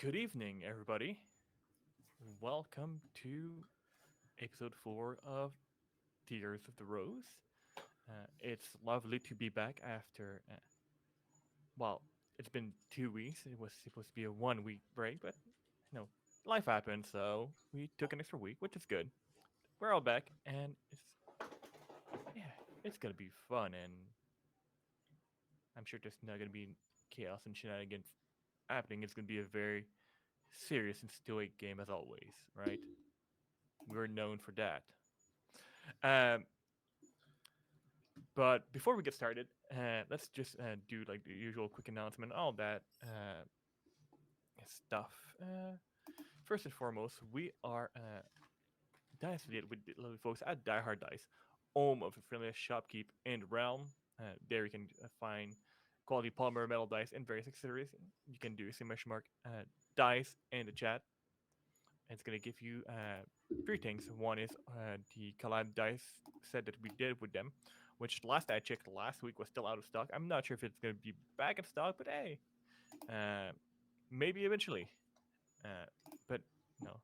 Good evening, everybody. Welcome to episode 4 of Tears of the Rose. It's lovely to be back after, well, it's been 2 weeks. It was supposed to be a 1 week break, but, you know, life happened, so we took an extra week, which is good. We're all back, and yeah, it's gonna be fun, and I'm sure there's not gonna be chaos and shenanigans happening. It's gonna be a very serious and stoic game as always, right? We're known for that. Um, but before we get started, let's just do like the usual quick announcement, all that stuff. First and foremost, we are dice affiliated with the lovely folks at Die Hard Dice, home of the friendliest shopkeep in the realm. There you can find quality polymer metal dice and various accessories. You can do exclamation mark dice in the chat. It's gonna give you three things. One is the collab dice set that we did with them, which last I checked last week was still out of stock. I'm not sure if it's gonna be back in stock, but hey, uh, maybe eventually. Uh, but no,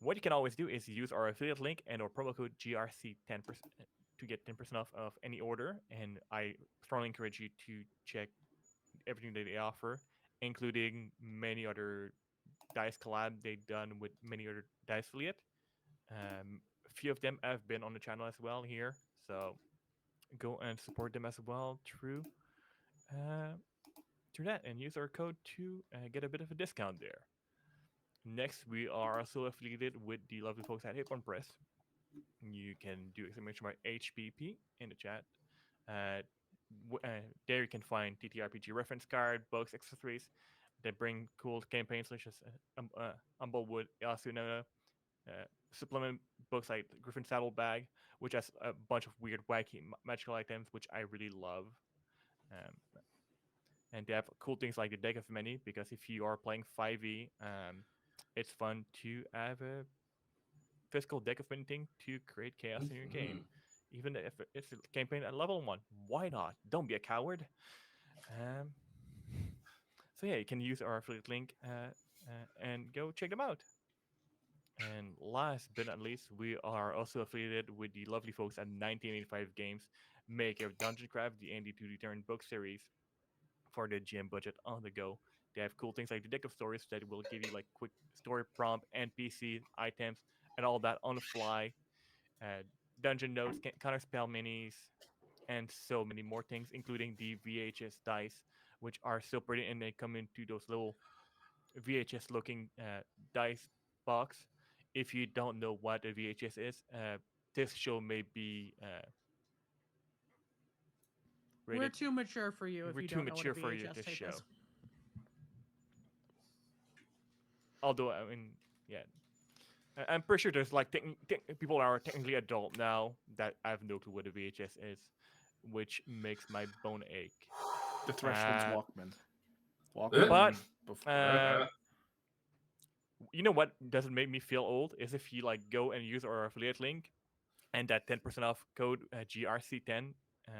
what you can always do is use our affiliate link and our promo code GRC 10% to get 10% off of any order. And I strongly encourage you to check everything that they offer, including many other dice collab they've done with many other dice affiliate. A few of them have been on the channel as well here, so go and support them as well uh, through that, and use our code to get a bit of a discount there. Next, we are also affiliated with the lovely folks at Hip Press. You can do exclamation mark HPP in the chat. Uh, there you can find TTRPG reference card, books, accessories that bring cool campaigns such as Humblewood, Asuna, supplement books like Griffin Saddlebag, which has a bunch of weird, wacky magical items, which I really love. Um, and they have cool things like the Deck of Many, because if you are playing 5e, it's fun to have a physical deck of many things to create chaos in your game. Even if it's a campaign at level 1, why not? Don't be a coward. Um, so yeah, you can use our affiliate link and go check them out. And last but not least, we are also affiliated with the lovely folks at 1985 Games, maker of Dungeon Craft, the Andy 2D Turn book series for the GM budget on the go. They have cool things like the deck of stories that will give you like quick story prompt, NPC items, and all that on the fly. Uh, Dungeon notes, counter spell minis, and so many more things, including the VHS dice, which are so pretty, and they come into those little VHS looking dice box. If you don't know what a VHS is, this show may be We're rated. too mature for you if We're you too don't know what a mature for you VHS this tape show. is. Although I mean, yeah, I'm pretty sure there's like people are technically adult now that have no clue what a VHS is, which makes my bone ache. The Threshold's Uh, Walkman. but Walkman before. uh, you know what doesn't make me feel old is if you like go and use our affiliate link and that 10% off code GRC10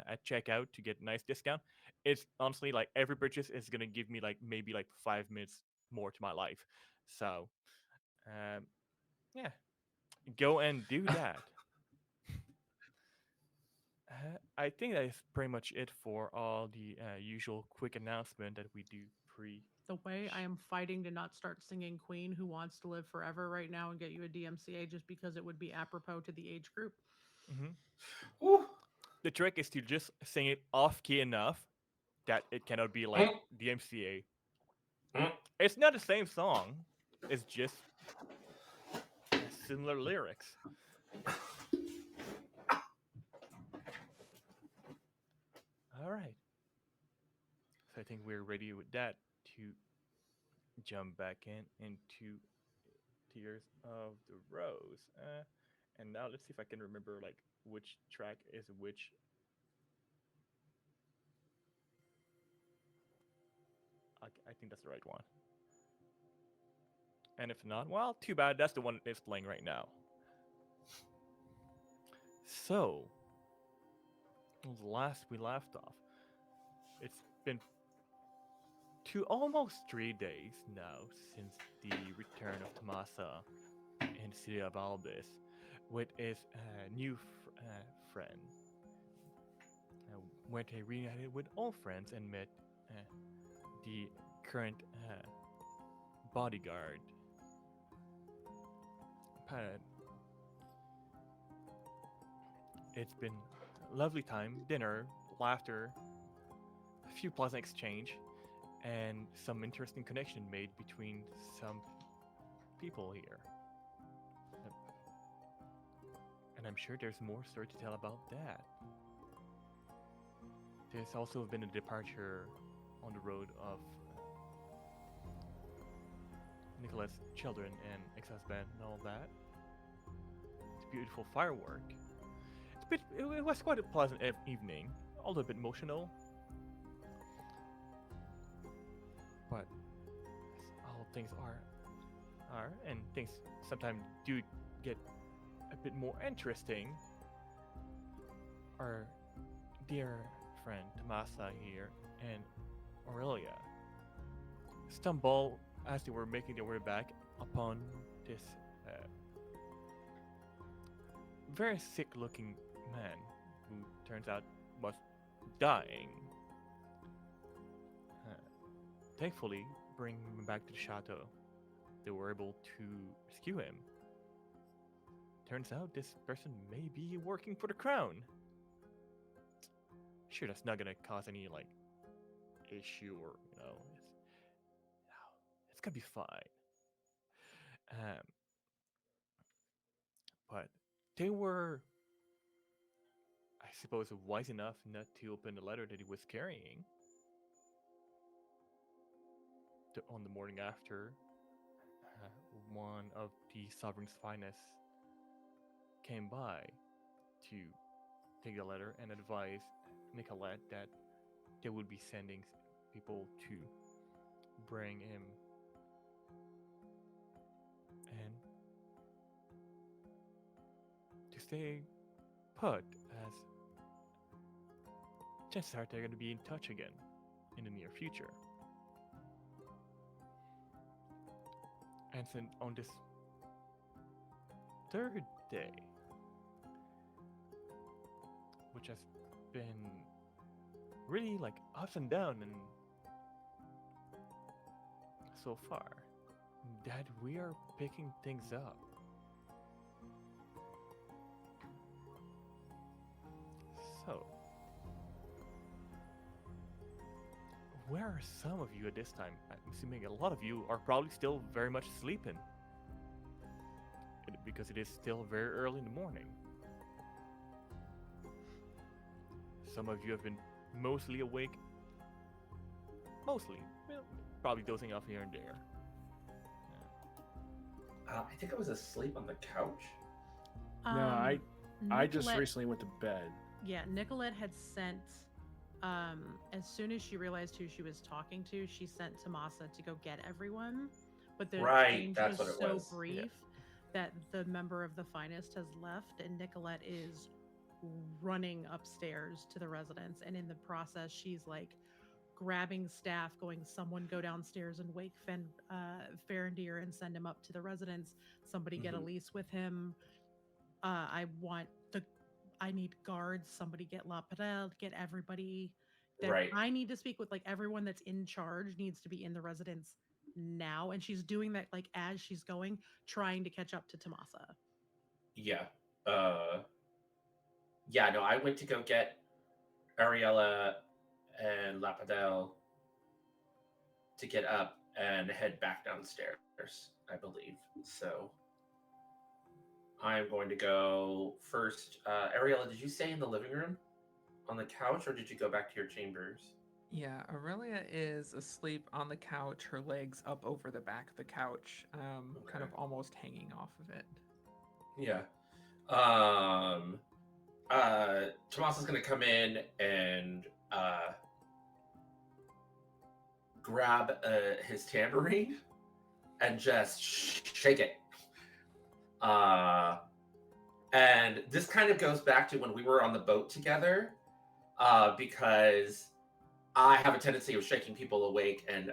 at checkout to get a nice discount. It's honestly like every purchase is gonna give me like maybe like 5 minutes more to my life. So um, yeah, go and do that. I think that is pretty much it for all the usual quick announcement that we do pre. The way I am fighting to not start singing Queen Who Wants to Live Forever right now and get you a DMCA just because it would be apropos to the age group. Mhm. Woo. The trick is to just sing it off key enough that it cannot be like DMCA. It's not the same song. It's just similar lyrics. All right. So I think we're ready with that to jump back into Tears of the Rose. And now let's see if I can remember like which track is which. I think that's the right one. And if not, well, too bad. That's the one that's playing right now. So, last we left off, it's been to almost 3 days now since the return of Tamasa in the city of Albis with his new friend. Where they reunited with old friends and met uh, the current bodyguard. Panda. It's been a lovely time, dinner, laughter, a few pleasant exchange, and some interesting connection made between some people here. Uh, And I'm sure there's more story to tell about that. There's also been a departure on the road of Nicolette's children and ex-husband and all that. It's a beautiful firework. It was quite a pleasant evening, although a bit emotional. But as all things are, and things sometimes do get a bit more interesting. Our dear friend Tamasa here and Aurelia stumble as they were making their way back upon this very sick-looking man who turns out was dying. Uh, Thankfully, bringing him back to the chateau, they were able to rescue him. Turns out this person may be working for the crown. Sure, that's not gonna cause any like issue or it's gonna be fine. Um, but they were, I suppose, wise enough not to open the letter that he was carrying. On the morning after, one of the sovereign's finest came by to take the letter and advise Nicolette that they would be sending people to bring him and to stay put, as chances are they're going to be in touch again in the near future. And then on this third day, which has been really like ups and down and so far, that we are picking things up. So, where are some of you at this time? I'm assuming a lot of you are probably still very much sleeping, because it is still very early in the morning. Some of you have been mostly awake, probably dozing off here and there. I think I was asleep on the couch. No, I just Nicolette- recently went to bed. Yeah, Nicolette had sent, as soon as she realized who she was talking to, she sent Tamasa to go get everyone. But the Right, exchange that's was what it so was. brief Yeah. that the member of the finest has left, and Nicolette is running upstairs to the residence. And in the process, she's like grabbing staff, going, "Someone go downstairs and wake Farandir and send him up to the residence. Somebody get Mhm. Elise with him. I need guards. Somebody get La Padel, get everybody that Right. I need to speak with. Like everyone that's in charge needs to be in the residence now." And she's doing that like as she's going, trying to catch up to Tamasa. Yeah. Yeah, no, I went to go get Ariella and Lapadel to get up and head back downstairs, I believe. So I'm going to go first. Ariella, did you stay in the living room on the couch, or did you go back to your chambers? Yeah, Aurelia is asleep on the couch, her legs up over the back of the couch, kind of Okay. almost hanging off of it. Yeah. Tomas is going to come in and grab his tambourine and just shake it. And this kind of goes back to when we were on the boat together, because I have a tendency of shaking people awake, and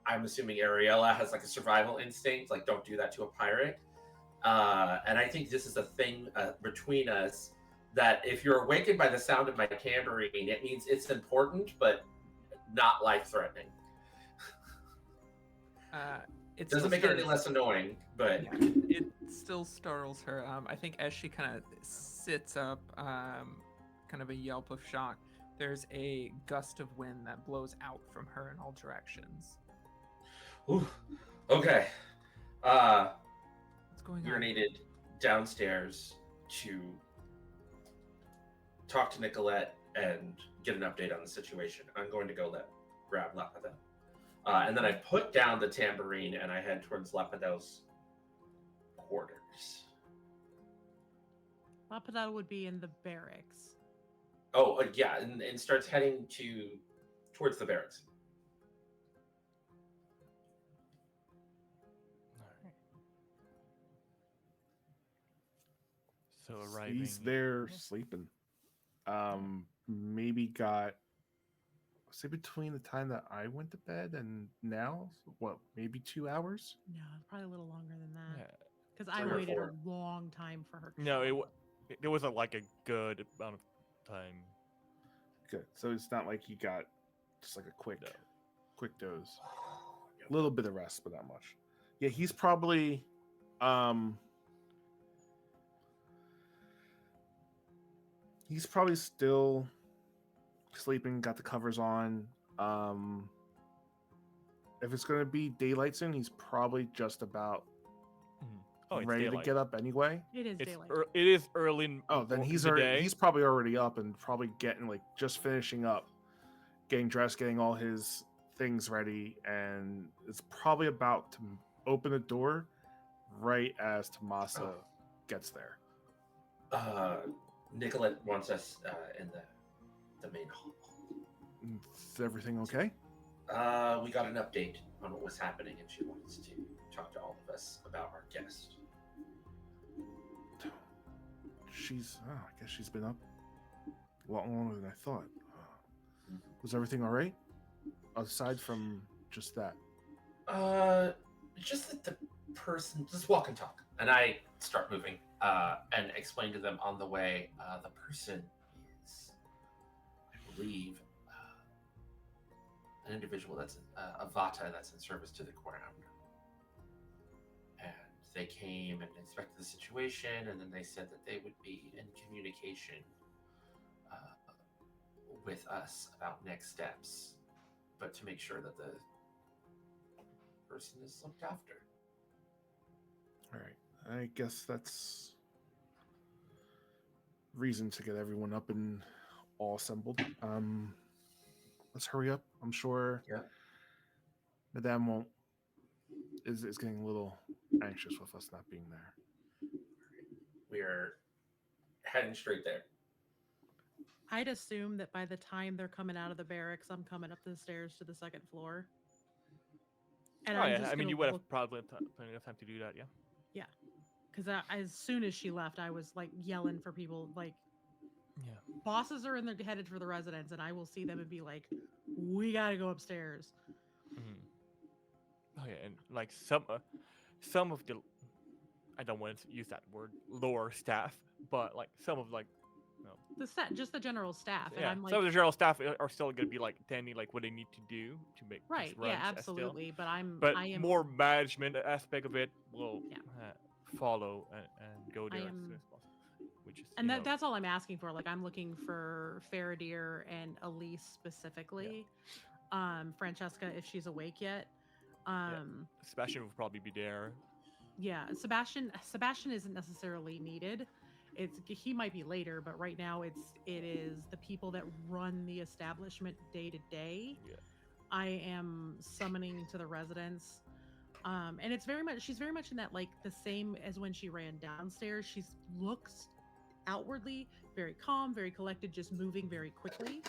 I'm assuming Ariella has like a survival instinct, like don't do that to a pirate. And I think this is a thing between us that if you're awakened by the sound of my tambourine, it means it's important, but not life-threatening. It Doesn't make it any less annoying, but yeah, it still startles her. I think as she kind of sits up, kind of a yelp of shock, there's a gust of wind that blows out from her in all directions. Ooh, okay. What's going You're on? needed downstairs to talk to Nicolette and get an update on the situation. I'm going to go grab Lapadel. And then I put down the tambourine and I head towards Lapadel's quarters. Lapadal would be in the barracks. Oh, yeah, and starts heading towards the barracks. Alright. So arriving. He's there Yeah. sleeping. Maybe got, say, between the time that I went to bed and now, what, maybe 2 hours? No, probably a little longer than that. Yeah. Because I 3 or waited 4. a long time for her. To No, show up. it wasn't like a good amount of time. Good. So it's not like he got just like a quick No. doze. A little bit of rest, but not much. Yeah, he's probably still sleeping, got the covers on. If it's gonna be daylight soon, he's probably just about Oh, it's ready daylight. to get up anyway. It is It's daylight. it is early. Oh, then in he's the already day. he's probably already up and probably getting like just finishing up, getting dressed, getting all his things ready, and it's probably about to open the door right as Tamasa gets there. Nicolette wants us in the main hall. Is everything okay? We got an update on what was happening, and she wants to talk to all of us about our guest. I guess she's been up a lot longer than I thought. Was everything all right? Aside from just that. Just that the person, just walk and talk. And I start moving and explain to them on the way, the person is, I believe, an individual that's a Vata that's in service to the crown. And they came and inspected the situation, and then they said that they would be in communication with us about next steps, but to make sure that the person is looked after. All right. I guess that's reason to get everyone up and all assembled. Let's hurry up. I'm sure Madame is getting a little anxious with us not being there. We're heading straight there. I'd assume that by the time they're coming out of the barracks, I'm coming up the stairs to the second floor. And Oh I'm yeah, just I mean gonna you would have look- probably plenty of time to do that. Yeah. Because as soon as she left, I was like yelling for people, like Yeah. bosses are headed for the residence, and I will see them and be like, "We gotta go upstairs." Oh yeah, and like some of the, I don't want to use that word, lower staff, but like some of like, Just the general staff, and yeah, I'm like, some of the general staff are still gonna be like attending like what they need to do to make these right, runs yeah, still. absolutely. But I am more management aspect of it will Yeah. follow and go there as am- soon as possible. Which is and that's all I'm asking for. Like, I'm looking for Faradir and Elise specifically. Francesca, if she's awake yet. Sebastian will probably be there. Yeah, Sebastian isn't necessarily needed. He might be later, but right now it is the people that run the establishment day to day. Yeah. I am summoning to the residence. And she's very much in that, like, the same as when she ran downstairs. She looks outwardly very calm, very collected, just moving very quickly.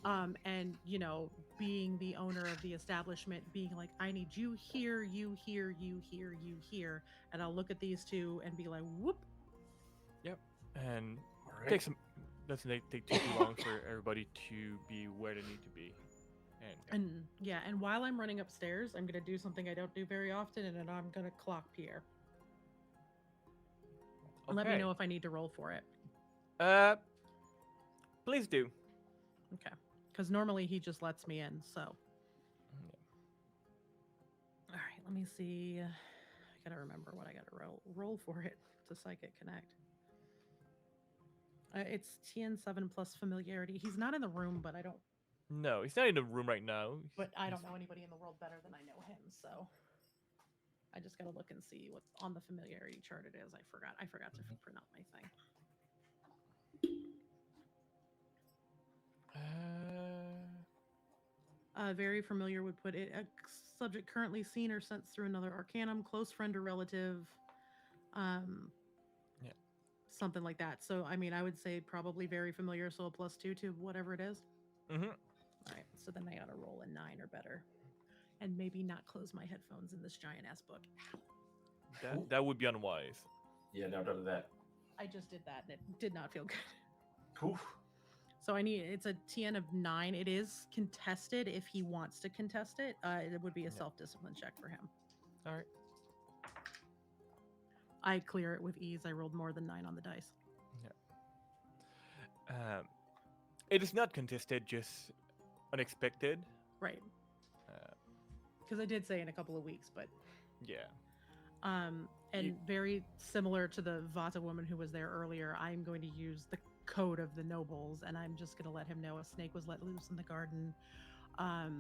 And being the owner of the establishment, being like, I need you here, you here, you here, you here, and I'll look at these two and be like, whoop. And All right. doesn't take too long for everybody to be where they need to be. And yeah, and while I'm running upstairs, I'm gonna do something I don't do very often, and then I'm gonna clock Pierre. And let me know if I need to roll for it. Uh, please do. Okay. Because normally he just lets me in, so. All right, let me see. I gotta remember what I gotta roll for it to Psychic Connect. It's TN7 plus familiarity. He's not in the room, but I don't. No, he's not in the room right now. But I don't know anybody in the world better than I know him, so I just gotta look and see what on the familiarity chart it is. I forgot to print out my thing. Very familiar would put it a subject currently seen or sensed through another arcanum, close friend or relative, Yeah. something like that. So I mean, I would say probably very familiar, so a +2 to whatever it is. Mm-hmm. All right, so then I gotta roll a 9 or better, and maybe not close my headphones in this giant ass book. That would be unwise. Yeah, no, don't do that. I just did that, and it did not feel good. Oof. So it's a TN of 9. It is contested if he wants to contest it. It would be a self-discipline check for him. All right. I clear it with ease. I rolled more than 9 on the dice. It is not contested, just unexpected. Right. Because I did say in a couple of weeks, but Yeah. and very similar to the Vata woman who was there earlier, I'm going to use the code of the nobles, and I'm just going to let him know a snake was let loose in the garden. A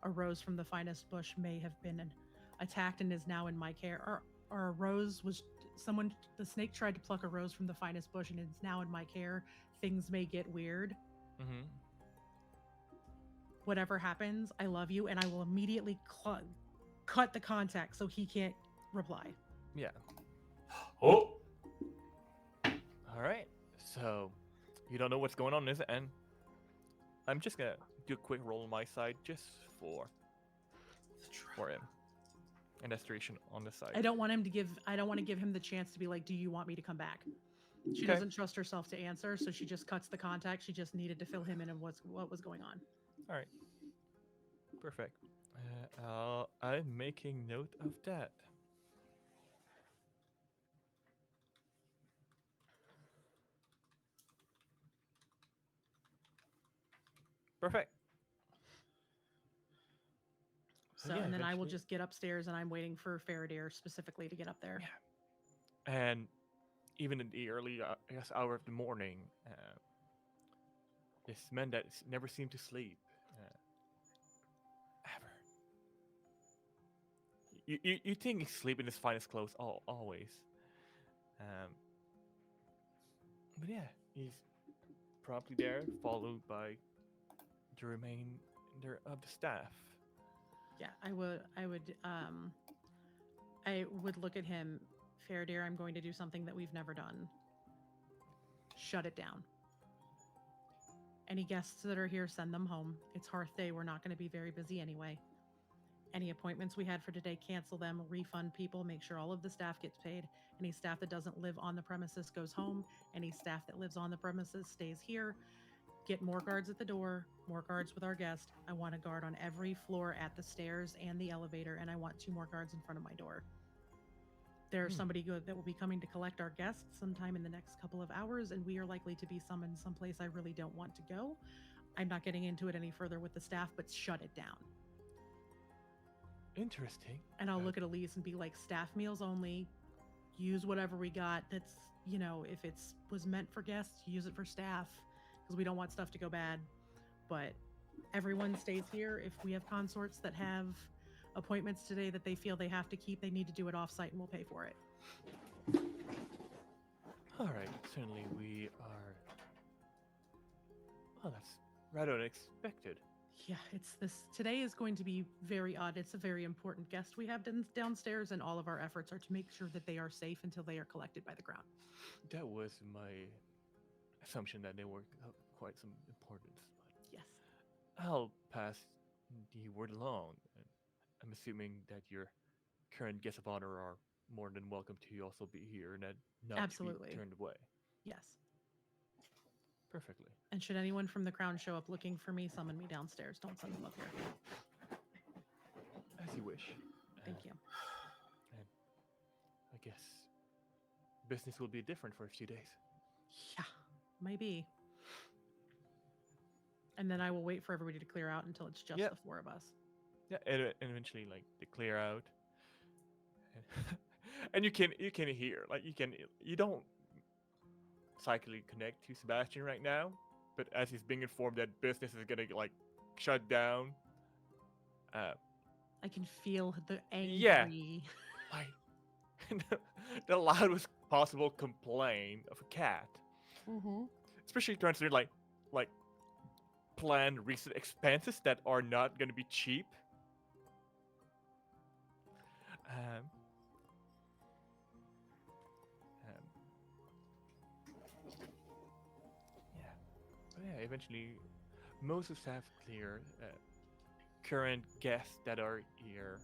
rose from the finest bush may have been attacked and is now in my care. Or a rose was the snake tried to pluck a rose from the finest bush and it's now in my care. Things may get weird. Mm-hmm. Whatever happens, I love you, and I will immediately cut the contact so he can't reply. Yeah. Oh, All right. So you don't know what's going on, is it? And I'm just gonna do a quick roll on my side, just for him. And restoration on the side. I don't want to give him the chance to be like, do you want me to come back? She Okay. doesn't trust herself to answer, so she just cuts the contact. She just needed to fill him in on what was going on. All right. Perfect. I'm making note of that. Perfect. So, yeah, and then I will eventually- just get upstairs, and I'm waiting for Faraday specifically to get up there. Yeah. And even in the early, hour of the morning, this man that never seemed to sleep, ever. You think he's sleeping in his finest clothes always, but yeah, he's promptly there, followed by the remainder of the staff. Yeah, I would look at him. Faraday, I'm going to do something that we've never done. Shut it down. Any guests that are here, send them home. It's Hearth Day. We're not going to be very busy anyway. Any appointments we had for today, cancel them, refund people, make sure all of the staff gets paid. Any staff that doesn't live on the premises goes home. Any staff that lives on the premises stays here. Get more guards at the door, more guards with our guest. I want a guard on every floor at the stairs and the elevator, and I want 2 more guards in front of my door. There's somebody good that will be coming to collect our guests sometime in the next couple of hours, and we are likely to be summoned someplace I really don't want to go. I'm not getting into it any further with the staff, but shut it down. Interesting. And I'll look at Elise and be like, staff meals only. Use whatever we got. That's, if it's was meant for guests, use it for staff, because we don't want stuff to go bad. But everyone stays here. If we have consorts that have appointments today that they feel they have to keep, they need to do it off-site, and we'll pay for it. All right. Certainly, we are. Well, that's rather unexpected. Yeah, today is going to be very odd. It's a very important guest we have downstairs, and all of our efforts are to make sure that they are safe until they are collected by the ground. That was my assumption that they were quite some importance. But Yes. I'll pass the word along. I'm assuming that your current guests of honor are more than welcome to also be here and that not to Absolutely. be turned away. Yes. Perfectly. And should anyone from the crown show up looking for me, summon me downstairs. Don't send them up here. As you wish. Thank you. And I guess business will be different for a few days. Yeah, maybe. And then I will wait for everybody to clear out until it's just Yep. the four of us. Yeah, and eventually, like, they clear out, and you can hear, like, you don't psychically connect to Sebastian right now, but as he's being informed that business is gonna like shut down, I can feel the angry. Yeah. like the loudest possible complaint of a cat, Mm-hmm. especially considering like planned recent expenses that are not gonna be cheap. Um, yeah. But yeah, eventually, most of the staff clear. Current guests that are here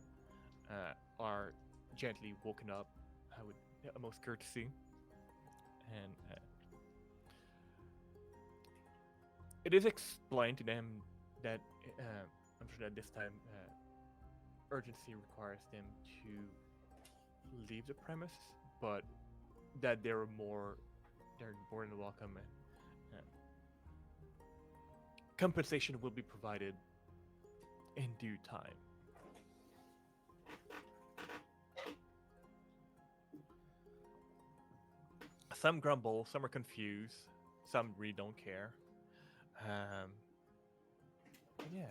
are gently woken up with the utmost courtesy. And it is explained to them that I'm sure that this time urgency requires them to leave the premise, but that they're more than welcome, and compensation will be provided in due time. Some grumble, some are confused, some really don't care. But yeah,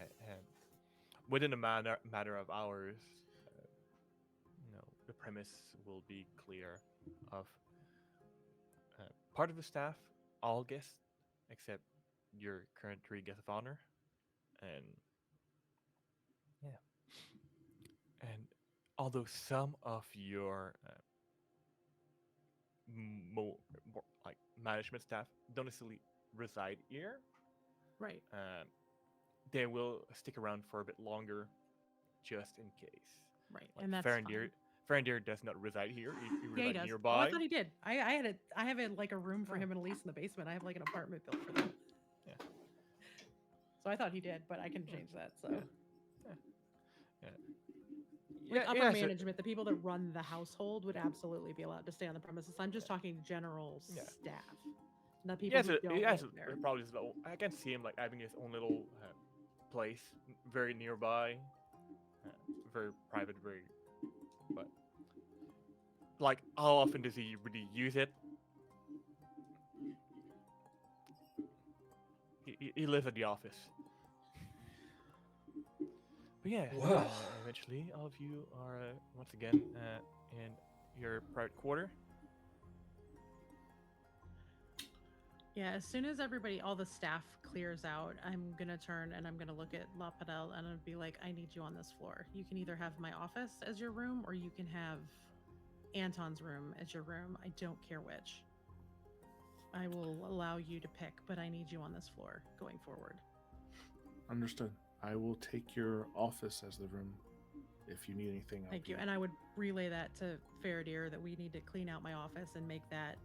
within a matter of hours, the premise will be clear of part of the staff, all guests, except your current 3 guests of honor, and yeah. And although some of your more like management staff don't necessarily reside here, Right. they will stick around for a bit longer, just in case. Right. Like And that's Farandir, fine. Farandir does not reside here. He Yeah, he resides does. Oh, nearby. I thought he did. I have like a room for Oh. him and Elise in the basement. I have like an apartment built for them. Yeah. So I thought he did, but I can change that. So Yeah. like upper so- management, the people that run the household would absolutely be allowed to stay on the premises. I'm just talking general Yeah. staff. The people who don't he has live there. probably his little. I can see him like having his own little place, very nearby, very private, but like how often does he really use it? He lives at the office. But yeah, Wow. eventually all of you are once again in your private quarter. Yeah, as soon as all the staff clears out, I'm gonna turn and I'm gonna look at La Padel and I'll be like, I need you on this floor. You can either have my office as your room or you can have Anton's room as your room. I don't care which. I will allow you to pick, but I need you on this floor going forward. Understood. I will take your office as the room. If you need anything, I'll Thank you. be- And I would relay that to Faradir that we need to clean out my office and make that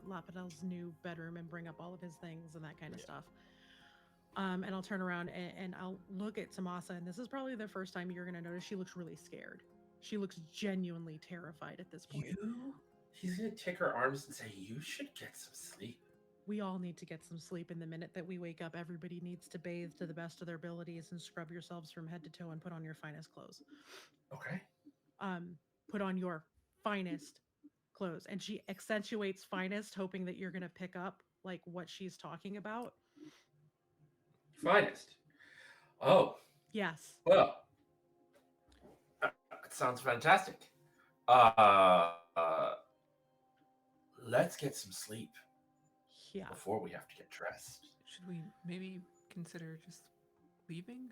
La Padel's new bedroom and bring up all of his things and that kind of stuff. And I'll turn around and I'll look at Tamasa, and this is probably the first time you're gonna notice she looks really scared. She looks genuinely terrified at this point. He's gonna take her arms and say, "You should get some sleep." We all need to get some sleep. In the minute that we wake up, everybody needs to bathe to the best of their abilities and scrub yourselves from head to toe and put on your finest clothes. Okay. Put on your finest clothes. And she accentuates finest, hoping that you're going to pick up like what she's talking about. Finest. Oh, Yes. well, it sounds fantastic. Let's get some sleep Yeah. before we have to get dressed. Should we maybe consider just leaving?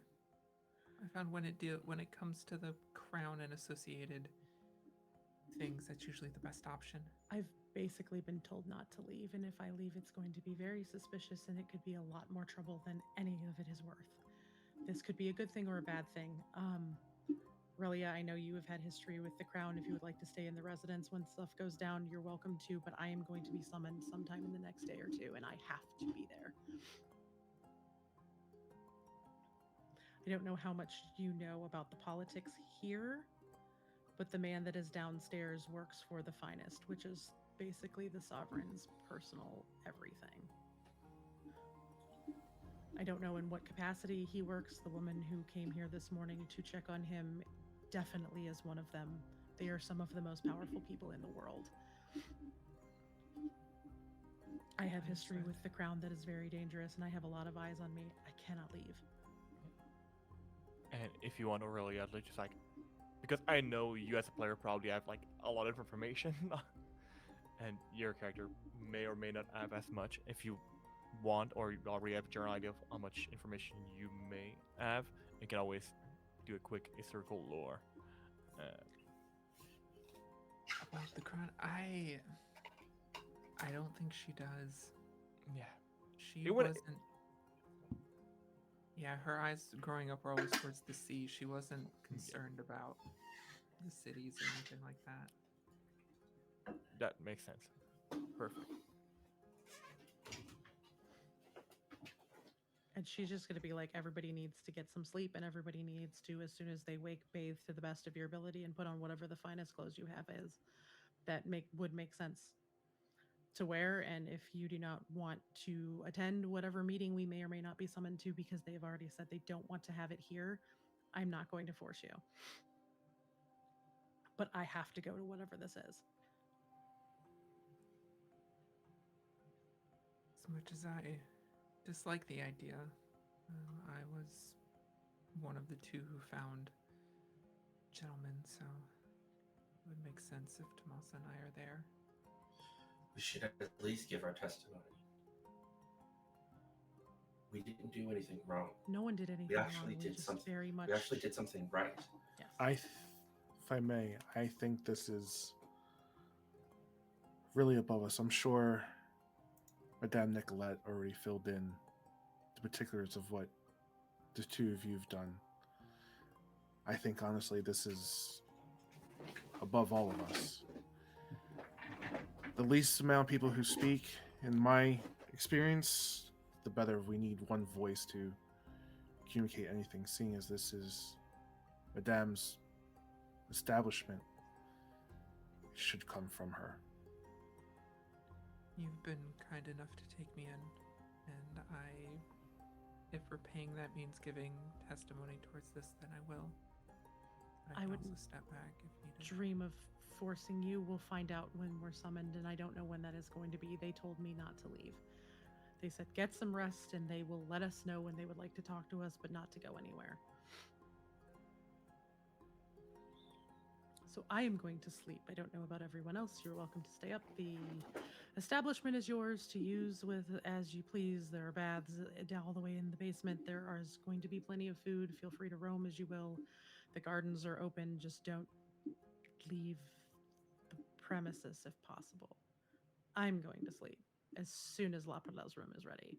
I found when it comes to the crown and associated things, that's usually the best option. I've basically been told not to leave, and if I leave, it's going to be very suspicious, and it could be a lot more trouble than any of it is worth. This could be a good thing or a bad thing. Aurelia, I know you have had history with the crown. If you would like to stay in the residence when stuff goes down, you're welcome to, but I am going to be summoned sometime in the next day or two, and I have to be there. I don't know how much you know about the politics here, but the man that is downstairs works for the finest, which is basically the sovereign's personal everything. I don't know in what capacity he works. The woman who came here this morning to check on him definitely is one of them. They are some of the most powerful people in the world. I have history with the crown that is very dangerous, and I have a lot of eyes on me. I cannot leave. And if you want Aurelia, just like, because I know you as a player probably have like a lot of information, and your character may or may not have as much. If you want, or you already have a general idea of how much information you may have, you can always do a quick historical lore. About the crown, I don't think she does. Yeah. She It would- wasn't. Yeah, her eyes growing up were always towards the sea. She wasn't concerned about the cities or anything like that. That makes sense. Perfect. And she's just going to be like, everybody needs to get some sleep, and everybody needs to, as soon as they wake, bathe to the best of your ability and put on whatever the finest clothes you have is that would make sense to wear. And if you do not want to attend whatever meeting we may or may not be summoned to, because they've already said they don't want to have it here, I'm not going to force you. But I have to go to whatever this is. As much as I dislike the idea, I was one of the two who found gentlemen, so it would make sense if Tamasa and I are there. We should at least give our testimony. We didn't do anything wrong. No one did anything We actually wrong. did just something. very much. We actually did something right. Yes. If I may, I think this is really above us. I'm sure Madame Nicolette already filled in the particulars of what the two of you have done. I think honestly this is above all of us. The least amount of people who speak, in my experience, the better. We need one voice to communicate anything, seeing as this is Madame's establishment. It should come from her. You've been kind enough to take me in, and if repaying that means giving testimony towards this, then I will. But I I can wouldn't also step back if needed. Dream of forcing you. We'll find out when we're summoned, and I don't know when that is going to be. They told me not to leave. They said get some rest, and they will let us know when they would like to talk to us, but not to go anywhere. So I am going to sleep. I don't know about everyone else. You're welcome to stay up. The establishment is yours to use with as you please. There are baths down all the way in the basement. There is going to be plenty of food. Feel free to roam as you will. The gardens are open. Just don't leave the premises if possible. I'm going to sleep as soon as La Pardelle's room is ready.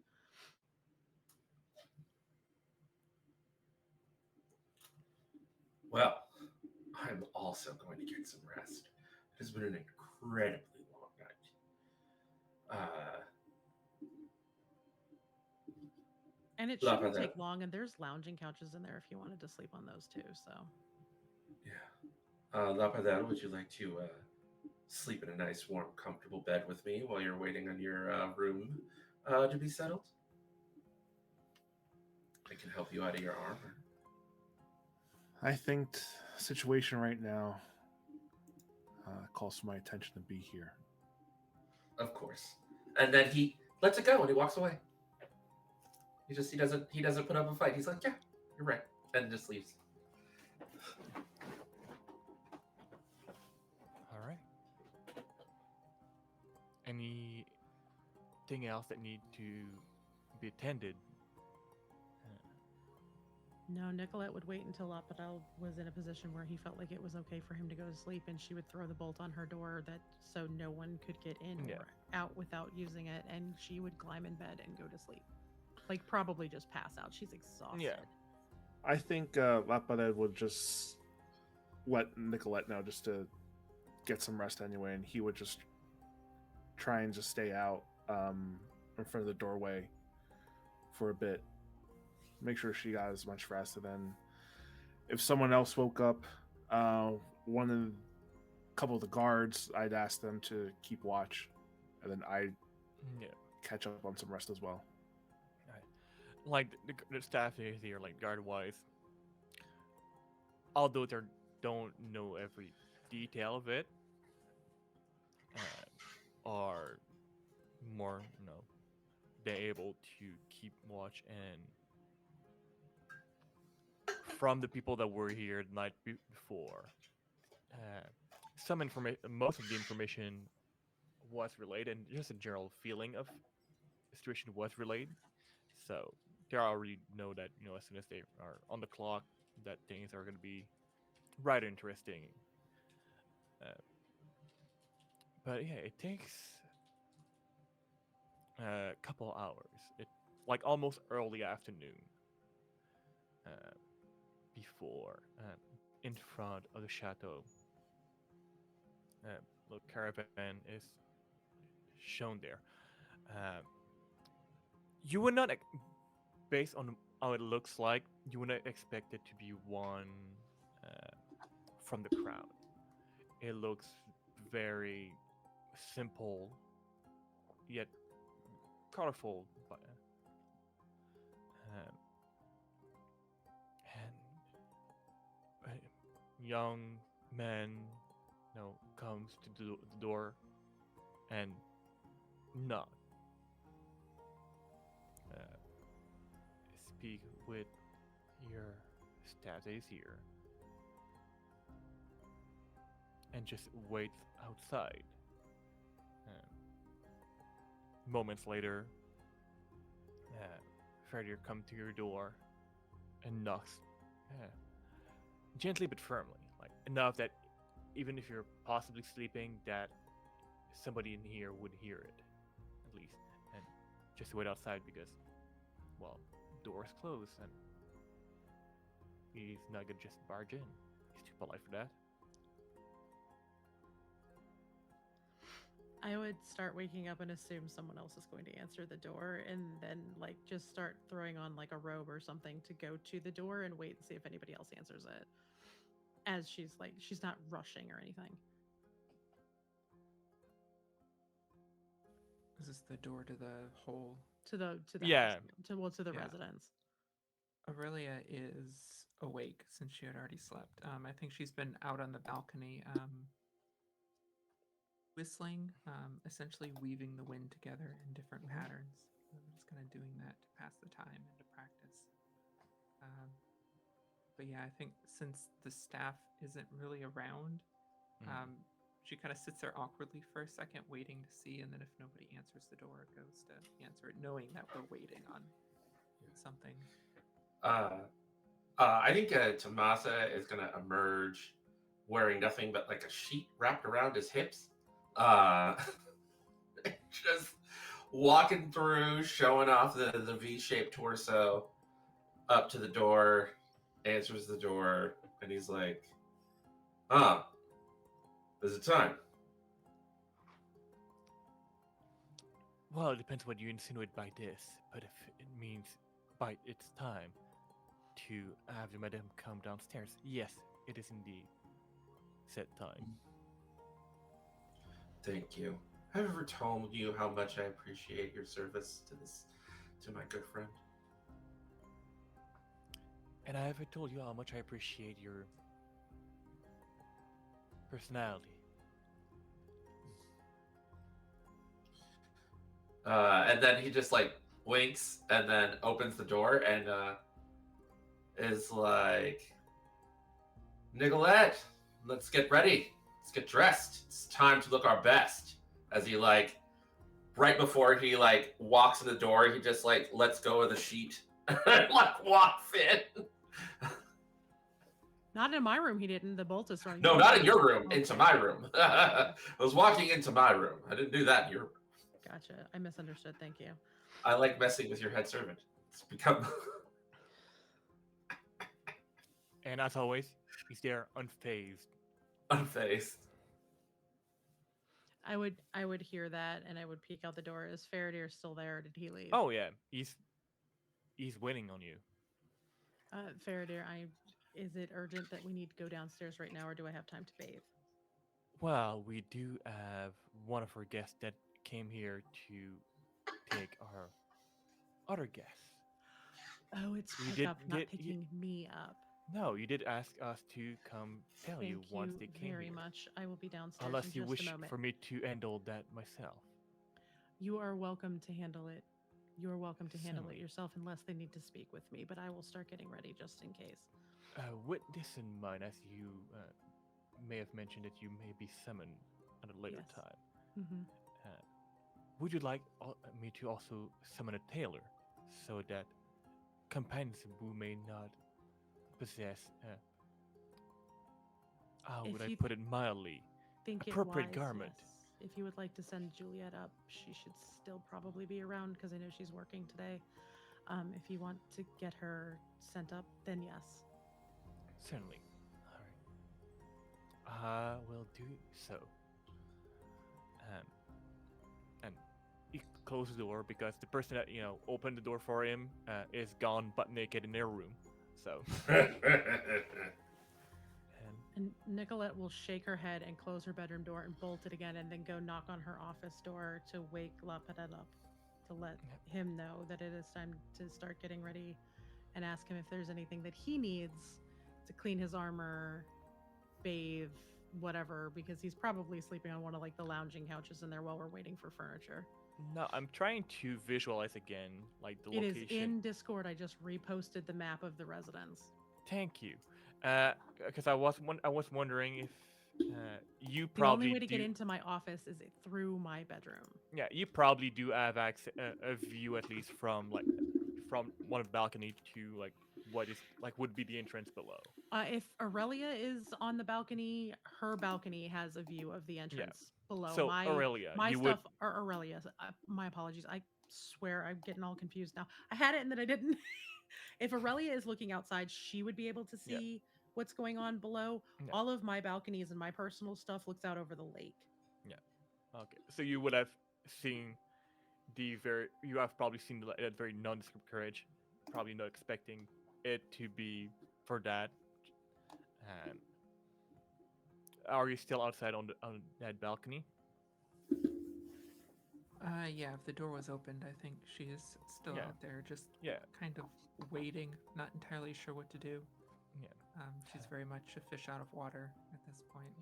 Well, I'm also going to get some rest. It has been an incredibly long night. And it La shouldn't Pardelle. take long, and there's lounging couches in there if you wanted to sleep on those too, so. Yeah. La Pardelle, would you like to sleep in a nice, warm, comfortable bed with me while you're waiting on your room to be settled? I can help you out of your armor. I think the situation right now calls for my attention to be here. Of course. And then he lets it go and he walks away. He doesn't put up a fight. He's like, yeah, you're right. And just leaves. All right. Anything else that need to be attended? No, Nicolette would wait until La Pardelle was in a position where he felt like it was okay for him to go to sleep, and she would throw the bolt on her door that so no one could get in Yeah. or out without using it, and she would climb in bed and go to sleep. Like, probably just pass out. She's exhausted. Yeah. I think La Pared would just let Nicolette know just to get some rest anyway, and he would just try and just stay out in front of the doorway for a bit. Make sure she got as much rest, and then if someone else woke up, one of couple of the guards, I'd ask them to keep watch, and then I'd Yeah. catch up on some rest as well. Like the staff here, like guard wise, although they don't know every detail of it, are more, they're able to keep watch. And from the people that were here the night before, some information, most of the information was relayed, and just a general feeling of the situation was relayed. So they already know that, as soon as they are on the clock, that things are going to be right interesting. Uh, but yeah, it takes a couple hours. It like almost early afternoon before in front of the chateau. The caravan is shown there. Uh, you would not, based on how it looks like, you would not expect it to be one uh, from the crowd. It looks very simple, yet colorful. But, and a young man, comes to the door and knock. Speak with your staff that is here, and just wait outside. Moments later, Freddy comes to your door and knocks gently but firmly, like enough that even if you're possibly sleeping, that somebody in here would hear it, at least. And just wait outside because, well, door's closed and he's not gonna just barge in. He's too polite for that. I would start waking up and assume someone else is going to answer the door, and then like just start throwing on like a robe or something to go to the door and wait and see if anybody else answers it. As she's not rushing or anything. Is this the door to the hole? To the Yeah. house, to the Yeah. residence. Aurelia is awake since she had already slept. I think she's been out on the balcony, whistling, essentially weaving the wind together in different patterns. I'm just kind of doing that to pass the time and to practice. But yeah, I think since the staff isn't really around, she kind of sits there awkwardly for a second, waiting to see, and then if nobody answers the door, goes to answer it, knowing that we're waiting on something. I think Tamasa is gonna emerge wearing nothing but like a sheet wrapped around his hips. Just walking through, showing off the V-shaped torso, up to the door, answers the door, and he's like, is it time? Well, it depends what you insinuate by this, but if it means by it's time to have the madam come downstairs, yes, it is indeed set time. Thank you. Have I ever told you how much I appreciate your service to my good friend? And I ever told you how much I appreciate your personality. And then he just like winks and then opens the door and is like, Nicolette, let's get ready. Let's get dressed. It's time to look our best. As he like, right before he like walks in the door, he just like lets go of the sheet and like walks in. Not in my room, he didn't. The bolt is throwing. No, not in your room. Okay. Into my room. I was walking into my room. I didn't do that in your room. Gotcha. I misunderstood. Thank you. I like messing with your head servant. It's become. And as always, He's there, unfazed. Unfazed. I would hear that and I would peek out the door. Is Faraday still there or did he leave? Oh yeah, he's waiting on you. Faraday, is it urgent that we need to go downstairs right now or do I have time to bathe? Well, we do have one of our guests that came here to take our other guests. Oh, it's You pickup, not did picking me up. no, you did ask us to come tell you Thank once you they came very here. much. I will be downstairs Unless in you just wish a moment. for me to handle that myself. You are welcome to handle it. You are welcome to handle it Certainly. yourself unless they need to speak with me, but I will start getting ready just in case. With this in mind, as you may have mentioned that you may be summoned at a later Yes. time, Hmm. uh, would you like me to also summon a tailor so that companions who may not possess, how would If I you put it mildly, think it appropriate wise, garment? yes. If you would like to send Juliet up, she should still probably be around because I know she's working today. If you want to get her sent up, then yes. Certainly. All right. I will do so. Um, and he closes the door because the person that opened the door for him is gone, butt naked in their room. So, and And Nicolette will shake her head and close her bedroom door and bolt it again and then go knock on her office door to wake Lapadette up to let him know that it is time to start getting ready and ask him if there's anything that he needs to clean his armor, bathe, whatever, because he's probably sleeping on one of like the lounging couches in there while we're waiting for furniture. no, I'm trying to visualize again, like the It is location. in Discord. I just reposted the map of the residence. Thank you. Because I was wondering if you The only probably way to do. get into my office is through my bedroom. Yeah, you probably do have access, a view at least from one balcony to like what is like would be the entrance below. If Aurelia is on the balcony, her balcony has a view of the entrance below. So Aurelia, My you stuff are Aurelia's. My apologies. I swear I'm getting all confused now. I had it and then I didn't. If Aurelia is looking outside, she would be able to Yeah. see what's going on below. Yeah. All of my balconies and my personal stuff looks out over the lake. Okay, so you would have seen you have probably seen that very nondescript courage, probably not expecting it to be for that. And are you still outside on that balcony? Yeah, if the door was opened, I think she is still Yeah. out there, just Yeah, kind of waiting, not entirely sure what to do. yeah. She's very much a fish out of water at this point.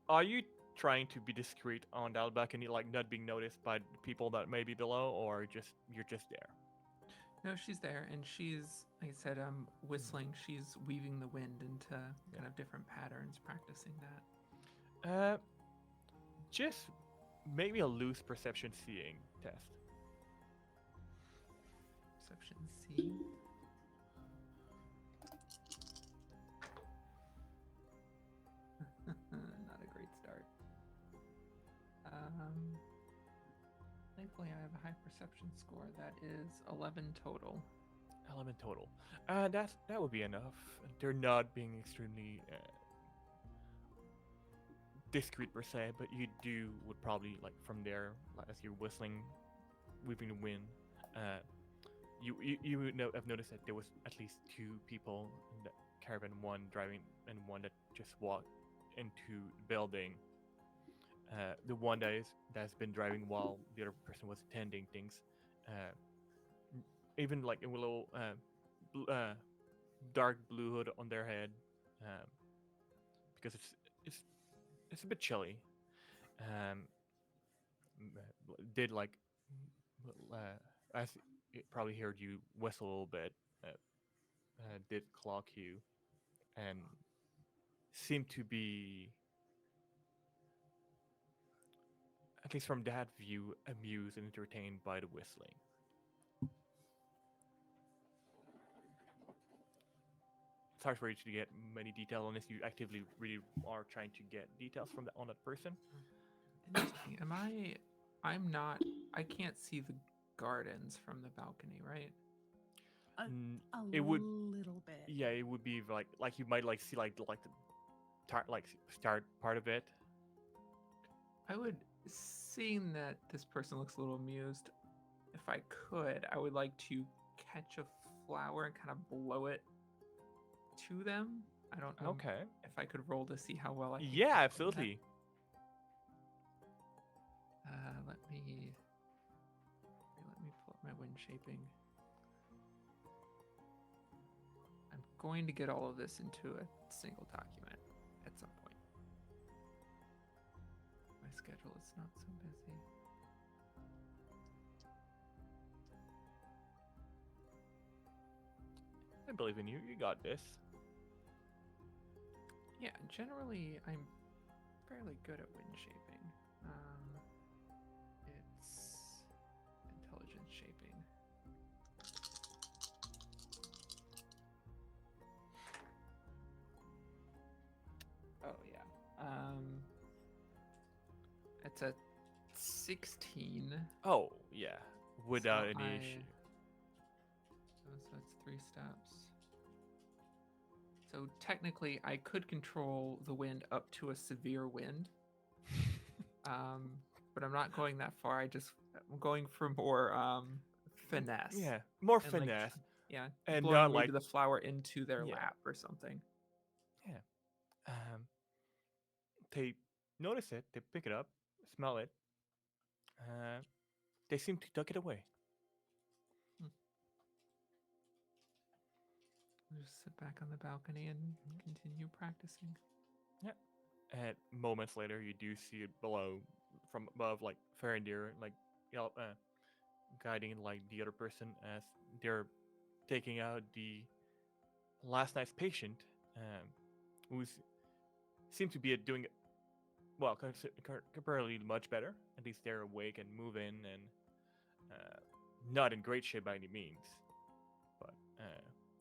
Are you trying to be discreet on that balcony, like not being noticed by the people that may be below, or you're just there? No, she's there, and she's, like I said, whistling. She's weaving the wind into kind of different patterns, practicing that. Just maybe a loose perception seeing test. Perception C. Not a great start. Thankfully, I have a high perception score. That is 11 total. 11 total. That would be enough. They're not being extremely discreet per se, but you would probably like from there, like, as you're whistling, weaving the wind. You would have noticed that there was at least two people in the caravan, one driving and one that just walked into the building. The one that's been driving while the other person was attending things. Even like a little dark blue hood on their head, because it's a bit chilly. Did like as it probably heard you whistle a little bit. Did clock you and seemed to be, at least from that view, amused and entertained by the whistling. It's hard for you to get many details unless you actively really are trying to get details from on that person. Interesting. I'm not. I can't see the gardens from the balcony, right? It would, little bit. yeah, it would be like you might like see like the start part of it. I would, seeing that this person looks a little amused, if I could, I would like to catch a flower and kind of blow it to them. I don't know Okay. if I could roll to see how well I can Yeah, control that. absolutely. Let me pull up my wind shaping. I'm going to get all of this into a single document at some point. My schedule is not so busy. I believe in you. You got this. Yeah, generally I'm fairly good at wind shaping. It's intelligence shaping. Oh yeah. It's a 16. Oh yeah, without So any issue. So it's 3 steps. So technically, I could control the wind up to a severe wind, but I'm not going that far. I'm going for more finesse. Yeah, more and, like, finesse, yeah, and blowing not maybe like the flower into their Yeah. lap or something. yeah. They notice it. They pick it up, smell it. They seem to tuck it away. I'll just sit back on the balcony and continue practicing. And moments later, you do see it below, from above, like Farindir, like guiding like the other person as they're taking out the last night's patient, who's seems to be doing well, comparatively much better. At least they're awake and moving, and not in great shape by any means. But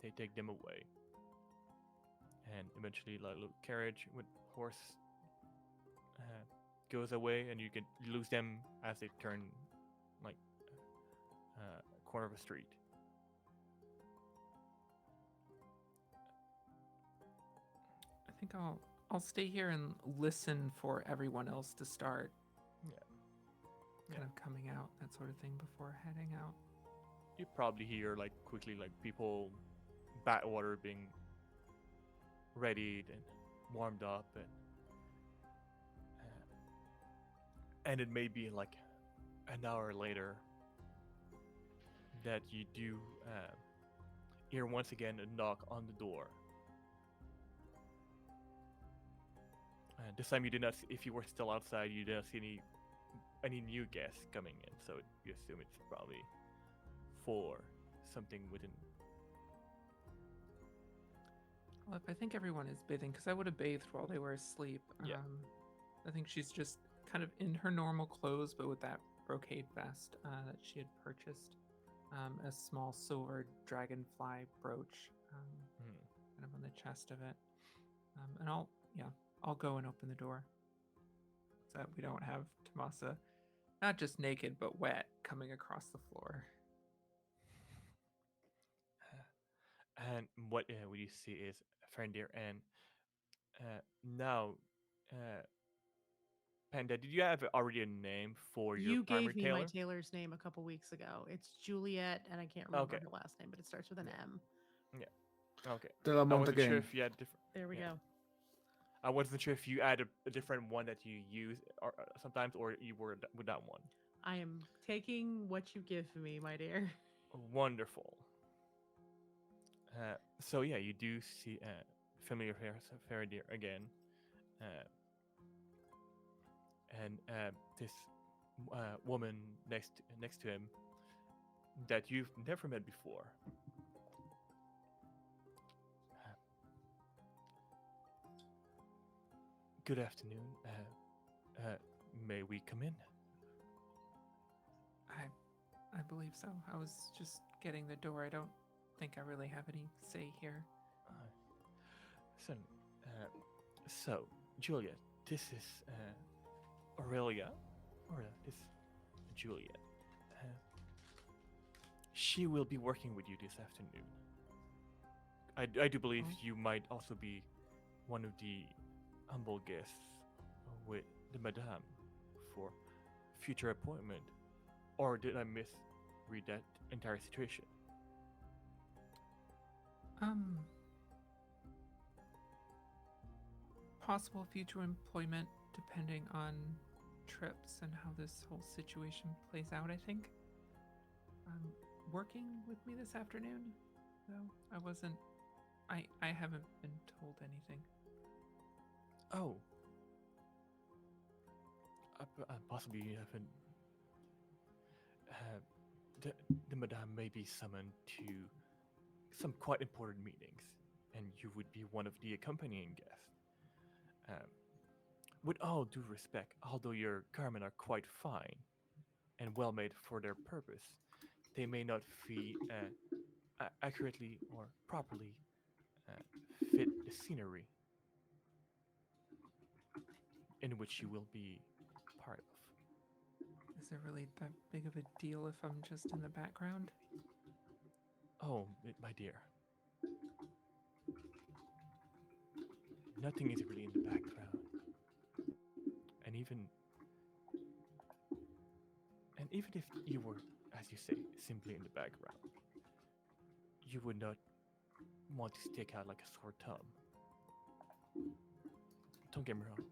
they take them away, and eventually, like, a little carriage with horse goes away, and you can lose them as they turn like corner of a street. I think I'll stay here and listen for everyone else to start kind of coming out, that sort of thing, before heading out. You probably hear like quickly like people, backwater being readied and warmed up, and it may be like an hour later that you do hear once again a knock on the door. This time you did not. If you were still outside, you did not see any new guests coming in, so you assume it's probably for something within. Well, I think everyone is bathing, because I would have bathed while they were asleep. Yeah. I think she's just kind of in her normal clothes, but with that brocade vest that she had purchased, a small silver dragonfly brooch, kind of on the chest of it. And I'll go and open the door, so that we don't have Tamasa not just naked but wet coming across the floor. And what you see is Farindir, and now, Panda, did you have already a name for your You primary gave me my tailor? tailor's name a couple weeks ago. It's Juliet, and I can't remember Okay. her last name, but it starts with an M. Okay. De la I wasn't sure Montagne. if you had different. There we Yeah. go. I wasn't sure if you had a different one that you use sometimes, or you were with that one. I am taking what you give me, my dear. Wonderful. So yeah, you do see familiar Farindir again, and this woman next to him that you've never met before. Good afternoon. May we come in? I believe so. I was just getting the door. I don't think I really have any say here. So, Julia, this is Aurelia, or this Juliet. She will be working with you this afternoon. I do believe Oh. you might also be one of the humble guests with the Madame for future appointment. Or did I misread that entire situation? Um, Possible future employment depending on trips and how this whole situation plays out, I think. Working with me this afternoon, though. I haven't been told anything. Oh. Possibly you haven't. Uh, the, the Madame may be summoned to some quite important meetings, and you would be one of the accompanying guests. Um, with all due respect, although your garments are quite fine and well made for their purpose, they may not accurately or properly uh, fit the scenery in which you will be part of. Is it really that big of a deal if I'm just in the background? Oh, my dear. Nothing is really in the background. And even if you were, as you say, simply in the background, you would not want to stick out like a sore thumb. Don't get me wrong.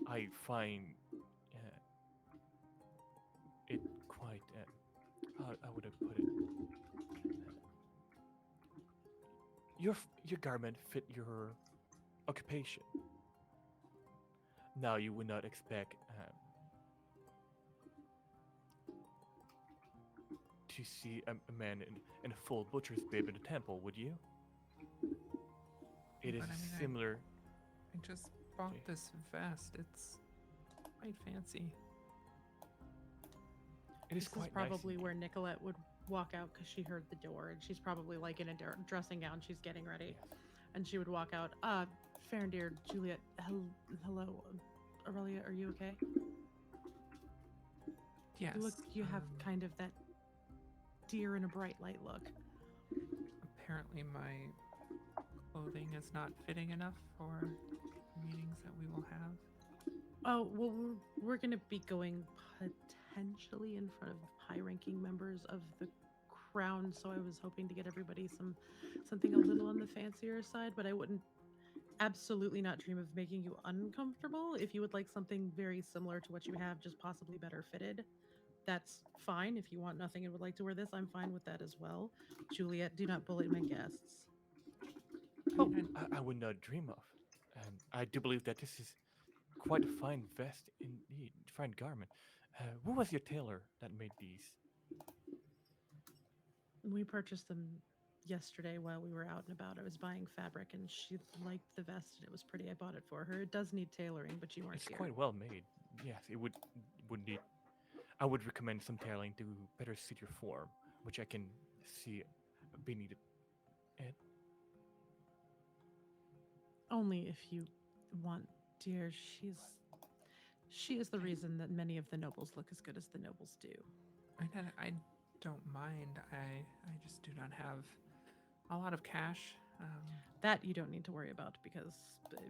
I find it quite. How I would have put it. Your garment fit your occupation. Now you would not expect to see a man in a full butcher's bib in a temple, would you? It is But I mean, similar. I just bought Okay. this vest. It's quite fancy. It is This is quite nice probably indeed. where Nicolette would walk out because she heard the door, and she's probably like in a dressing gown. She's getting ready, Yes. and she would walk out. Fair and dear Juliet, hello, Aurelia, are you okay? Yes. You look, you have kind of that deer in a bright light look. Apparently, my clothing is not fitting enough for meetings that we will have. Oh, well, we're going to be going potentially in front of high-ranking members of the crown, so I was hoping to get everybody something a little on the fancier side, but I wouldn't absolutely not dream of making you uncomfortable. If you would like something very similar to what you have, just possibly better fitted, that's fine. If you want nothing and would like to wear this, I'm fine with that as well. Juliet, do not bully my guests. I Oh, mean, I would not dream of. I do believe that this is quite a fine vest indeed, fine garment. Who was your tailor that made these? We purchased them yesterday while we were out and about. I was buying fabric and she liked the vest and it was pretty. I bought it for her. It does need tailoring, but you weren't It's here. quite well made. Yes, it would need. I would recommend some tailoring to better suit your form, which I can see be needed. And Only if you want, dear. She is the reason that many of the nobles look as good as the nobles do. I don't mind. I just do not have a lot of cash. That you don't need to worry about because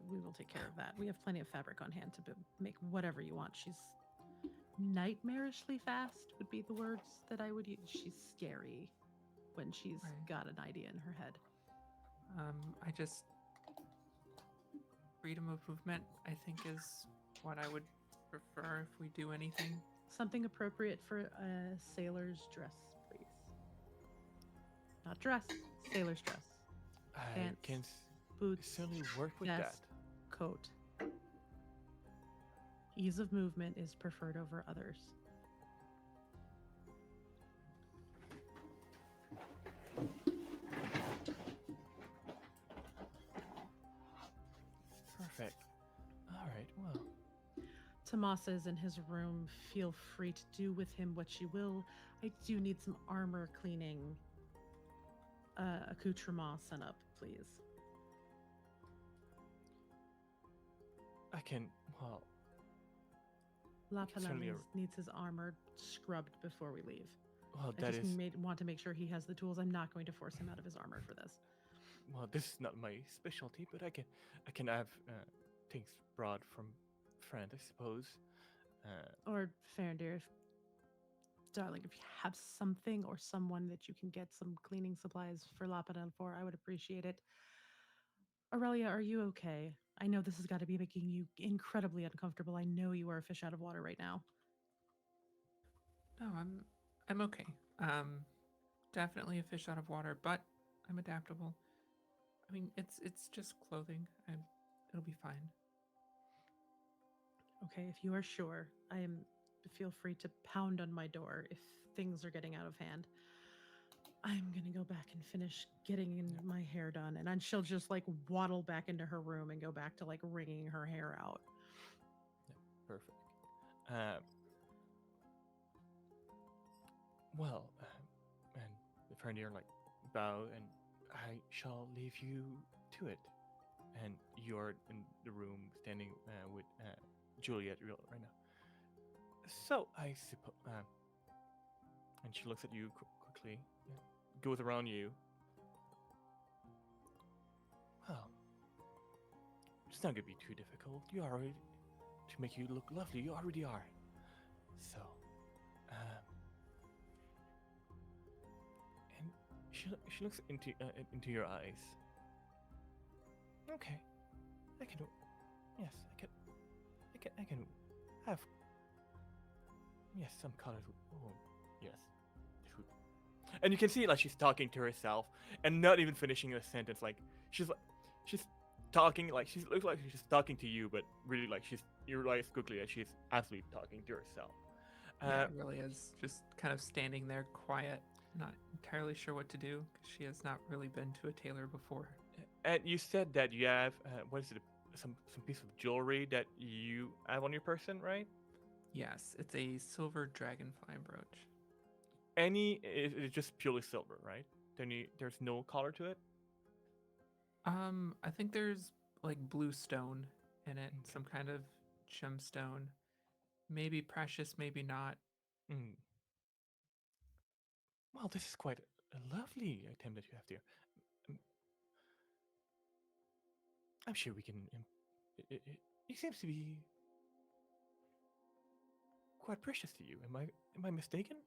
we will take care of that. We have plenty of fabric on hand to make whatever you want. She's nightmarishly fast would be the words that I would use. She's scary when she's Right. got an idea in her head. I just freedom of movement. I think is what I would prefer if we do anything. Something appropriate for a sailor's dress, please. Not dress, sailor's dress. I Pants, can Boots, certainly work with that. vest, coat. Ease of movement is preferred over others. Perfect. All right. Well, Tamasa is in his room. Feel free to do with him what you will. I do need some armor cleaning accoutrement sent up, please. I can. Well, La Certainly Paloma needs his armor scrubbed before we leave. Well, I that just is want to make sure he has the tools. I'm not going to force him out of his armor for this. well. This is not my specialty, but I can have things brought from France, I suppose. Or Farandir, darling, if you have something or someone that you can get some cleaning supplies for Lapadel for, I would appreciate it. Aurelia, are you okay? I know this has got to be making you incredibly uncomfortable. I know you are a fish out of water right now. No, I'm okay. Definitely a fish out of water, but I'm adaptable. I mean, it's just clothing. It'll be fine. Okay, if you are sure, feel free to pound on my door if things are getting out of hand. I'm gonna go back and finish getting my hair done, and then she'll just like waddle back into her room and go back to like wringing her hair out. Perfect. Um, well, and the Frontier like bow, and I shall leave you to it. And you're in the room standing with Juliet right now. So I suppose, and she looks at you quickly, goes around you. Well, it's not gonna be too difficult. You already to make you look lovely. You already are. So, and she looks into your eyes. Okay, I can. Yes, I can have. Yes, some colors. Oh, yes. And you can see like she's talking to herself and not even finishing a sentence. Like she's talking like she looks like she's talking to you, but really like you realize quickly that she's actually talking to herself. Yeah, it really is. Just kind of standing there quiet, not entirely sure what to do because she has not really been to a tailor before. And you said that you have what is it? Some piece of jewelry that you have on your person, right? Yes, it's a silver dragonfly brooch. It's just purely silver, right? There's no color to it. I think there's like blue stone in it, Okay. some kind of gemstone. Maybe precious, maybe not. Mm. Well, this is quite a lovely item that you have there. Um, I'm sure we can. It seems to be quite precious to you. Am I mistaken?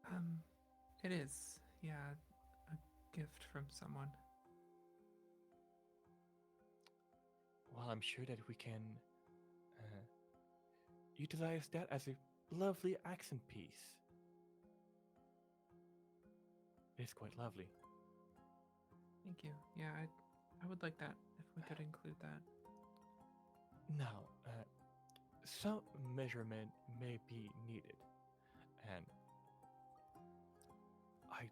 Um, it is. Yeah, a gift from someone. Well, I'm sure that we can uh, utilize that as a lovely accent piece. It's quite lovely. Thank you. Yeah, I would like that if we could include that. Now, some measurement may be needed, and I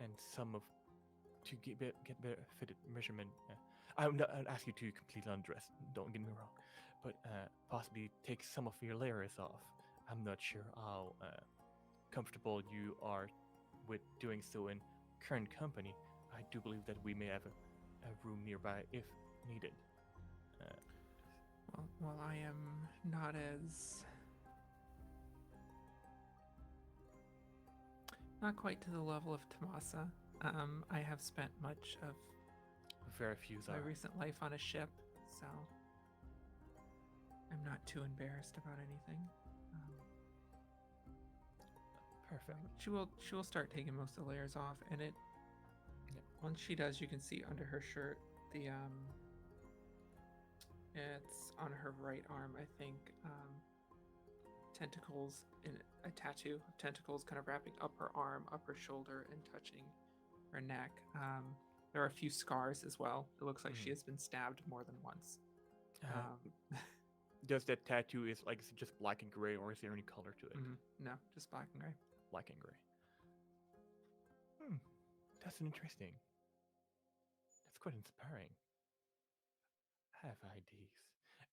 and some of to get better fitted measurement. I'd ask you to completely undress. Don't get me wrong, but possibly take some of your layers off. I'm not sure how comfortable you are with doing so in current company. I do believe that we may have a room nearby if needed. Uh, Well, I am not as not quite to the level of Tamasa. I have spent much of very few my are. recent life on a ship, so I'm not too embarrassed about anything. Perfect. She will start taking most of the layers off, and once she does, you can see under her shirt the it's on her right arm, I think. Tentacles in a tattoo of tentacles kind of wrapping up her arm, up her shoulder, and touching her neck. There are a few scars as well. It looks like she has been stabbed more than once. Does that tattoo is it just black and gray, or is there any color to it? No, just black and gray. Black and gray. That's interesting. That's quite inspiring. I have ideas,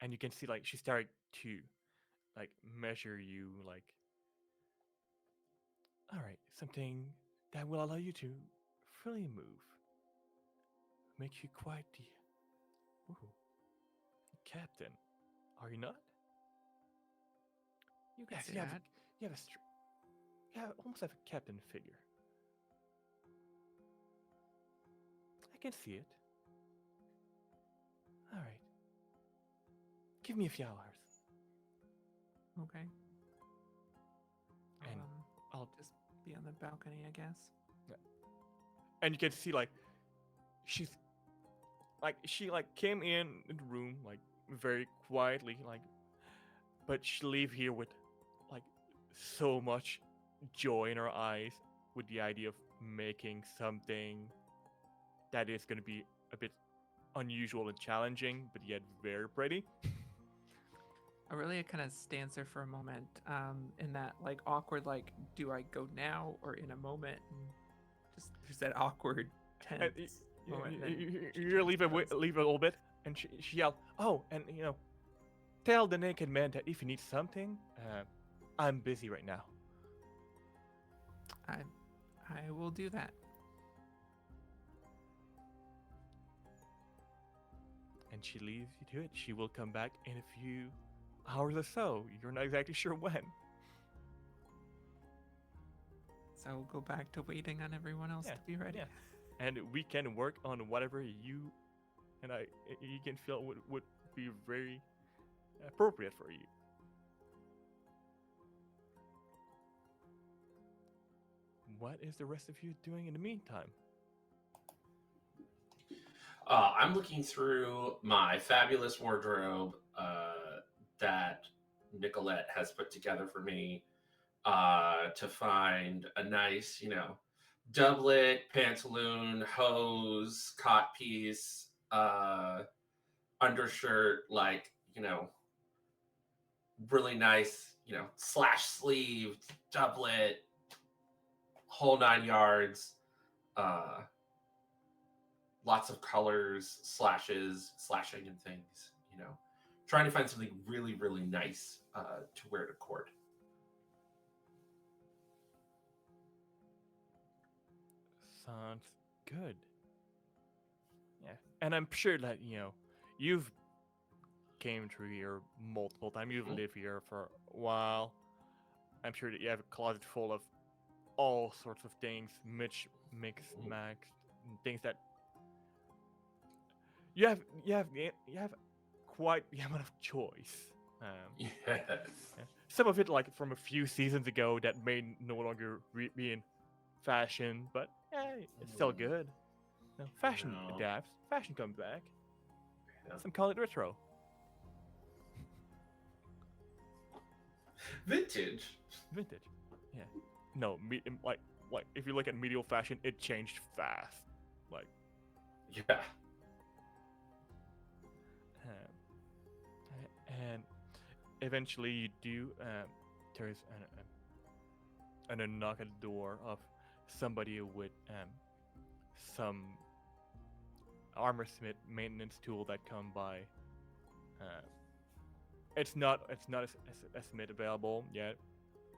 and you can see she started to measure you all right, something that will allow you to freely move, make you quite the captain. Are you not? You can Yes, say you that. have Yeah, almost like a captain figure. I can see it. All right. Give me a few hours, Okay. and I'll Just be on the balcony, I guess. and you can see like she's like she like came in the room like very quietly like, but she leave here with like so much joy in her eyes with the idea of making something that is going to be a bit unusual and challenging, but yet very pretty. Aurelia kind of stands there for a moment, in that like awkward, like, do I go now or in a moment? And just there's that awkward And tense moment. and then she you leave turns leave it a little bit, and she yelled, "Oh, and tell the naked man that if he needs something, I'm busy right now." I will do that. And she leaves you to it. She will come back in a few hours or so. You're not exactly sure when. So we'll go back to waiting on everyone else Yeah, to be ready. yeah. And we can work on whatever you can feel would be very appropriate for you. What is the rest of you doing in the meantime? I'm looking through my fabulous wardrobe that Nicolette has put together for me to find a nice, doublet, pantaloon, hose, cot piece, undershirt, like, really nice, slash sleeved doublet, whole 9 yards. Uh, Lots of colors, slashes, slashing and things, trying to find something really, really nice to wear to court. Sounds good. Yeah, and I'm sure that you've came through here multiple times. You've Mhm. lived here for a while. I'm sure that you have a closet full of all sorts of things, mixed, maxed, and things that you have quite the amount of choice. Yes. Yeah. Some of it like from a few seasons ago that may no longer be in fashion, but it's still good. Fashion Yeah. adapts. Fashion comes back. Yeah. Some call it retro. Vintage. Vintage. Yeah. No, like if you look at medieval fashion, it changed fast. Like, Yeah. and eventually you do. There's a knock at the door of somebody with some armor smith maintenance tool that come by. It's not a smith available yet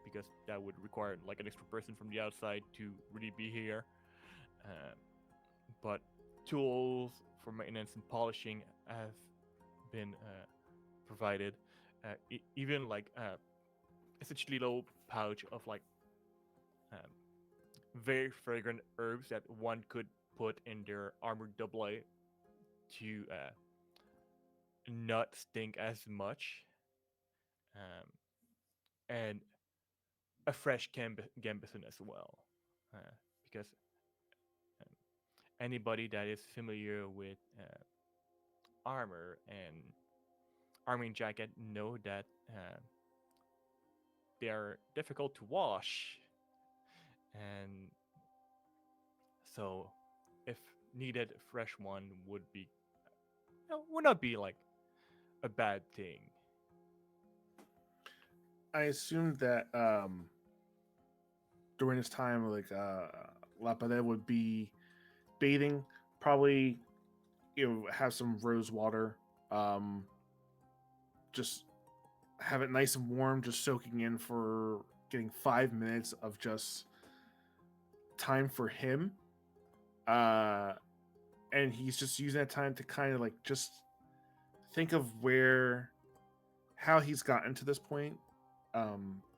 because that would require like an extra person from the outside to really be here. But tools for maintenance and polishing have been provided. Even like essentially little pouch of like um, very fragrant herbs that one could put in their armored doublet to not stink as much. Um, and a fresh gambeson as well, because um, anybody that is familiar with armor and arming jacket know that they are difficult to wash, and so if needed, a fresh one would not be like a bad thing. I assumed that during this time, like Lapade would be bathing, probably have some rose water, um, just have it nice and warm, just soaking in for getting 5 minutes of just time for him. Uh, and he's just using that time to kind of like just think of how he's gotten to this point,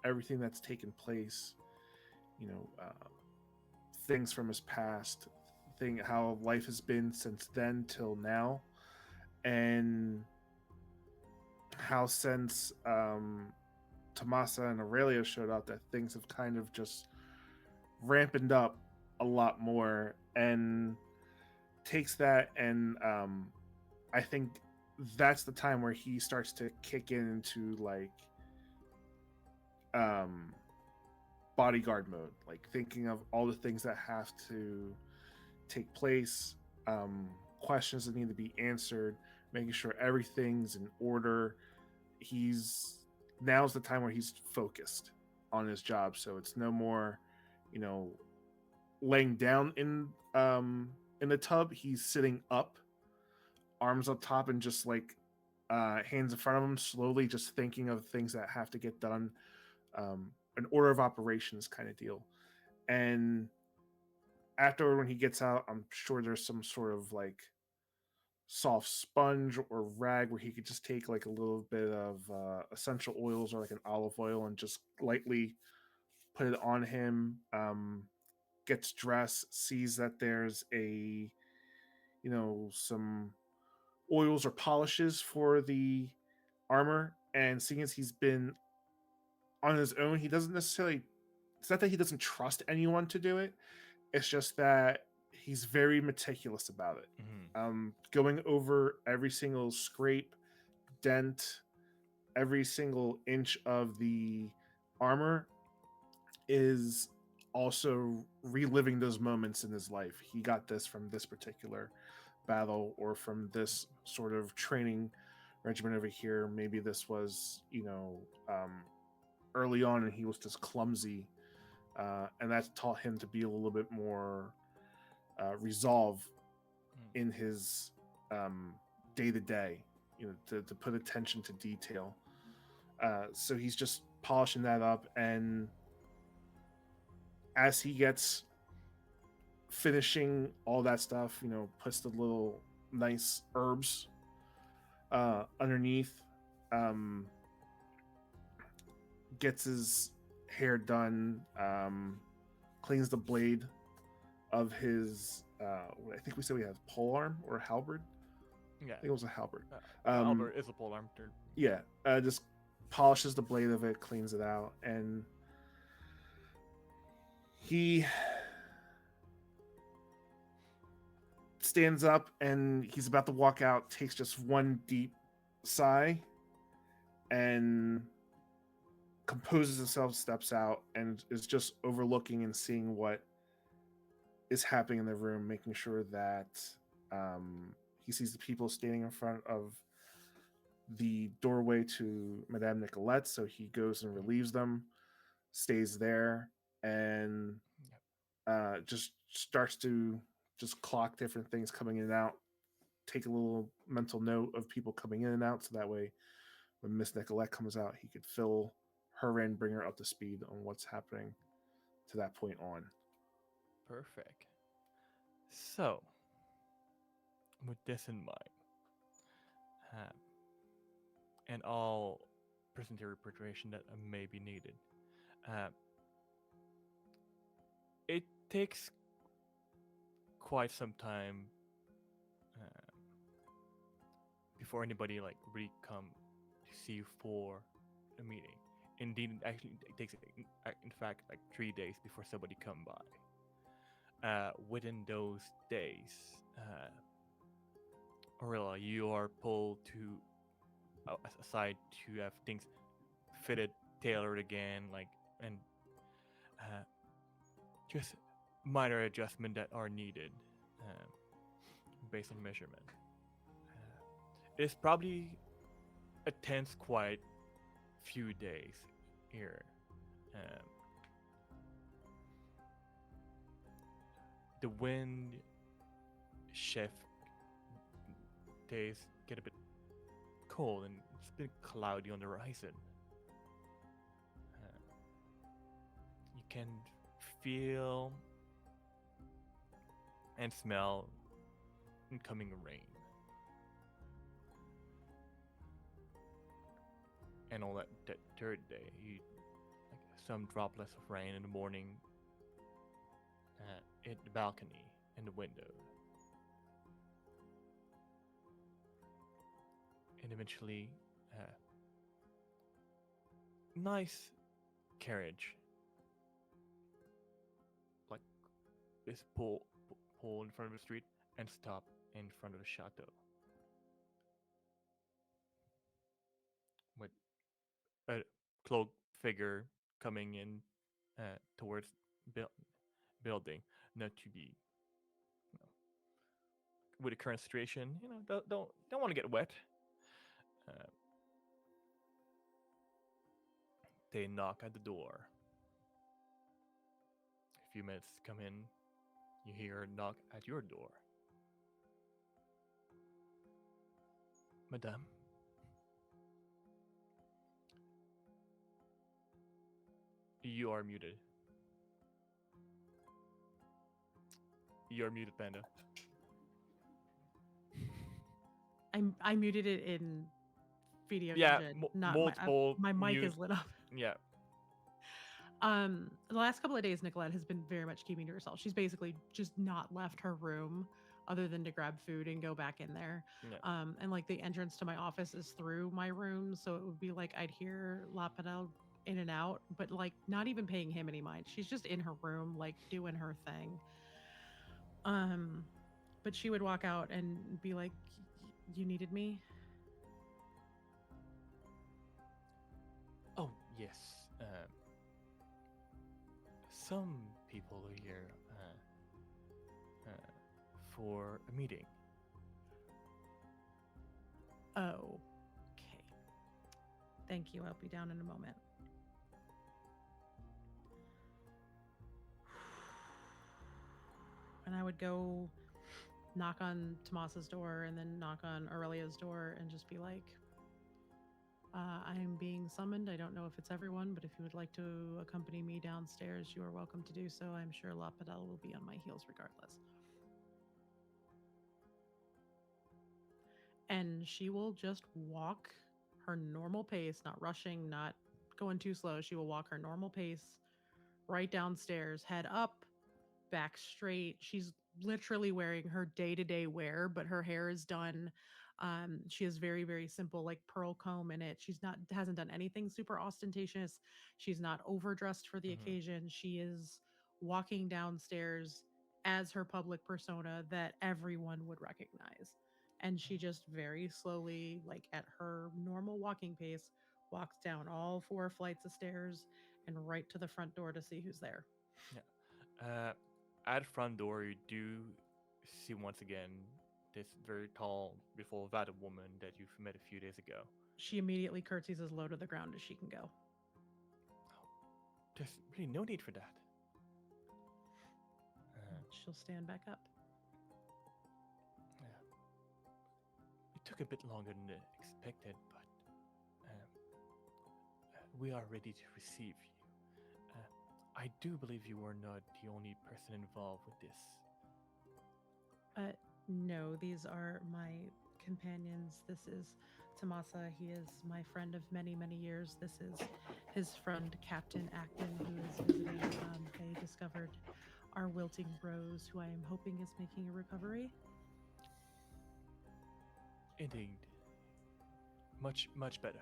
everything that's taken place, you know, things from his past, how life has been since then till now, and how since Tamasa and Aurelia showed up, that things have kind of just ramped up a lot more, and takes that, and I think that's the time where he starts to kick into like um bodyguard mode, like thinking of all the things that have to take place, questions that need to be answered, making sure everything's in order. He's Now's the time where he's focused on his job, so it's no more, you know, laying down in the tub. He's sitting up, arms up top, and just like hands in front of him, slowly just thinking of things that have to get done, an order of operations kind of deal. And after, when he gets out, I'm sure there's some sort of like soft sponge or rag where he could just take like a little bit of essential oils or like an olive oil and just lightly put it on him. Gets dressed, sees that there's some oils or polishes for the armor, and seeing as he's been on his own, he doesn't necessarily, it's not that he doesn't trust anyone to do it, it's just that he's very meticulous about it. Going over every single scrape, dent, every single inch of the armor is also reliving those moments in his life. He got this from this particular battle, or from this sort of training regimen over here. Maybe this was, early on, and he was just clumsy, and that taught him to be a little bit more resolve in his day to day, to put attention to detail. So he's just polishing that up, and as he gets finishing all that stuff, puts the little nice herbs underneath, gets his hair done, cleans the blade of his I think we said we have pole arm or halberd. Yeah. I think it was a halberd. Albert is a pole arm. Yeah, just polishes the blade of it, cleans it out, and he stands up, and he's about to walk out, takes just one deep sigh, and composes himself, steps out, and is just overlooking and seeing what is happening in the room, making sure that he sees the people standing in front of the doorway to Madame Nicolette, so he goes and relieves them, stays there, and just starts to just clock different things coming in and out, take a little mental note of people coming in and out, so that way when Miss Nicolette comes out, he could fill her in, bring her up to speed on what's happening to that point on. Perfect. So, with this in mind, and all presentary preparation that may be needed, it takes quite some time before anybody like really come to see you for a meeting. Indeed, actually, it takes in fact like 3 days before somebody come by. Within those days, Aurelia, you are pulled to aside to have things fitted, tailored again, like, and just minor adjustment that are needed based on measurement. It's probably a tense, quiet few days here. The wind shift, days get a bit cold, and it's been cloudy on the horizon. You can feel and smell incoming rain. And on that third day, you like some droplets of rain in the morning, at the balcony and the window. And eventually, nice carriage, like this pull in front of the street and stop in front of the chateau with a cloaked figure coming in towards buil- building, not to be, you know, with the current situation, don't want to get wet. Uh, they knock at the door. A few minutes come in, you hear a knock at your door. Madame, you are muted. You are muted, Panda. I muted it in video Yeah, engine, not multiple my mic mute. is lit up. Yeah. The last couple of days, Nicolette has been very much keeping to herself. She's basically just not left her room other than to grab food and go back in there. Yeah. And like the entrance to my office is through my room, so it would be like I'd hear La Padel in and out, but like not even paying him any mind. She's just in her room, like doing her thing. Um, but she would walk out and be like, "You needed me." Oh yes. Some people are here for a meeting. Oh, okay. Thank you. I'll be down in a moment. And I would go knock on Tamasa's door and then knock on Aurelia's door and just be like, I'm being summoned. I don't know if it's everyone, but if you would like to accompany me downstairs, you are welcome to do so. I'm sure La Padel will be on my heels regardless. And she will just walk her normal pace, not rushing, not going too slow. She will walk her normal pace right downstairs, head up, back straight. She's literally wearing her day-to-day wear, but her hair is done. She has very, very simple, like pearl comb in it. She's not hasn't done anything super ostentatious. She's not overdressed for the Mhm. occasion. She is walking downstairs as her public persona that everyone would recognize. And she just very slowly, like at her normal walking pace, walks down all 4 flights of stairs and right to the front door to see who's there. At front door, you do see once again this very tall, beautiful Vada woman that you've met a few days ago. She immediately curtsies as low to the ground as she can go. There's really no need for that. She'll stand back up. Yeah. It took a bit longer than expected, but we are ready to receive you. I do believe you are not the only person involved with this. No, these are my companions. This is Tamasa. He is my friend of many, many years. This is his friend, Captain Acton, who is visiting. They discovered our wilting rose, who I am hoping is making a recovery. Indeed. Much, much better.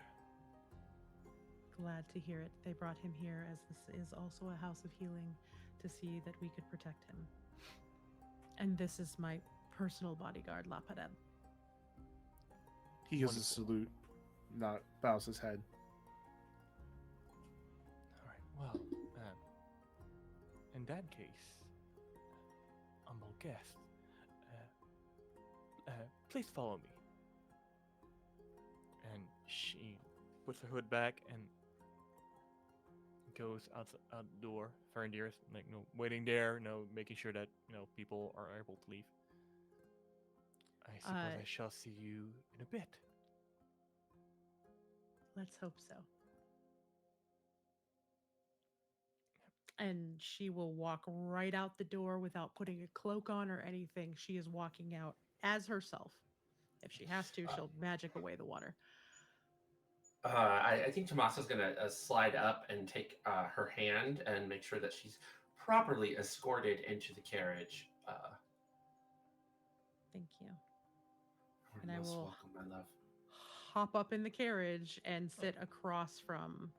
Glad to hear it. They brought him here as this is also a house of healing to see that we could protect him. And this is my personal bodyguard, La Pared. He gives Wonderful. a salute, not bows his head. All right. Well, in that case, humble guest, please follow me. And she puts her hood back and goes out the door, very nearest, like waiting there, making sure that people are able to leave. I suppose I shall see you in a bit. Let's hope so. And she will walk right out the door without putting a cloak on or anything. She is walking out as herself. If she has to, she'll magic away the water. I think Tamasa's gonna slide up and take her hand and make sure that she's properly escorted into the carriage. Thank you. You're And I most will welcome, my love. hop up in the carriage and sit across from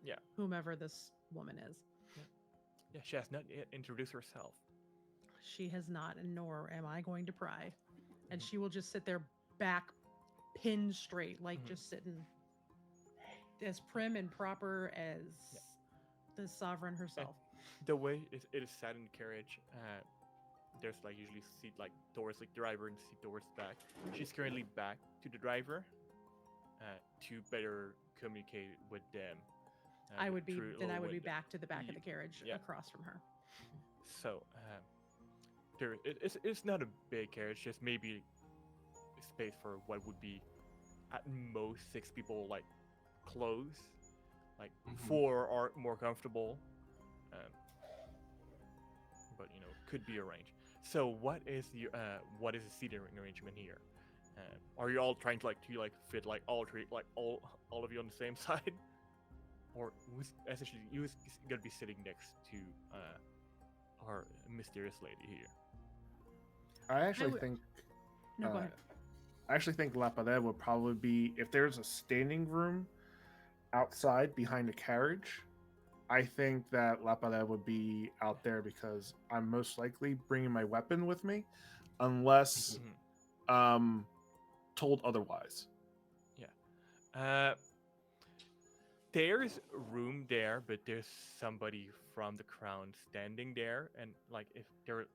Yeah. whomever this woman is. Yeah, she has not yet introduced herself. She has not, and nor am I going to pry. And Mhm. she will just sit there back pinned straight, like Mhm. just sitting as prim and proper as Yeah. the sovereign herself. The way it is sat in the carriage, there's like usually seat like doors, like driver and seat doors back. She's currently back to the driver to better communicate with them. I would be through a then I little would be window. back to the back of the carriage Yeah. across from her. So it's not a big carriage, just maybe space for what would be at most 6 people, like close, like Mhm. 4 are more comfortable, um, but could be arranged. So what is the seating arrangement here? Are you all trying to fit like all three, like all of you on the same side, or who's essentially who's gonna be sitting next to our mysterious lady here? I actually would- think. No, go uh, ahead. I actually think La Pared would probably be if there's a standing room outside behind the carriage. I think that La Pared would be out there because I'm most likely bringing my weapon with me, unless Mhm. told otherwise. Uh, there's room there, but there's somebody from the crown standing there, and like if they're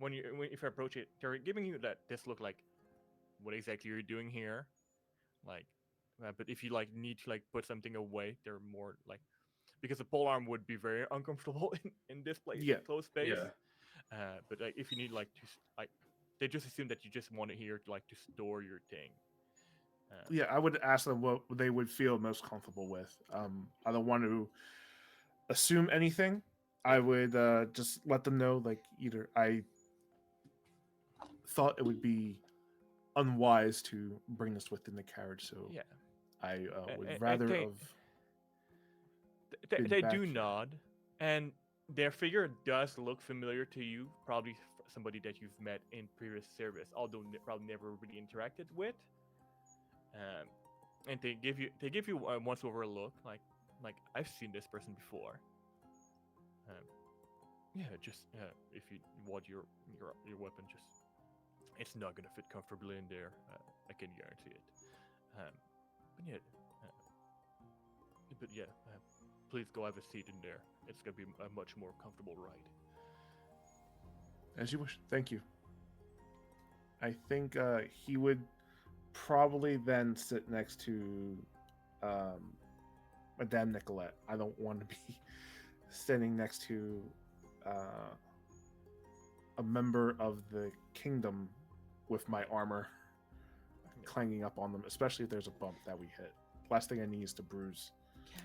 if you approach it, they're giving you this look like, what exactly you're doing here, like. But if you need to put something away, they're more like, because the pole arm would be very uncomfortable in this place, Yeah. closed space. Yeah. But if you need they just assume that you just want it here to store your thing. Yeah, I would ask them what they would feel most comfortable with. I don't want to assume anything. I would just let them know, like, either I thought it would be unwise to bring this within the carriage, so Yeah. I would And rather they, of they, been they back do here. nod, and their figure does look familiar to you, probably somebody that you've met in previous service, although probably never really interacted with. And they give you a once over look, like I've seen this person before. Yeah, just if you want your weapon, just it's not gonna fit comfortably in there. I can guarantee it. Um, but yeah, please go have a seat in there. It's gonna be a much more comfortable ride. As you wish. Thank you. I think he would probably then sit next to Madame Nicolette. I don't want to be sitting next to a member of the kingdom with my armor clanging up on them, especially if there's a bump that we hit. Last thing I need is to bruise. Yeah,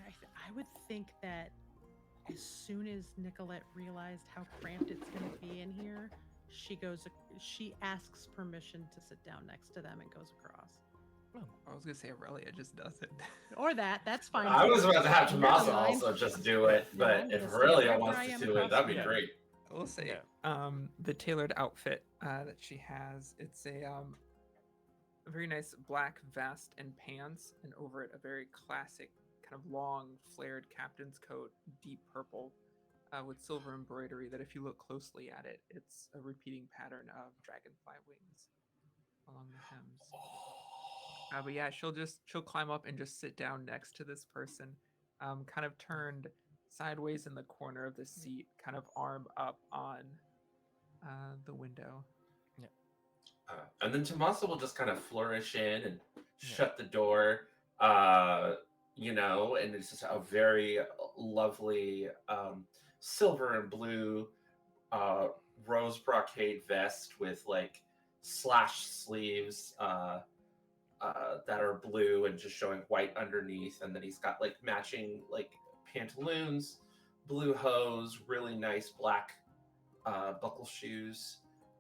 I would think that as soon as Nicolette realized how cramped it's going to be in here, she asks permission to sit down next to them and goes across. I was gonna say Aurelia just does it. Or that's fine. I was about to have Never Tamasa mind. also just do it, No, but I'm if gonna stay Aurelia wherever wants I to am do it, across that'd be from her. great. I will say, Yeah. the tailored outfit that she has, it's a very nice black vest and pants, and over it a very classic kind of long flared captain's coat, deep purple, with silver embroidery. That if you look closely at it, it's a repeating pattern of dragonfly wings along the hems. But yeah, she'll climb up and just sit down next to this person, kind of turned sideways in the corner of the seat, kind of arm up on the window. And then Tamasa will just kind of flourish in and Yeah. shut the door, and it's just a very lovely silver and blue rose brocade vest with like slash sleeves that are blue and just showing white underneath. And then he's got like matching like pantaloons, blue hose, really nice black buckle shoes.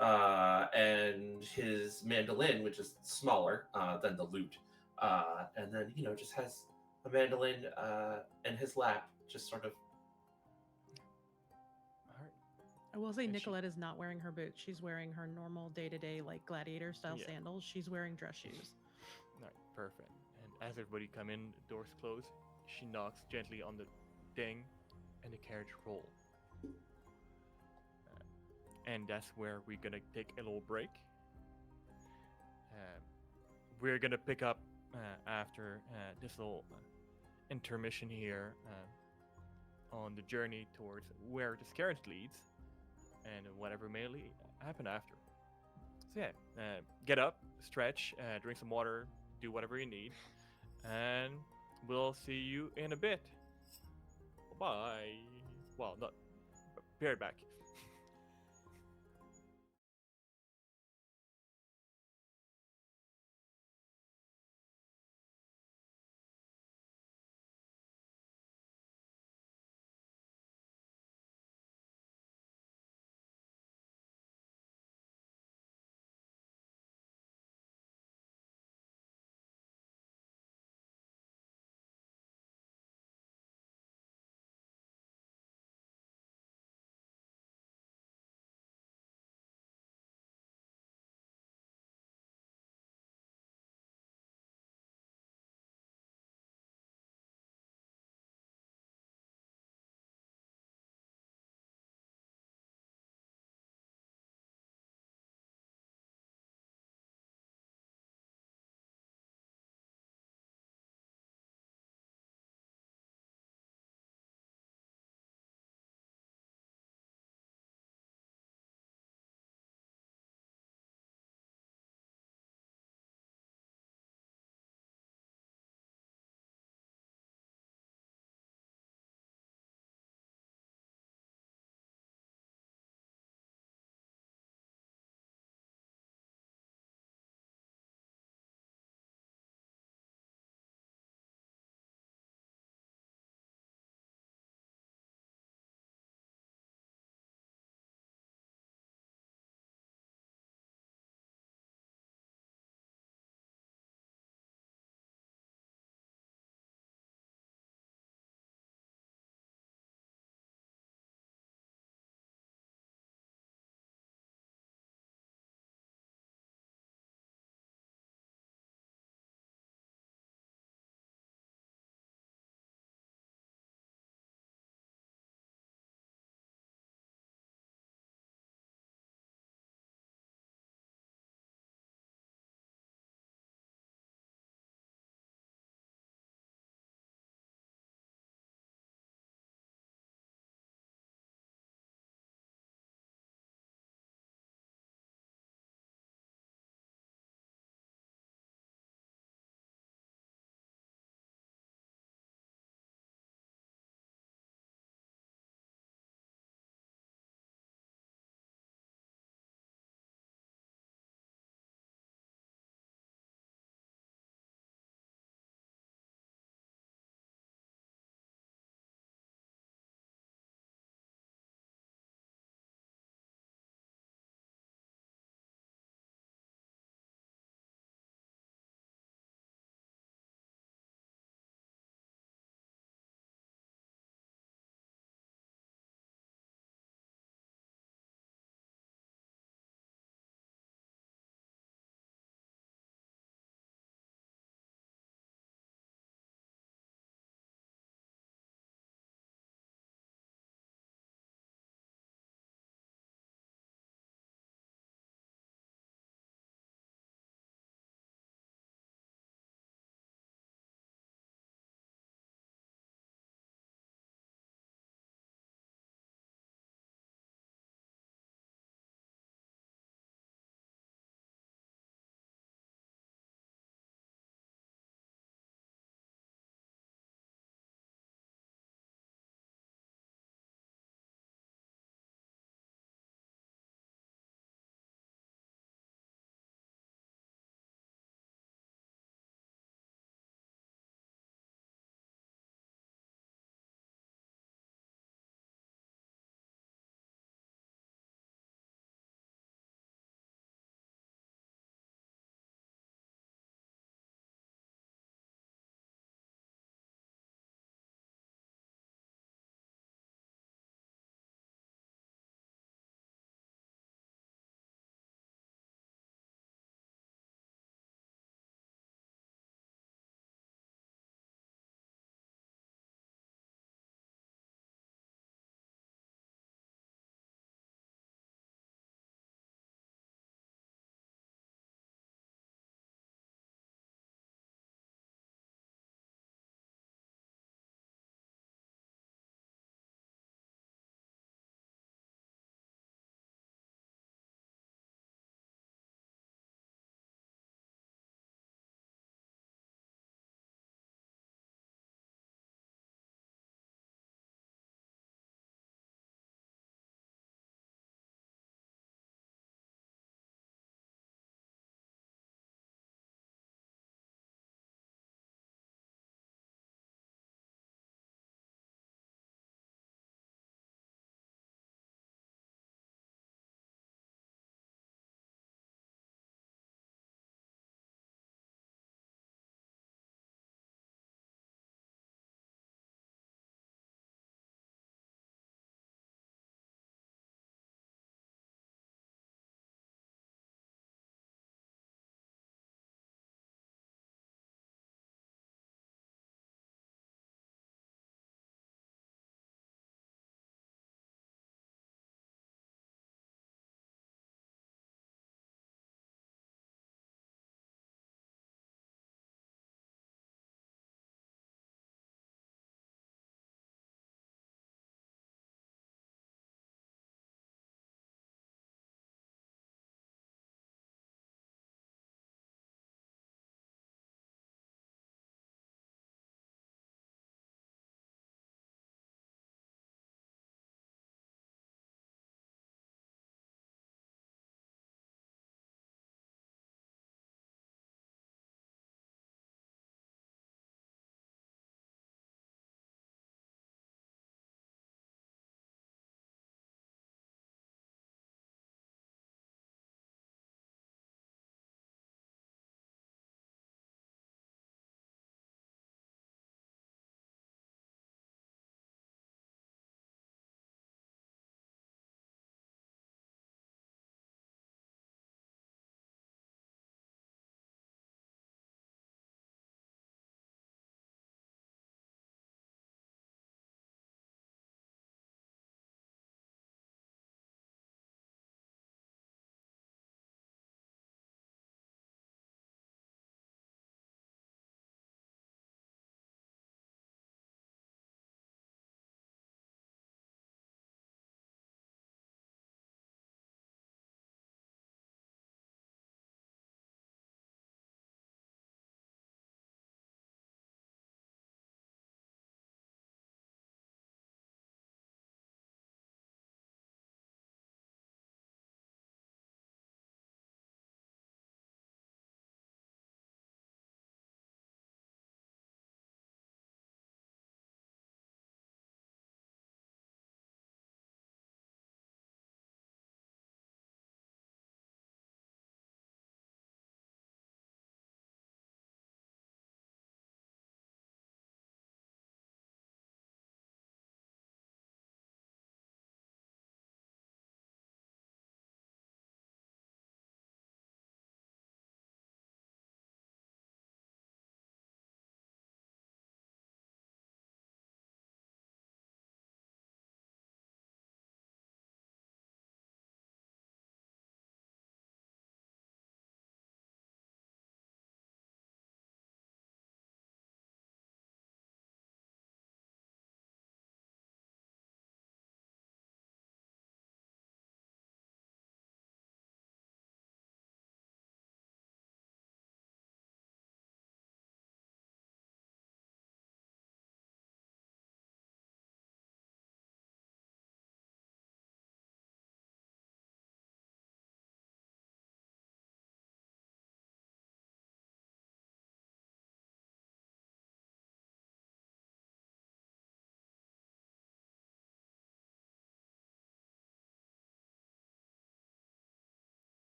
And his mandolin, which is smaller than the lute, and then just has a mandolin in his lap, just sort of. All right. I will say And Nicolette is not wearing her boots. She's wearing her normal day-to-day like gladiator style Yeah. sandals. She's wearing dress shoes. All right, perfect. And as everybody come in, the doors close. She knocks gently on the ding, and the carriage roll. And that's where we're gonna take a little break. Uh, we're gonna pick up after this little intermission here on the journey towards where this carriage leads, and whatever may happen after. So yeah, get up, stretch, drink some water, do whatever you need, and we'll see you in a bit. Bye. Well, not. Be right back.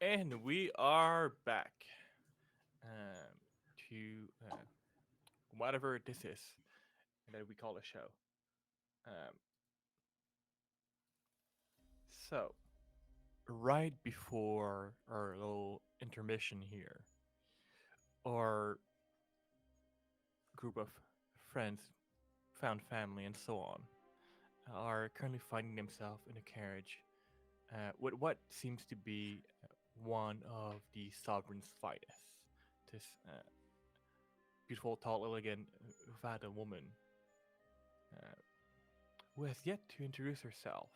And we are back to whatever this is that we call a show. Um, so, right before our little intermission here, our group of friends, found family, and so on, are currently finding themselves in a carriage with what seems to be one of the sovereign's finest. This beautiful, tall, elegant, Vada woman uh, who has yet to introduce herself.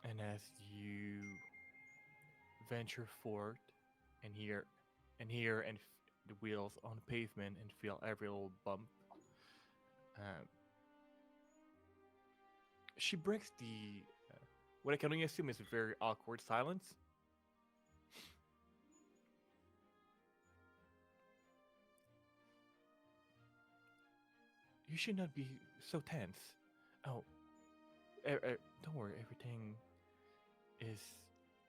And as you venture forward and the wheels on the pavement and feel every little bump, uh, she breaks the what I can only assume is a very awkward silence. You should not be so tense. Oh, don't worry, everything is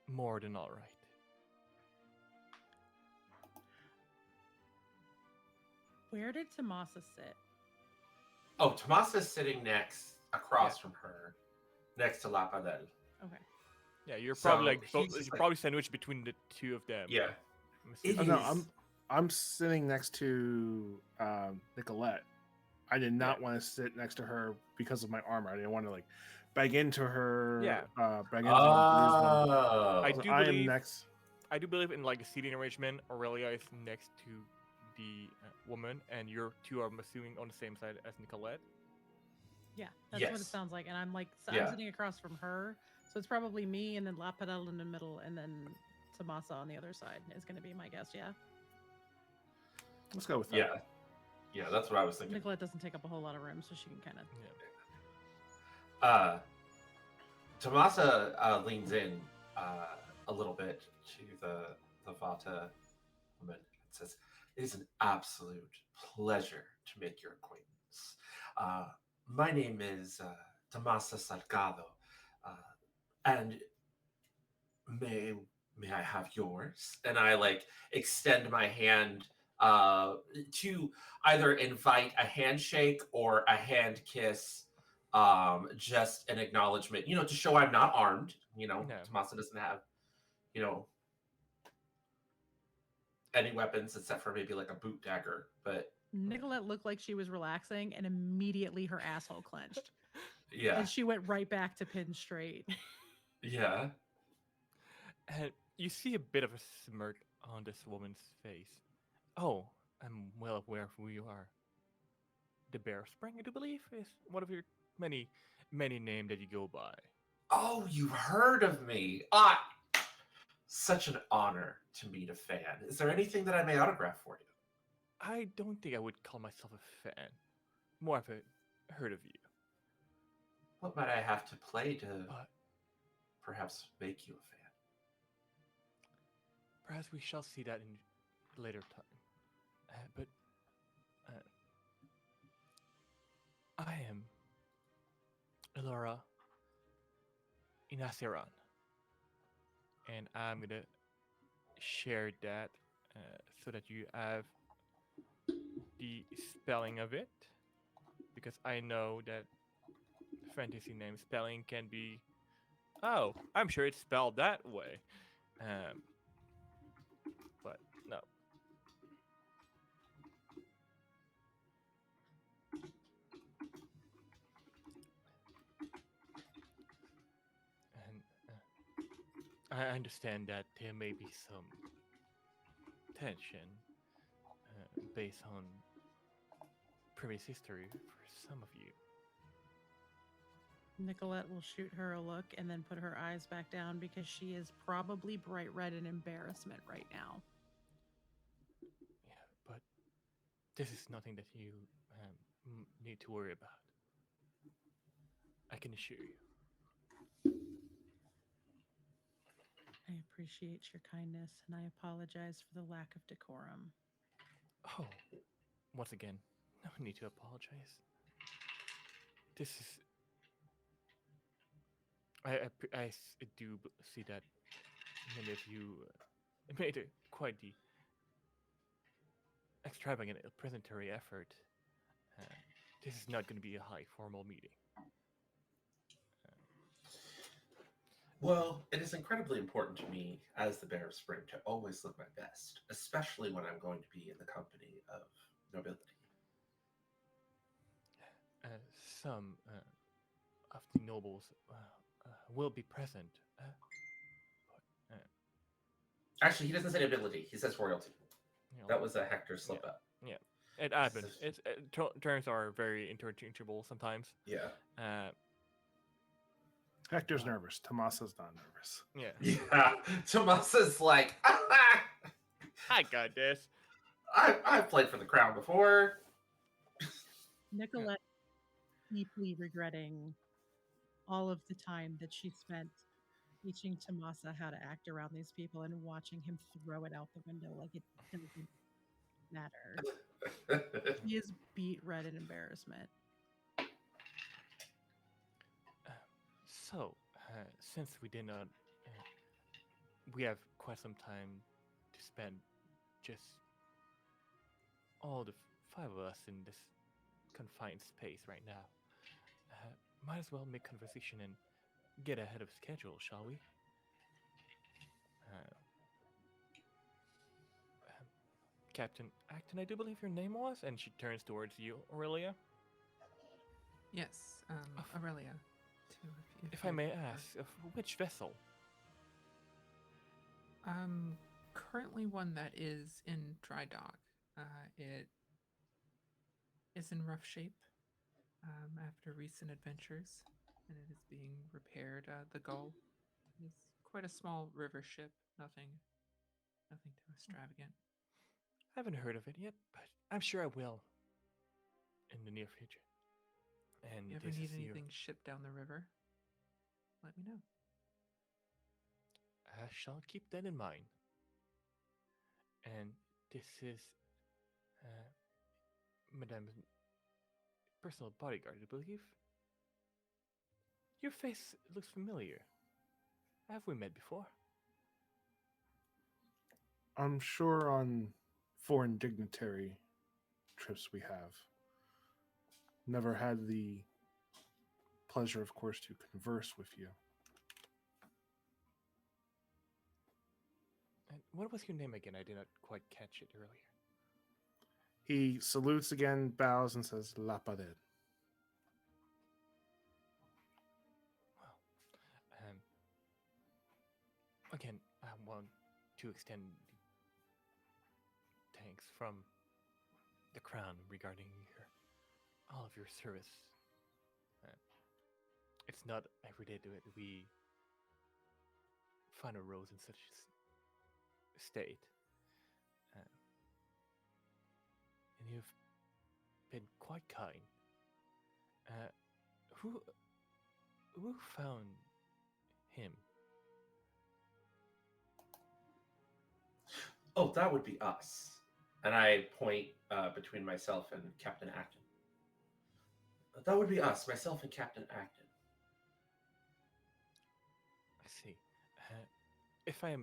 more than all right. Where did Tamasa sit? Oh, Tamasa's sitting across from her, next to Lapadel. Okay. Yeah, you're So probably like he's just you're like- probably sandwiched between the two of them. Yeah. I'm It Oh, assuming. no, is- I'm sitting next to Nicolette. I did not Yeah. want to sit next to her because of my armor. I didn't want to like bang into her. Yeah. Bang into her and bruise them. Oh. I So do I am believe- next. I do believe in like the seating arrangement. Aurelia is next to the woman, and you're two are, I'm assuming, on the same side as Nicolette. Yeah, that's what it Yes. sounds like. And I'm like, I'm Yeah. sitting across from her. So it's probably me and then La Padel in the middle and then Tamasa on the other side is going to be my guess. Yeah. Let's go with that. Yeah. Yeah, that's what I was thinking. Nicolette doesn't take up a whole lot of room, so she can kind of. Yeah. Tamasa leans in a little bit to the Vata woman and says, "It is an absolute pleasure to make your acquaintance. My name is Tamasa Salgado, and may I have yours?" And I like extend my hand to either invite a handshake or a hand kiss, just an acknowledgement, to show I'm not armed. No. Tomasa doesn't have, any weapons except for maybe like a boot dagger, but Nicolette looked like she was relaxing and immediately her asshole clenched. yeah, And she went right back to pin straight. yeah. And you see a bit of a smirk on this woman's face. Oh, I'm well aware of who you are. The Bear Spring, I do believe, is one of your many, many names that you go by. Oh, you heard of me. Such an honor to meet a fan. Is there anything that I may autograph for you? I don't think I would call myself a fan. More of a heard of you. What might I have to play to But perhaps make you a fan? perhaps we shall see that in later time. But I am Elora Inaseran. And I'm gonna share that so that you have the spelling of it, because I know that fantasy name spelling can be. Oh, I'm sure it's spelled that way, but no. And I understand that there may be some tension based on previous history for some of you. Nicolette will shoot her a look and then put her eyes back down because she is probably bright red in embarrassment right now. Yeah, but this is nothing that you need to worry about. I can assure you. I appreciate your kindness and I apologize for the lack of decorum. Oh, once again, no need to apologize. This is. I do see that many of you made quite the extravagant presentary effort. Uh, this is not going to be a high formal meeting. Well, it is incredibly important to me as the Bear of Spring to always look my best, especially when I'm going to be in the company of nobility. Uh, some of the nobles will be present. Uh, Actually, he doesn't say nobility; he says royalty. you know, That was a Hector slip up. yeah, it happens. Terms are very interchangeable sometimes. Yeah. Uh, Hector's Wow. nervous. Tomasa's not nervous. yeah, Yeah. Tomasa's like, I got this. I've played for the crown before. Nicolette deeply regretting all of the time that she spent teaching Tamasa how to act around these people and watching him throw it out the window like it doesn't matter. He is beat red in embarrassment. Uh, so, since we did not, we have quite some time to spend just all the five of us in this confined space right now. Might as well make conversation and get ahead of schedule, shall we? Uh, Captain Acton, I do believe your name was, and she turns towards you, Aurelia. Yes, Aurelia. Too, If I you may prefer. ask, of which vessel? Currently one that is in dry dock. It is in rough shape after recent adventures, and it is being repaired. The Gull is quite a small river ship. Nothing too extravagant. I haven't heard of it yet, but I'm sure I will in the near future. And If you ever this need is anything shipped down the river, let me know. I shall keep that in mind. And this is Madame's personal bodyguard, I believe. Your face looks familiar. Have we met before? I'm sure on foreign dignitary trips we have. Never had the pleasure, of course, to converse with you. And what was your name again? I did not quite catch it earlier. He salutes again, bows, and says, La Pared. Well, again, I want to extend thanks from the crown regarding all of your service. It's not every day that we find a rose in such state. And you've been quite kind. Who found him? Oh, that would be us. And I point between myself and Captain Acton. That would be us, myself and Captain Acton. I see. If I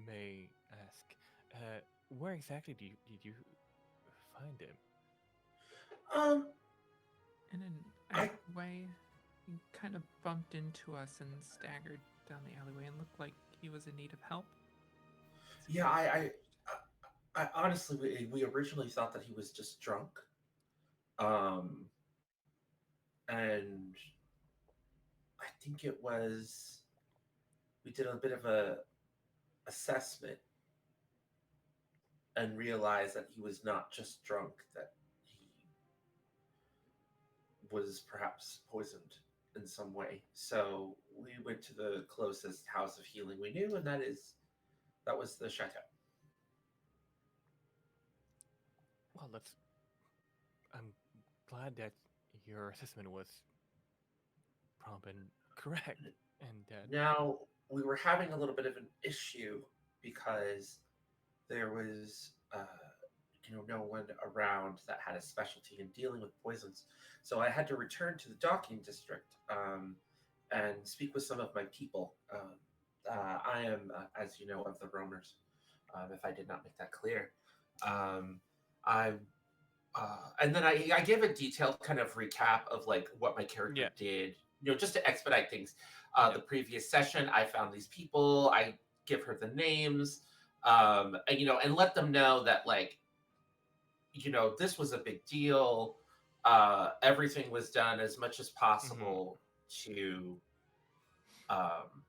may ask, where exactly did you find him? In an I- way, he kind of bumped into us and staggered down the alleyway and looked like he was in need of help. Yeah, I honestly, we originally thought that he was just drunk. And I think it was, we did a bit of a assessment and realized that he was not just drunk, that he was perhaps poisoned in some way. So we went to the closest house of healing we knew, and that was the chateau. Well, I'm glad that your assessment was prompt and correct, and that Now, we were having a little bit of an issue because there was, no one around that had a specialty in dealing with poisons. So I had to return to the docking district and speak with some of my people. I am, as you know, of the roamers. If I did not make that clear, I and then I give a detailed kind of recap of like what my character Yeah. did, just to expedite things. Yeah. The previous session, I found these people. I give her the names, and and let them know that like, this was a big deal. Everything was done as much as possible to um,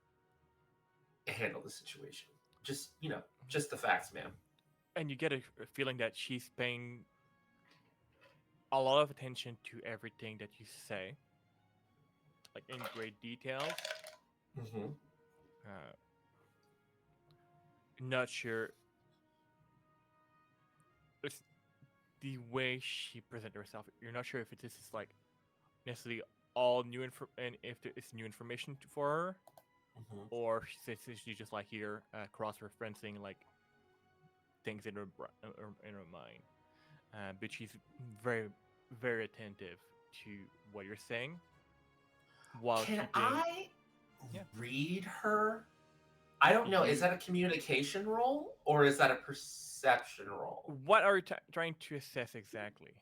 handle the situation. Just the facts, ma'am. And you get a feeling that she's paying a lot of attention to everything that you say, like in great details. Mm-hmm. Uh, not sure. It's the way she presented herself. You're not sure if this is like necessarily all new info and if it's new information for her, Mm-hmm. or she's just like here cross-referencing like things in in her mind. But she's very very attentive to what you're saying while Can keeping. I Yeah. read her? I don't know. Is that a communication role or is that a perception role? What are you trying to assess exactly?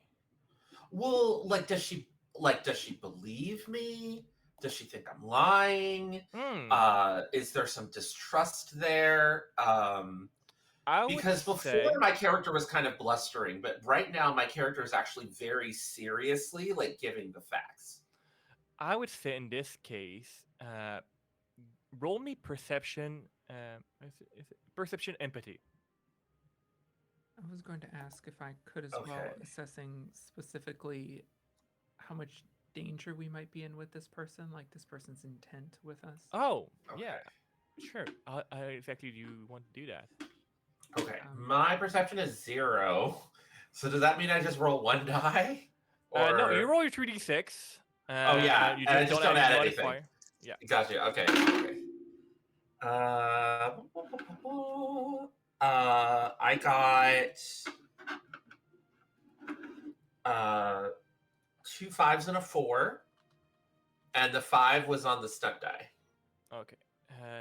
Well, does she believe me? Does she think I'm lying? Hmm. Is there some distrust there? I would Because before say my character was kind of blustering, but right now my character is actually very seriously like giving the facts. in this case, roll me perception. Is it perception empathy? I was going to ask if I could as well, Okay. assessing specifically how much danger we might be in with this person, like this person's intent with us. Oh, Okay. yeah, sure. How exactly do you want to do that? Okay. My perception is 0. So does that mean I just roll 1 die? Or No, you roll your 3d6. Oh yeah, You and I just just don't don't add add any anything. modifier. Yeah. Gotcha. Okay. Okay. I got 2 5s and a 4, and the 5 was on the stunt die. Okay.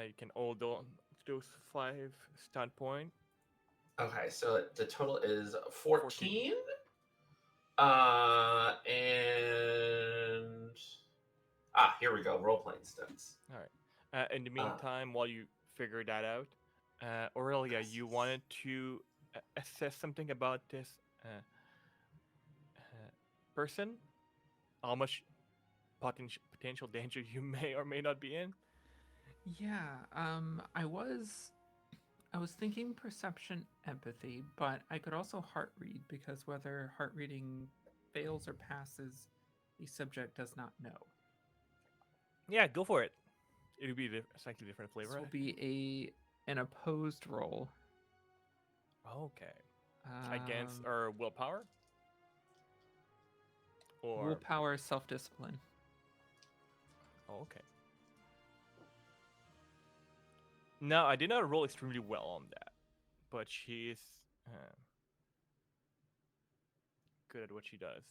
You can hold on to those 5 stun point. Okay, so the total is 14. And here we go. Role playing stunts. All right. In the meantime, while you figure that out, Aurelia, you wanted to assess something about this person? How much potential danger you may or may not be in? Yeah, I was thinking perception empathy, but I could also heart read because whether heart reading fails or passes, the subject does not know. Yeah, go for it. It'll be a slightly different flavor. This will be an opposed roll. Okay. Against or willpower? Or willpower, self-discipline. Oh, okay. No, I did not roll extremely well on that, but she's good at what she does.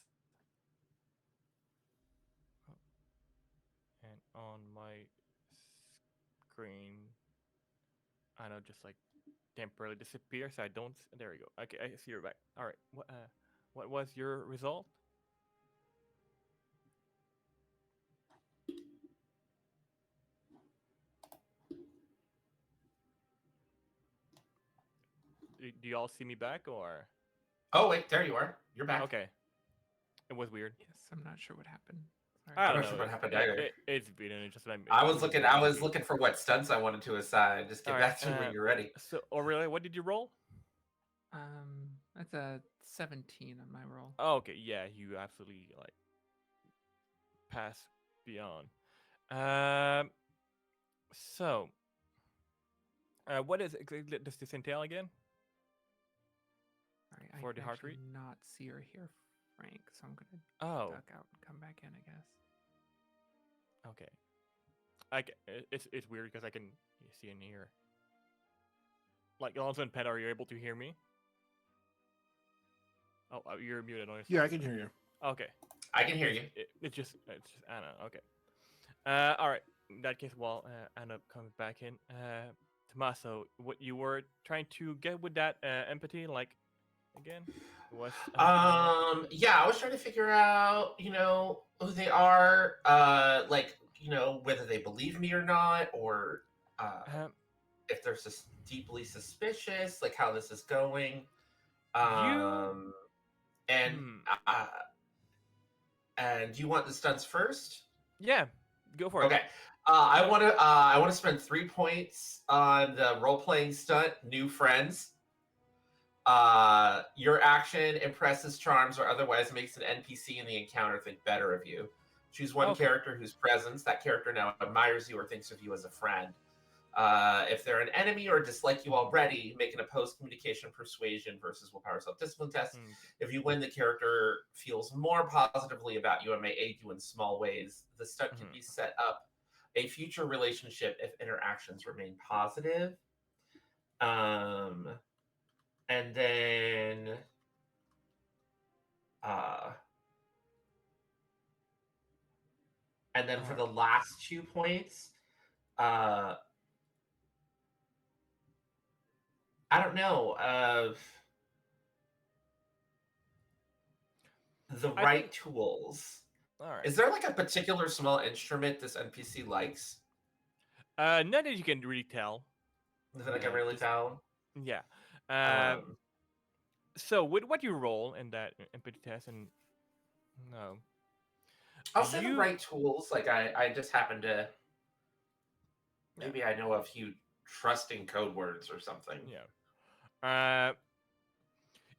And on my screen, I know just like temporarily disappear, so I don't. There we go. Okay, I see you're back. All right. What was your result? Do y'all see me back or? Oh wait, there you are. You're back. Okay. It was weird. Yes, I'm not sure what happened. Sorry. I I'm don't not know. sure what happened either. It's been it's just I was looking for what stunts I wanted to assign. Just get back to me when you're ready. So Aurelia, what did you roll? That's a 17 on my roll. Oh, okay, yeah, you absolutely like pass beyond. So, what is does this entail again? Sorry, For I the can heart actually rate? not see or hear Frank, so I'm gonna Oh, duck out and come back in, I guess. okay. It's weird because I can see and hear. Like Lonzo and Panda, are you able to hear me? Oh, you're muted on your Yeah, I side, can so- hear you. Okay. I can hear you. It's just I don't know. Okay. All right. in that case, while Anna comes back in, Tommaso, what you were trying to get with that empathy, like again, was Yeah, I was trying to figure out, who they are, whether they believe me or not, or um, if they're deeply suspicious, like how this is going. you. Um, and Hmm. uh, and do you want the stunts first? Yeah, go for it. Okay. I want to spend 3 points on the role playing stunt. New friends. Your action impresses, charms, or otherwise makes an NPC in the encounter think better of you. Choose one Okay. character whose presence that character now admires you or thinks of you as a friend. If they're an enemy or dislike you already, make an opposed communication persuasion versus willpower self-discipline test. Mm, If you win, the character feels more positively about you and may aid you in small ways. The stunt can be mhm. set up a future relationship if interactions remain positive. Um, and then uh, for Alright. the last 2 points, uh, I don't know. The I think. right tools. All right. Is there like a particular small instrument this NPC likes Not that you can really tell. that I can really Just tell? yeah. Um. Um, So with what you roll in that empathy test, and no, I'll say the you right tools. Like I just happen to yeah maybe I know a few trusting code words or something. yeah. Uh,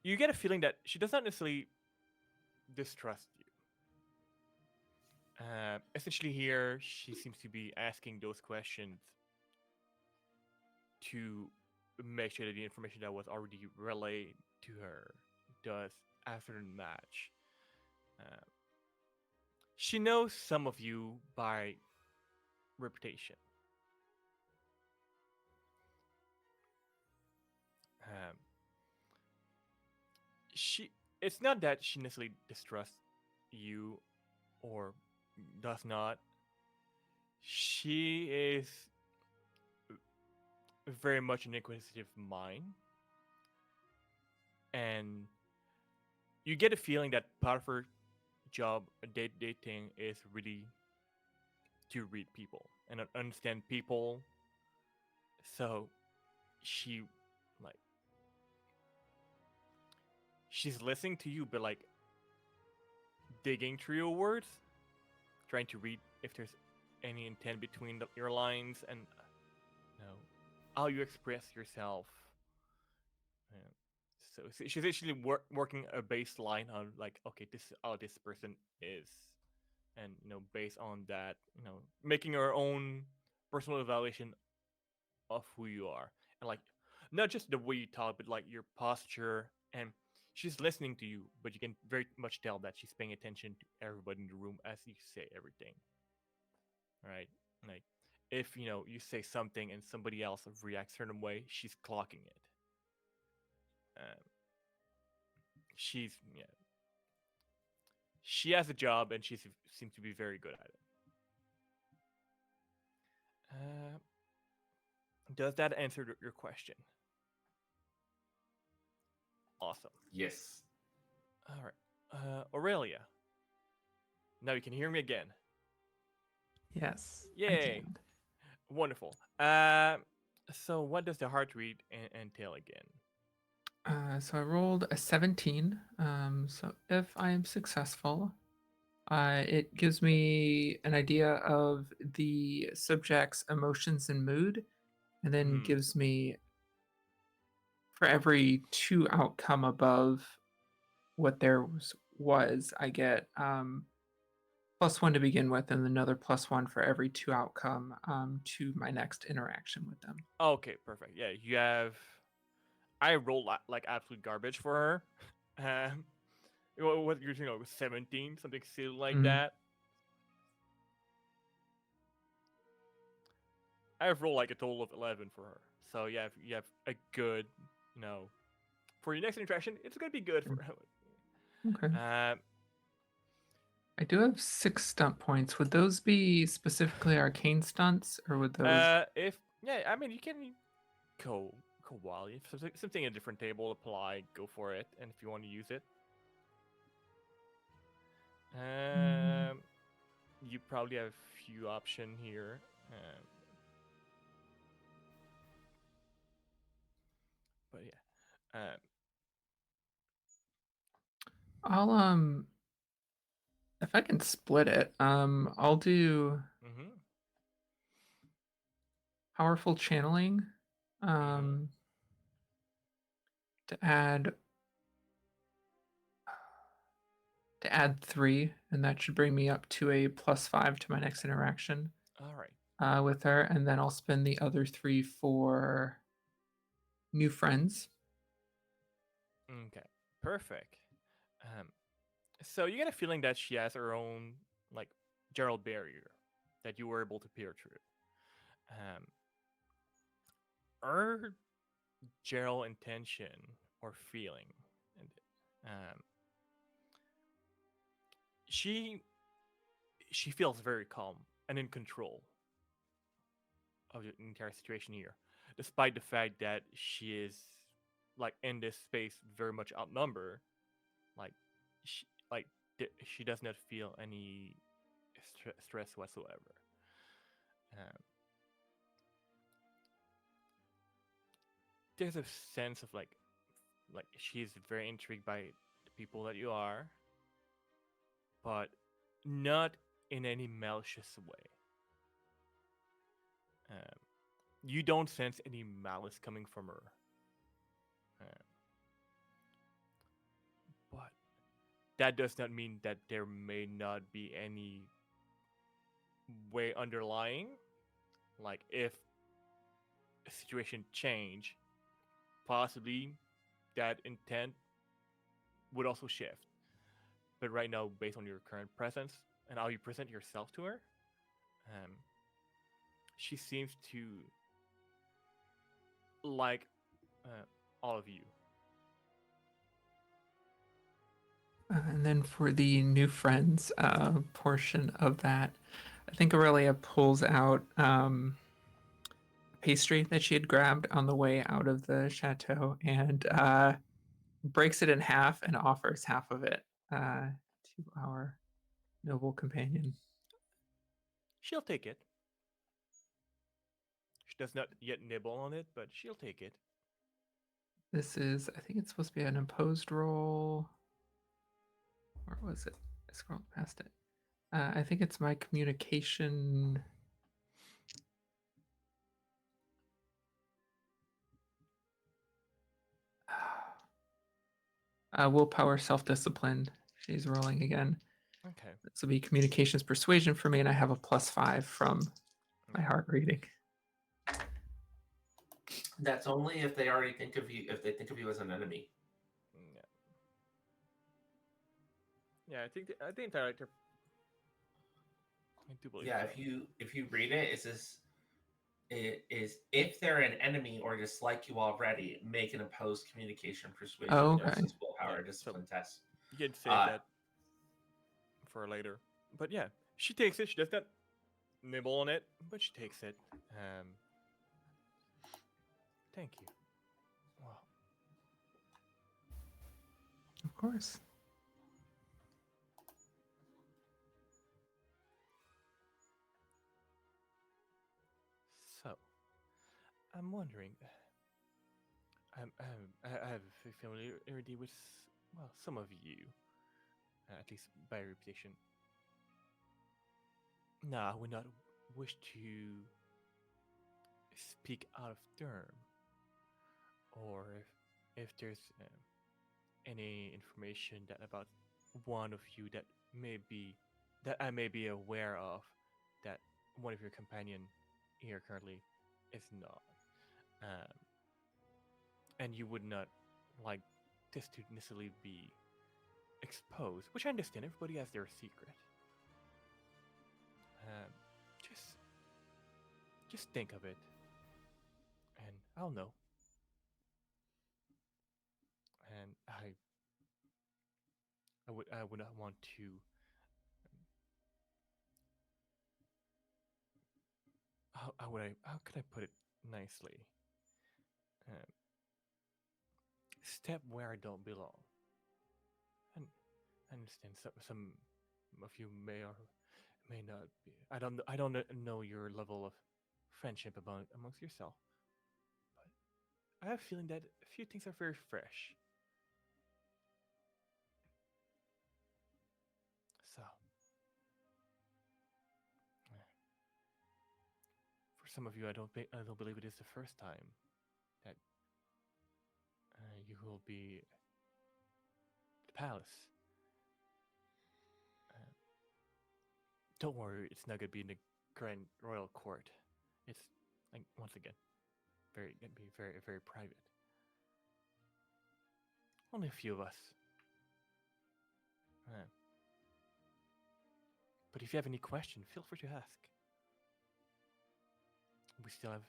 you get a feeling that she does not necessarily distrust you. Essentially, here she seems to be asking those questions to make sure that the information that was already relayed to her does after the match. Uh, she knows some of you by reputation. Um, she it's not that she necessarily distrusts you or does not. She is very much an inquisitive mind, and you get a feeling that part of her job, a day-to-day thing, is really to read people and understand people. So she like she's listening to you, but like digging through your words, trying to read if there's any intent between your lines and how you express yourself. Yeah. So she's actually working a baseline on like, okay, this is how this person is, and based on that, making her own personal evaluation of who you are, and like not just the way you talk, but like your posture. And she's listening to you, but you can very much tell that she's paying attention to everybody in the room as you say everything. Right? Like if you say something and somebody else reacts a certain way, she's clocking it. Um, she's yeah, she has a job and she seems to be very good at it. Does that answer your question? Awesome. Yes. All right. Aurelia. Now you can hear me again. Yes, I Yay. can. Wonderful. So what does the heart read entail again? So I rolled a 17. So if I am successful, it gives me an idea of the subject's emotions and mood, and then Hmm. gives me, for every 2 outcome above what there was, I get +1 to begin with, and another +1 for every 2 outcome to my next interaction with them. Okay, perfect. Yeah, you have. I rolled like absolute garbage for her. What you're 17, something silly like Mhm. that. I've rolled like a total of 11 for her. So you have a good, for your next interaction, it's gonna be good for her. Okay. Um, I do have 6 stunt points. Would those be specifically arcane stunts, or would those? If yeah, I mean you can go wild. If something a different table apply, go for it. And if you want to use it, Mm, um, you probably have a few option here. But yeah, I'll if I can split it, I'll do mm-hmm, powerful channeling, mm-hmm. um, to add 3, and that should bring me up to a +5 to my next interaction All right. with her, and then I'll spend the other 3 for new friends. Okay. Perfect. Um, so you get a feeling that she has her own like general barrier that you were able to peer through. Um, her general intention or feeling, and um, she she feels very calm and in control of the entire situation here, despite the fact that she is like in this space very much outnumbered. Like she like she does not feel any stress whatsoever. Um, there's a sense of like she's very intrigued by the people that you are, but not in any malicious way. Um, you don't sense any malice coming from her. Um, but that does not mean that there may not be any way underlying. Like if a situation change, possibly that intent would also shift. But right now, based on your current presence and how you present yourself to her, um, she seems to like all of you. And then for the new friends portion of that, I think Aurelia pulls out pastry that she had grabbed on the way out of the chateau and breaks it in half and offers half of it to our noble companion. She'll take it. She does not yet nibble on it, but she'll take it. This is, I think it's supposed to be an imposed roll. Where was it? I scrolled past it. I think it's my communication. Willpower, self-discipline. She's rolling again. Okay. This will be communications persuasion for me, and I have a +5 from my heart reading. That's only if they already think of you. If they think of you as an enemy. Yeah. Yeah, I think director. I do believe. Yeah, so. if you read it, it is if they're an enemy or dislike you already, make an opposed communication persuasion Oh, okay. versus willpower Yeah, discipline test. You can save that for later. But yeah, she takes it. She does not nibble on it, but she takes it. Thank you. Wow. Of course. So, I'm wondering. I have a familiarity with well some of you, at least by reputation. Now, I would not wish to speak out of term, or if there's any information that about one of you that I may be aware of that one of your companion here currently is not, um, and you would not like this to necessarily be exposed, which I understand. Everybody has their secret. Um, just think of it, and I'll know. And I would not want to how could I put it nicely? Uh, Step where I don't belong. And I understand some of you may or may not be. I don't know your level of friendship amongst yourself, but I have a feeling that a few things are very fresh. So, for some of you, I don't believe it is the first time that you will be at the palace. Uh, don't worry, it's not gonna be in the grand royal court. It's like once again, very gonna be very private. Only a few of us. Uh, but if you have any question, feel free to ask. We still have,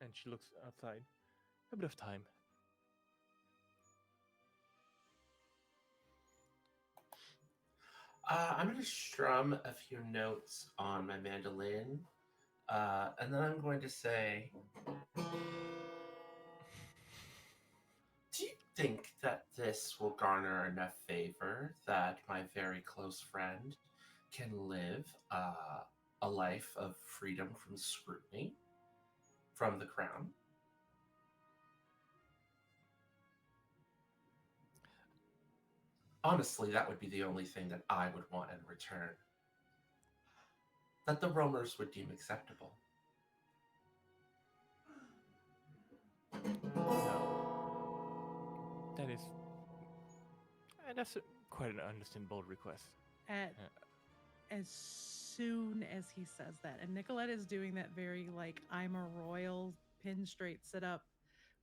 and she looks outside, a bit of time. I'm going to strum a few notes on my mandolin, and then I'm going to say, do you think that this will garner enough favor that my very close friend can live a life of freedom from scrutiny from the crown? Honestly, that would be the only thing that I would want in return, that the roamers would deem acceptable. No, that is, that's quite an understandable request. At Uh, as soon as he says that, and Nicolette is doing that very like I'm a royal pin straight sit up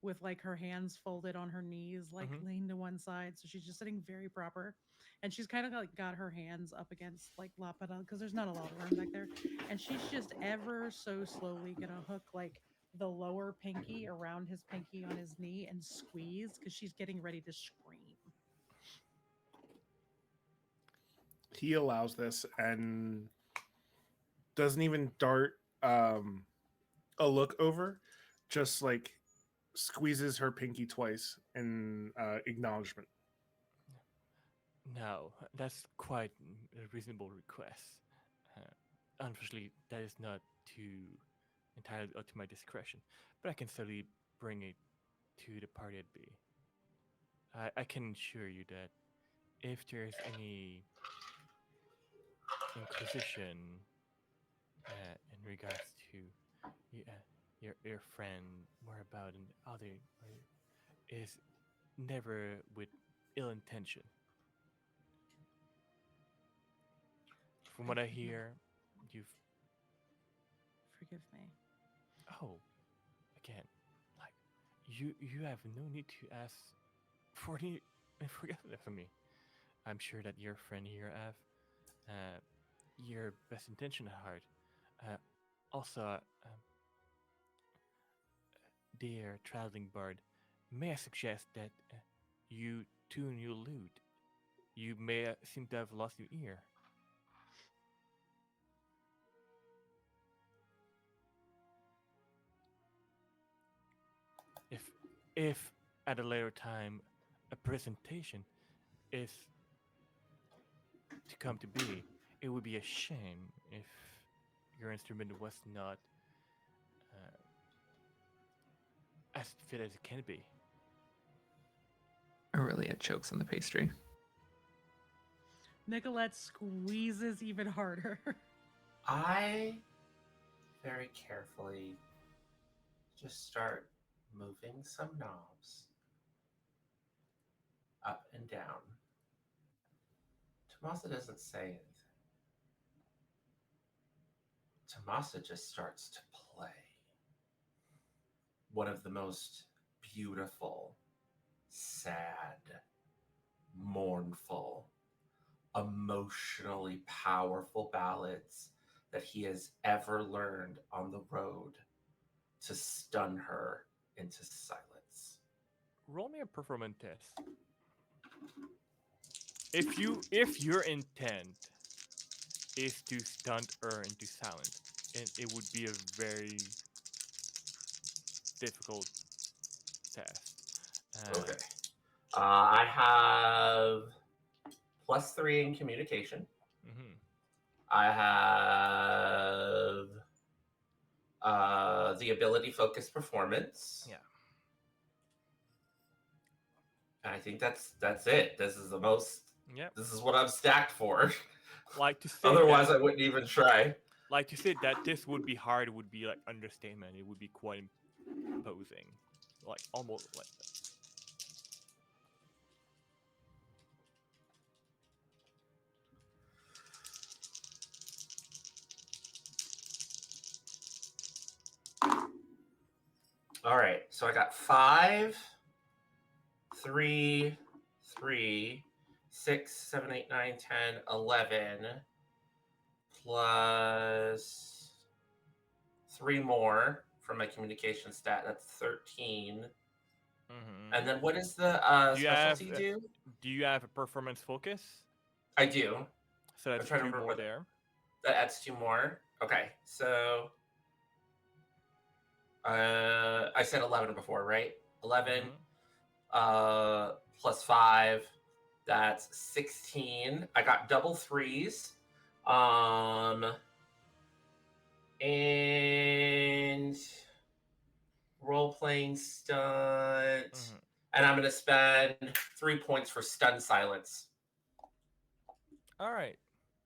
with like her hands folded on her knees, like Mhm. leaned to one side. So she's just sitting very proper. And she's kind of like got her hands up against like La Padal because there's not a lot of room back there. And she's just ever so slowly gonna hook like the lower pinky around his pinky on his knee and squeeze because she's getting ready to scream. He allows this and doesn't even dart a look over, just like squeezes her pinky twice in acknowledgement. No, that's quite a reasonable request. Unfortunately, that is not to entirely up to my discretion, but I can certainly bring it to the party at B. I can assure you that if there's any inquisition in regards to uh, your friend more about an other is never with ill intention. From what I hear, you've Forgive me. oh again like you have no need to ask for any forgiveness from me. I'm sure that your friend here have your best intention at heart. Uh, also, dear traveling bard, may I suggest that you tune your lute? You may seem to have lost your ear. If, if at a later time a presentation is to come to be, it would be a shame if your instrument was not uh, as fit as it can be. Aurelia chokes on the pastry. Nicolette squeezes even harder. I very carefully just start moving some knobs up and down. Tamasa doesn't say anything. Tamasa just starts to play one of the most beautiful, sad, mournful, emotionally powerful ballads that he has ever learned on the road to stun her into silence. Roll me a performance test. If your intent is to stunt her into silence, and it would be a very difficult task. Okay. I have +3 in communication. Mm-hmm. I have the ability focus performance. Yeah. And I think that's it. This is the most. Yep. This is what I'm stacked for. Like to say Otherwise, that, I wouldn't even try. like to say that this would be hard would be like understatement. It would be quite imposing, like almost like. All right. So I got 5, 3, 3, 6, 7, 8, 9, 10, 11, plus 3 more from my communication stat. That's 13. Mm-hmm. And then what does the Do you have specialty do? Do you have a performance focus? I do. So I'm that's trying to 2 remember more what there. that adds 2 more. Okay, so I said 11 before, right? 11 Mhm. plus 5, that's 16. I got double 3s. And role playing stunt. Mhm. And I'm going to spend 3 points for stun silence. All right.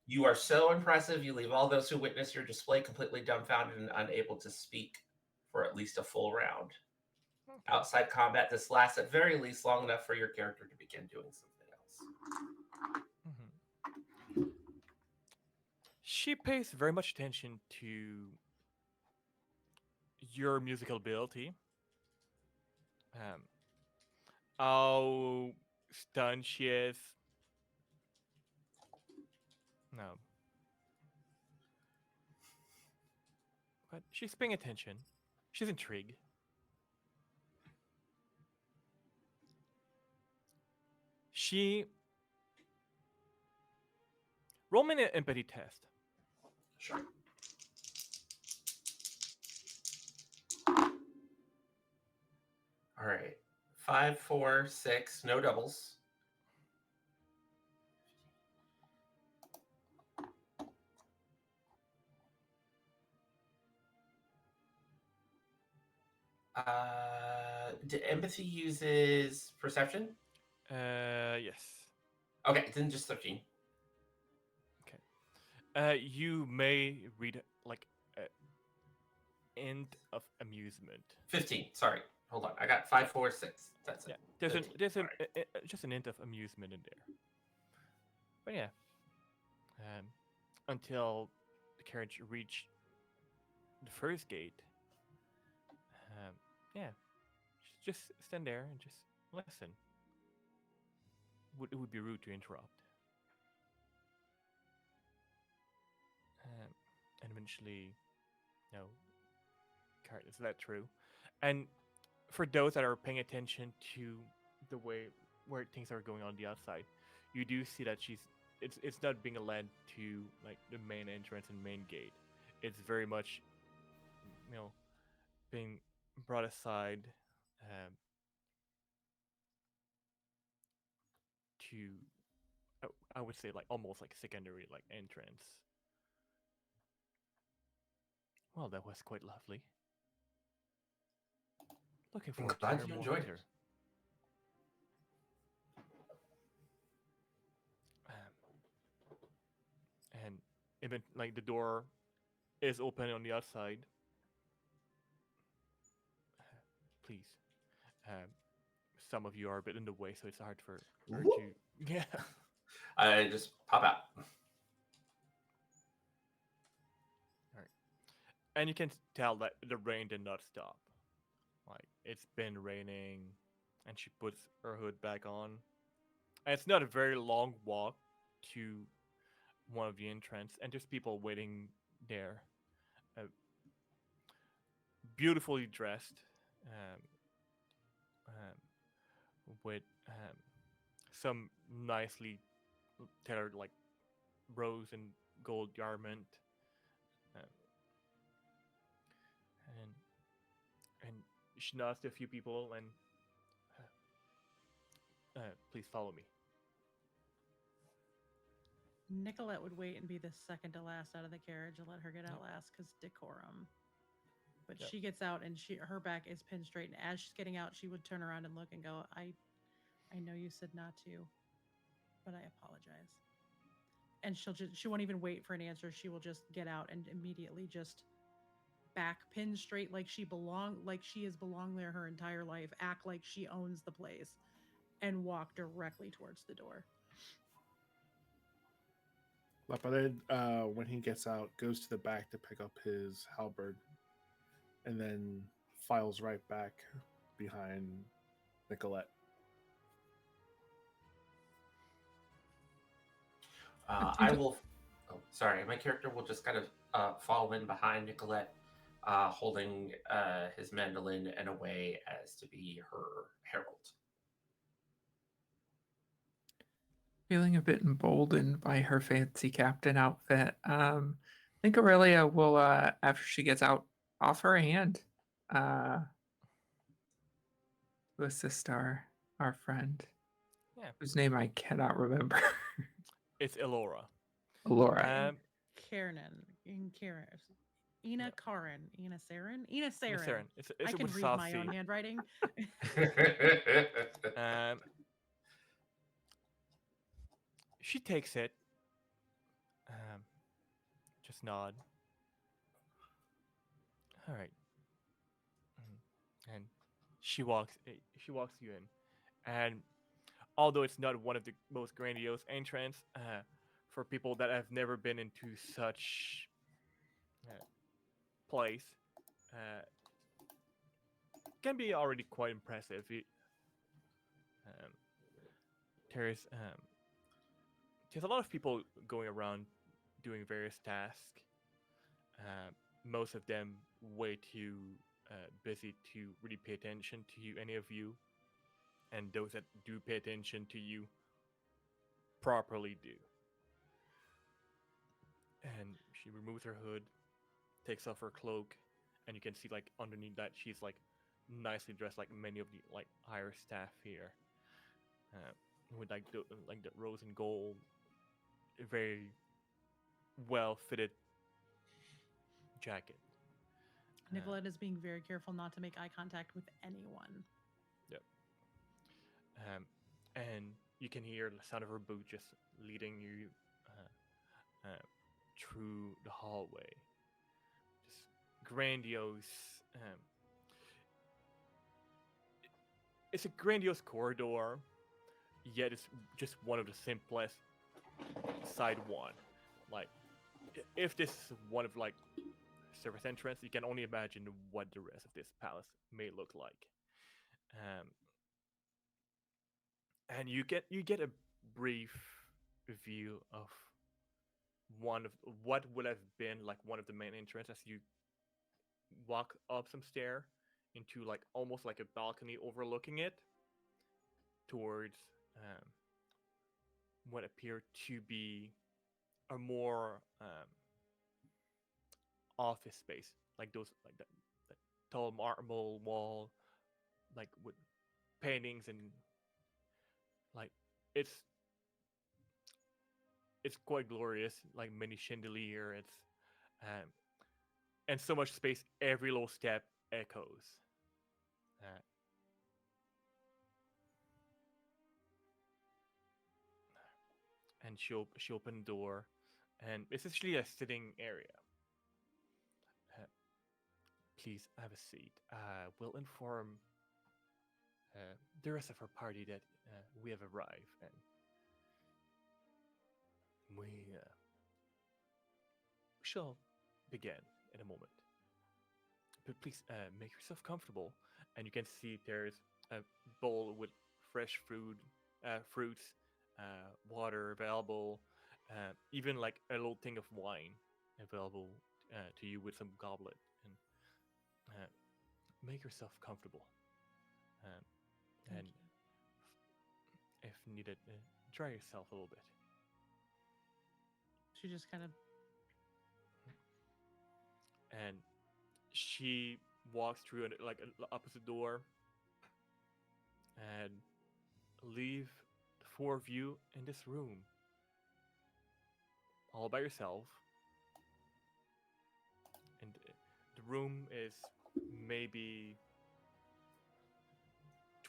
You are so impressive. You leave all those who witness your display completely dumbfounded and unable to speak for at least a full round. Okay. Outside combat, this lasts at very least long enough for your character to begin doing something else. Mhm. She pays very much attention to your musical ability. Um, how stunned she is. No, but she's paying attention. She's intrigued. She roll me an empathy test. Sure. All right. 5, 4, 6, no doubles. Empathy uses perception? Yes. Okay, then just 13. You may read like a end of amusement. 15. Sorry. Hold on. I got 5, 4, 6. That's Yeah, it. there's 15. All right. just an hint of amusement in there. But yeah, um, until the carriage reached the first gate, yeah, just stand there and just listen. It would be rude to interrupt. And eventually, no, carrot is that true? And for those that are paying attention to the way where things are going on the outside, you do see that it's not being led to like the main entrance and main gate. It's very much being brought aside um, to I would say like almost like secondary like entrance. Well, that was quite lovely. Looking I'm forward to glad hear you more enjoyed later. it. And even like the door is open on the outside. Please, um, some of you are a bit in the way, so it's hard for her Whoop. to. Yeah. I just pop out. And you can tell that the rain did not stop. Like it's been raining, and she puts her hood back on. And it's not a very long walk to one of the entrance, and there's people waiting there, uh, beautifully dressed, um, with some nicely tailored like rose and gold garment. Um, she nods to a few people and please follow me. Nicolette would wait and be the second to last out of the carriage and let her get out last because decorum. But Yep. she gets out and her back is pinned straight. And as she's getting out, she would turn around and look and go, I know you said not to, but I apologize. And she won't even wait for an answer. She will just get out and immediately just back pinned straight like she has belonged there her entire life, act like she owns the place, and walk directly towards the door. Lapared, when he gets out, goes to the back to pick up his halberd, and then files right back behind Nicolette. I will. Oh, sorry. My character will just kind of follow in behind Nicolette, holding his mandolin in a way as to be her herald. Feeling a bit emboldened by her fancy captain outfit, I think Aurelia will, after she gets out, offer a hand to assist our friend, Yeah. whose name I cannot remember. It's Elora. Laura. Karen. Ina Karin. Ina Saren? Ina Saren. Saren. It's I can with read soft my C. own handwriting. She takes it. Just nod. All right. And she walks you in, and although it's not one of the most grandiose entrance for people that have never been into such place, can be already quite impressive. There's a lot of people going around doing various tasks. Most of them way too busy to really pay attention to any of you, and those that do pay attention to you properly do. And she removes her hood, takes off her cloak, and you can see like underneath that she's like nicely dressed, like many of the like higher staff here, with like the rose and gold, very well fitted jacket. Nicolette is being very careful not to make eye contact with anyone. Yep. And you can hear the sound of her boot just leading you through the hallway. Just grandiose. It's a grandiose corridor, yet it's just one of the simplest side one. Like, if this is one of like surface entrance, you can only imagine what the rest of this palace may look like. And you get a brief view of one of what would have been like one of the main entrances as you walk up some stair into like almost like a balcony overlooking it towards what appeared to be a more office space, like those like that tall marble wall, like with paintings and like it's quite glorious, like many chandelier. It's and so much space. Every little step echoes. And she opened the door, and it's actually a sitting area. Please have a seat. We'll inform the rest of our party that we have arrived, and we shall begin in a moment. But please make yourself comfortable. And you can see there's a bowl with fresh fruits, water available, even like a little thing of wine available to you with some goblet. And make yourself comfortable. And if needed, dry yourself a little bit. She just kind of And she walks through like an opposite door and leave the four of you in this room all by yourself. And the room is maybe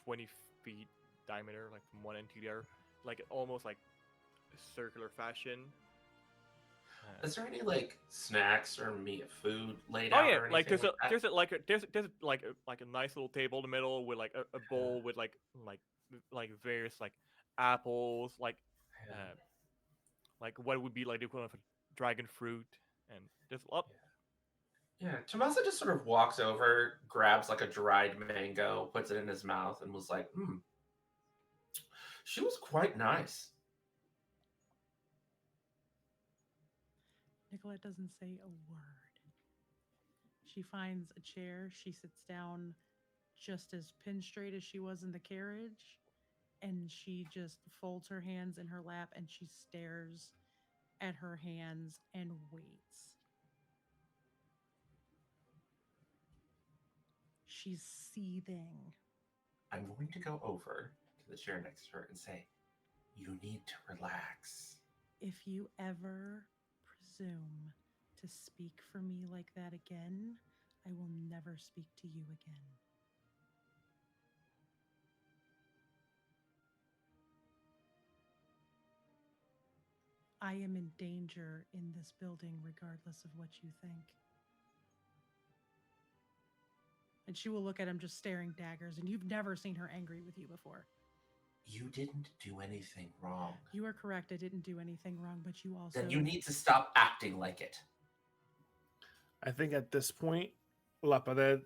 20 feet diameter, like from one end to the other, like almost like a circular fashion. Is there any like snacks or meat food laid Oh out yeah, or like anything like that? there's like a nice little table in the middle with like a bowl with like various like apples, Yeah. uh, like what would be like the equivalent of dragon fruit, and there's a lot. Yeah, Tamasa just sort of walks over, grabs like a dried mango, puts it in his mouth, and was like, "Hmm, she was quite nice." Nicolette doesn't say a word. She finds a chair. She sits down just as pin straight as she was in the carriage. And she just folds her hands in her lap and she stares at her hands and waits. She's seething. I'm going to go over to the chair next to her and say, "You need to relax." If you ever presume to speak for me like that again, I will never speak to you again. I am in danger in this building, regardless of what you think. And she will look at him just staring daggers, and you've never seen her angry with you before. You didn't do anything wrong. You are correct. I didn't do anything wrong, but you also. Then you need to stop acting like it. I think at this point, Lapared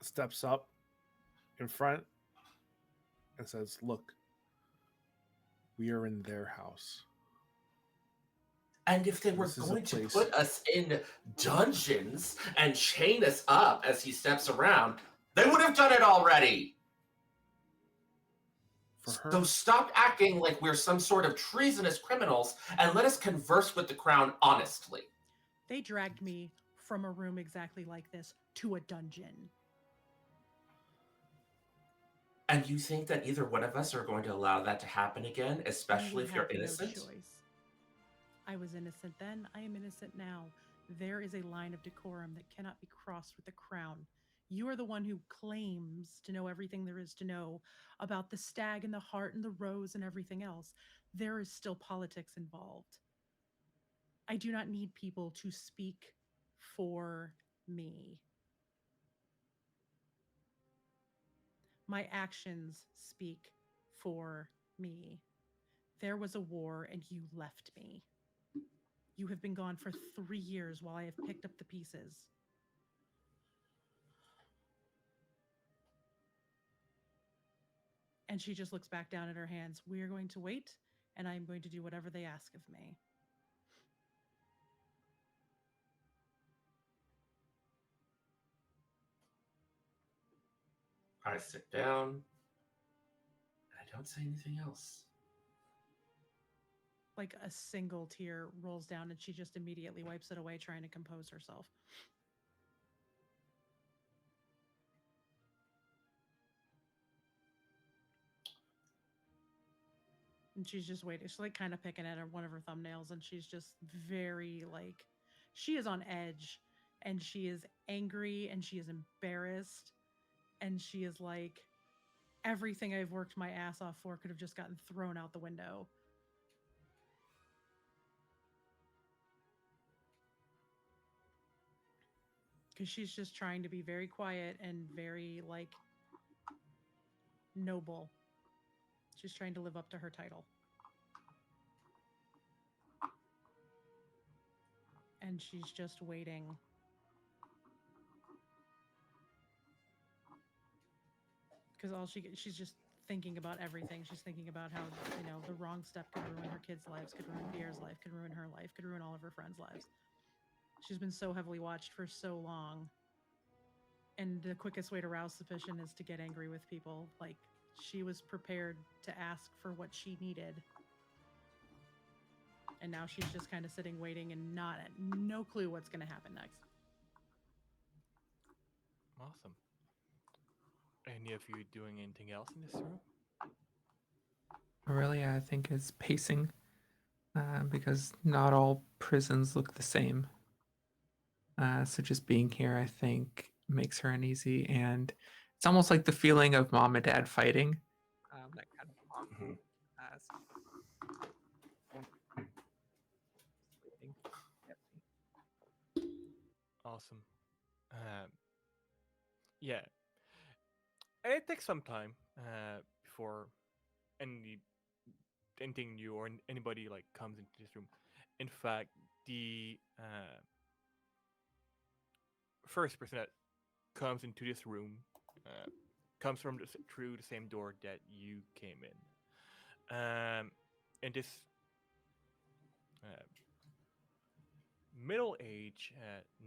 steps up in front and says, "Look, we are in their house. And if they were This is a going to place- put us in dungeons and chain us up as he steps around, they would have done it already. For her, So stop acting like we're some sort of treasonous criminals and let us converse with the crown honestly." They dragged me from a room exactly like this to a dungeon. And you think that either one of us are going to allow that to happen again, especially if you're have innocent? No choice. I was innocent then. I am innocent now. There is a line of decorum that cannot be crossed with the crown. You are the one who claims to know everything there is to know about the stag and the heart and the rose and everything else. There is still politics involved. I do not need people to speak for me. My actions speak for me. There was a war and you left me. You have been gone for 3 years while I have picked up the pieces. And she just looks back down at her hands. We are going to wait, and I am going to do whatever they ask of me. I sit down, and I don't say anything else. Like a single tear rolls down, and she just immediately wipes it away, trying to compose herself. And she's just waiting. She's like kind of picking at one of her thumbnails, and she's just very like, she is on edge, and she is angry, and she is embarrassed, and she is like, everything I've worked my ass off for could have just gotten thrown out the window. Because she's just trying to be very quiet and very like noble. She's trying to live up to her title. And she's just waiting. Because she's just thinking about everything. She's thinking about how, the wrong step could ruin her kids' lives, could ruin Pierre's life, could ruin her life, could ruin all of her friends' lives. She's been so heavily watched for so long. And the quickest way to rouse suspicion is to get angry with people. Like, she was prepared to ask for what she needed. And now she's just kind of sitting, waiting, and no clue what's going to happen next. Awesome. Any of you doing anything else in this room? Aurelia, I think, is pacing because not all prisons look the same. So just being here, I think, makes her uneasy, and it's almost like the feeling of mom and dad fighting. That kind of bond. Mhm. Waiting. Yep. Awesome. Um, yeah, and it takes some time before any anything new or anybody like comes into this room. In fact, the first person that comes into this room comes from through the same door that you came in. And this uh, middle-aged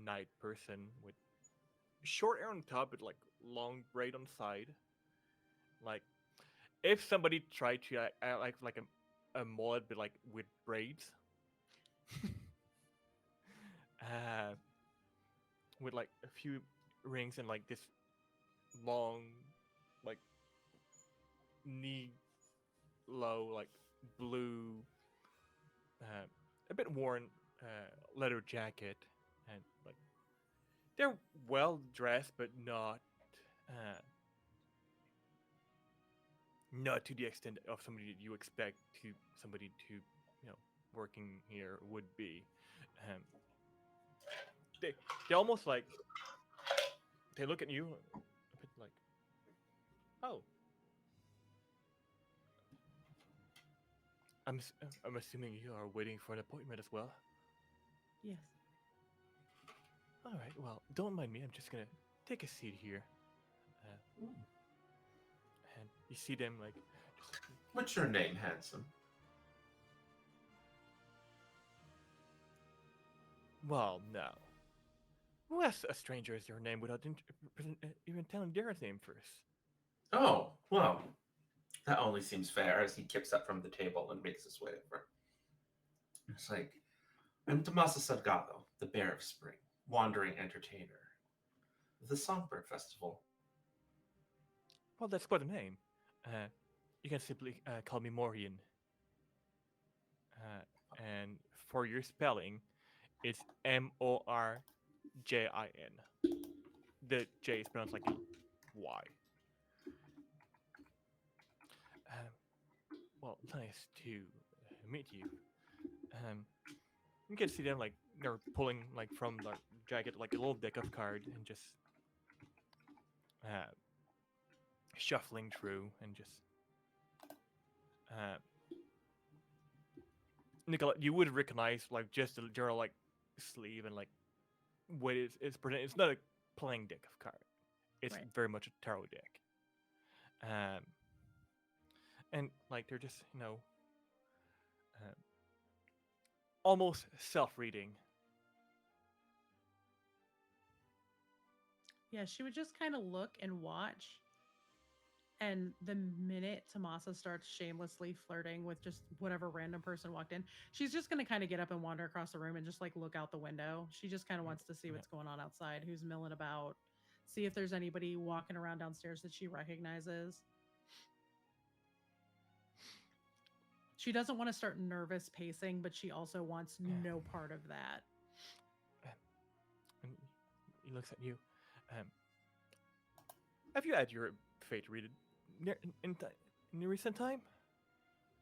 knight person with short hair on top, but like long braid on the side. Like if somebody tried to like a mullet, but like with braids. uh, with like a few rings and like this long, like knee low, like blue, uh, a bit worn leather jacket, and like they're well dressed, but uh, not to the extent of somebody that you expect to somebody to working here would be. Um, they almost like they look at you a bit like, oh, I'm assuming you are waiting for an appointment as well. Yes. All right. Well, don't mind me. I'm just gonna take a seat here. And you see them like, just, What's your name, handsome? well, no. Who asks a stranger is your name without even telling their name first? Oh, well, that only seems fair as he kicks up from the table and makes his way over. It's like, I'm Tamasa Salgado, the Bear of Spring, wandering entertainer of the Songbird Festival. Well, that's quite a name. You can simply call me Morian. And for your spelling, it's Morjin. The J is pronounced like a Y. Well, nice to meet you. Um, you can see them like they're pulling like from their jacket like a little deck of cards and just uh, shuffling through and just uh, Nicolette, you would recognize like just the general like sleeve and like what it's presented. It's not a playing deck of cards. It's Right. very much a tarot deck. Um, and like they're just uh, almost self-reading. Yeah, she would just kind of look and watch. And the minute Tamasa starts shamelessly flirting with just whatever random person walked in, she's just going to kind of get up and wander across the room and just like look out the window. She just kind of wants to see Yeah. what's going on outside, who's milling about, see if there's anybody walking around downstairs that she recognizes. She doesn't want to start nervous pacing, but she also wants no part of that. And he looks at you. Um, have you had your fate read in the recent time,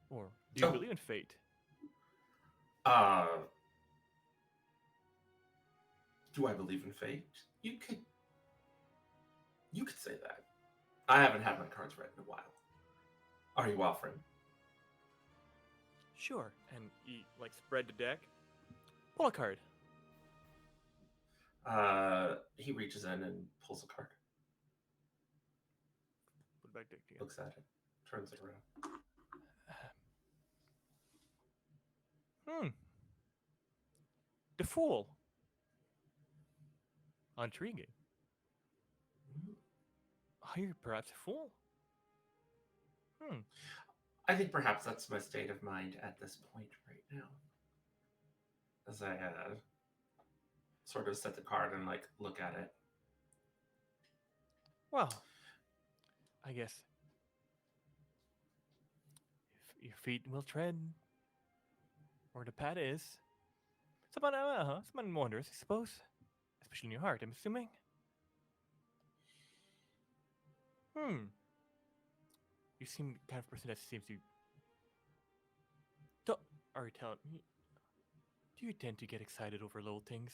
or do you Oh. believe in fate? Uh, do I believe in fate? You could say that. I haven't had my cards read in a while. Are you offering? Sure. And he like spread the deck. Pull a card. He reaches in and pulls a card, Put it back deck again. looks at it, turns it around. The Fool. Intriguing. Are you perhaps a fool? I think perhaps that's my state of mind at this point right now. As I sort of set the card and like look at it. Well, I guess if your feet will tread where the path is, someone wonders, I suppose. Especially in your heart, I'm assuming. Hmm. You seem the kind of person that seems to. Do, are you telling me? Do you tend to get excited over little things?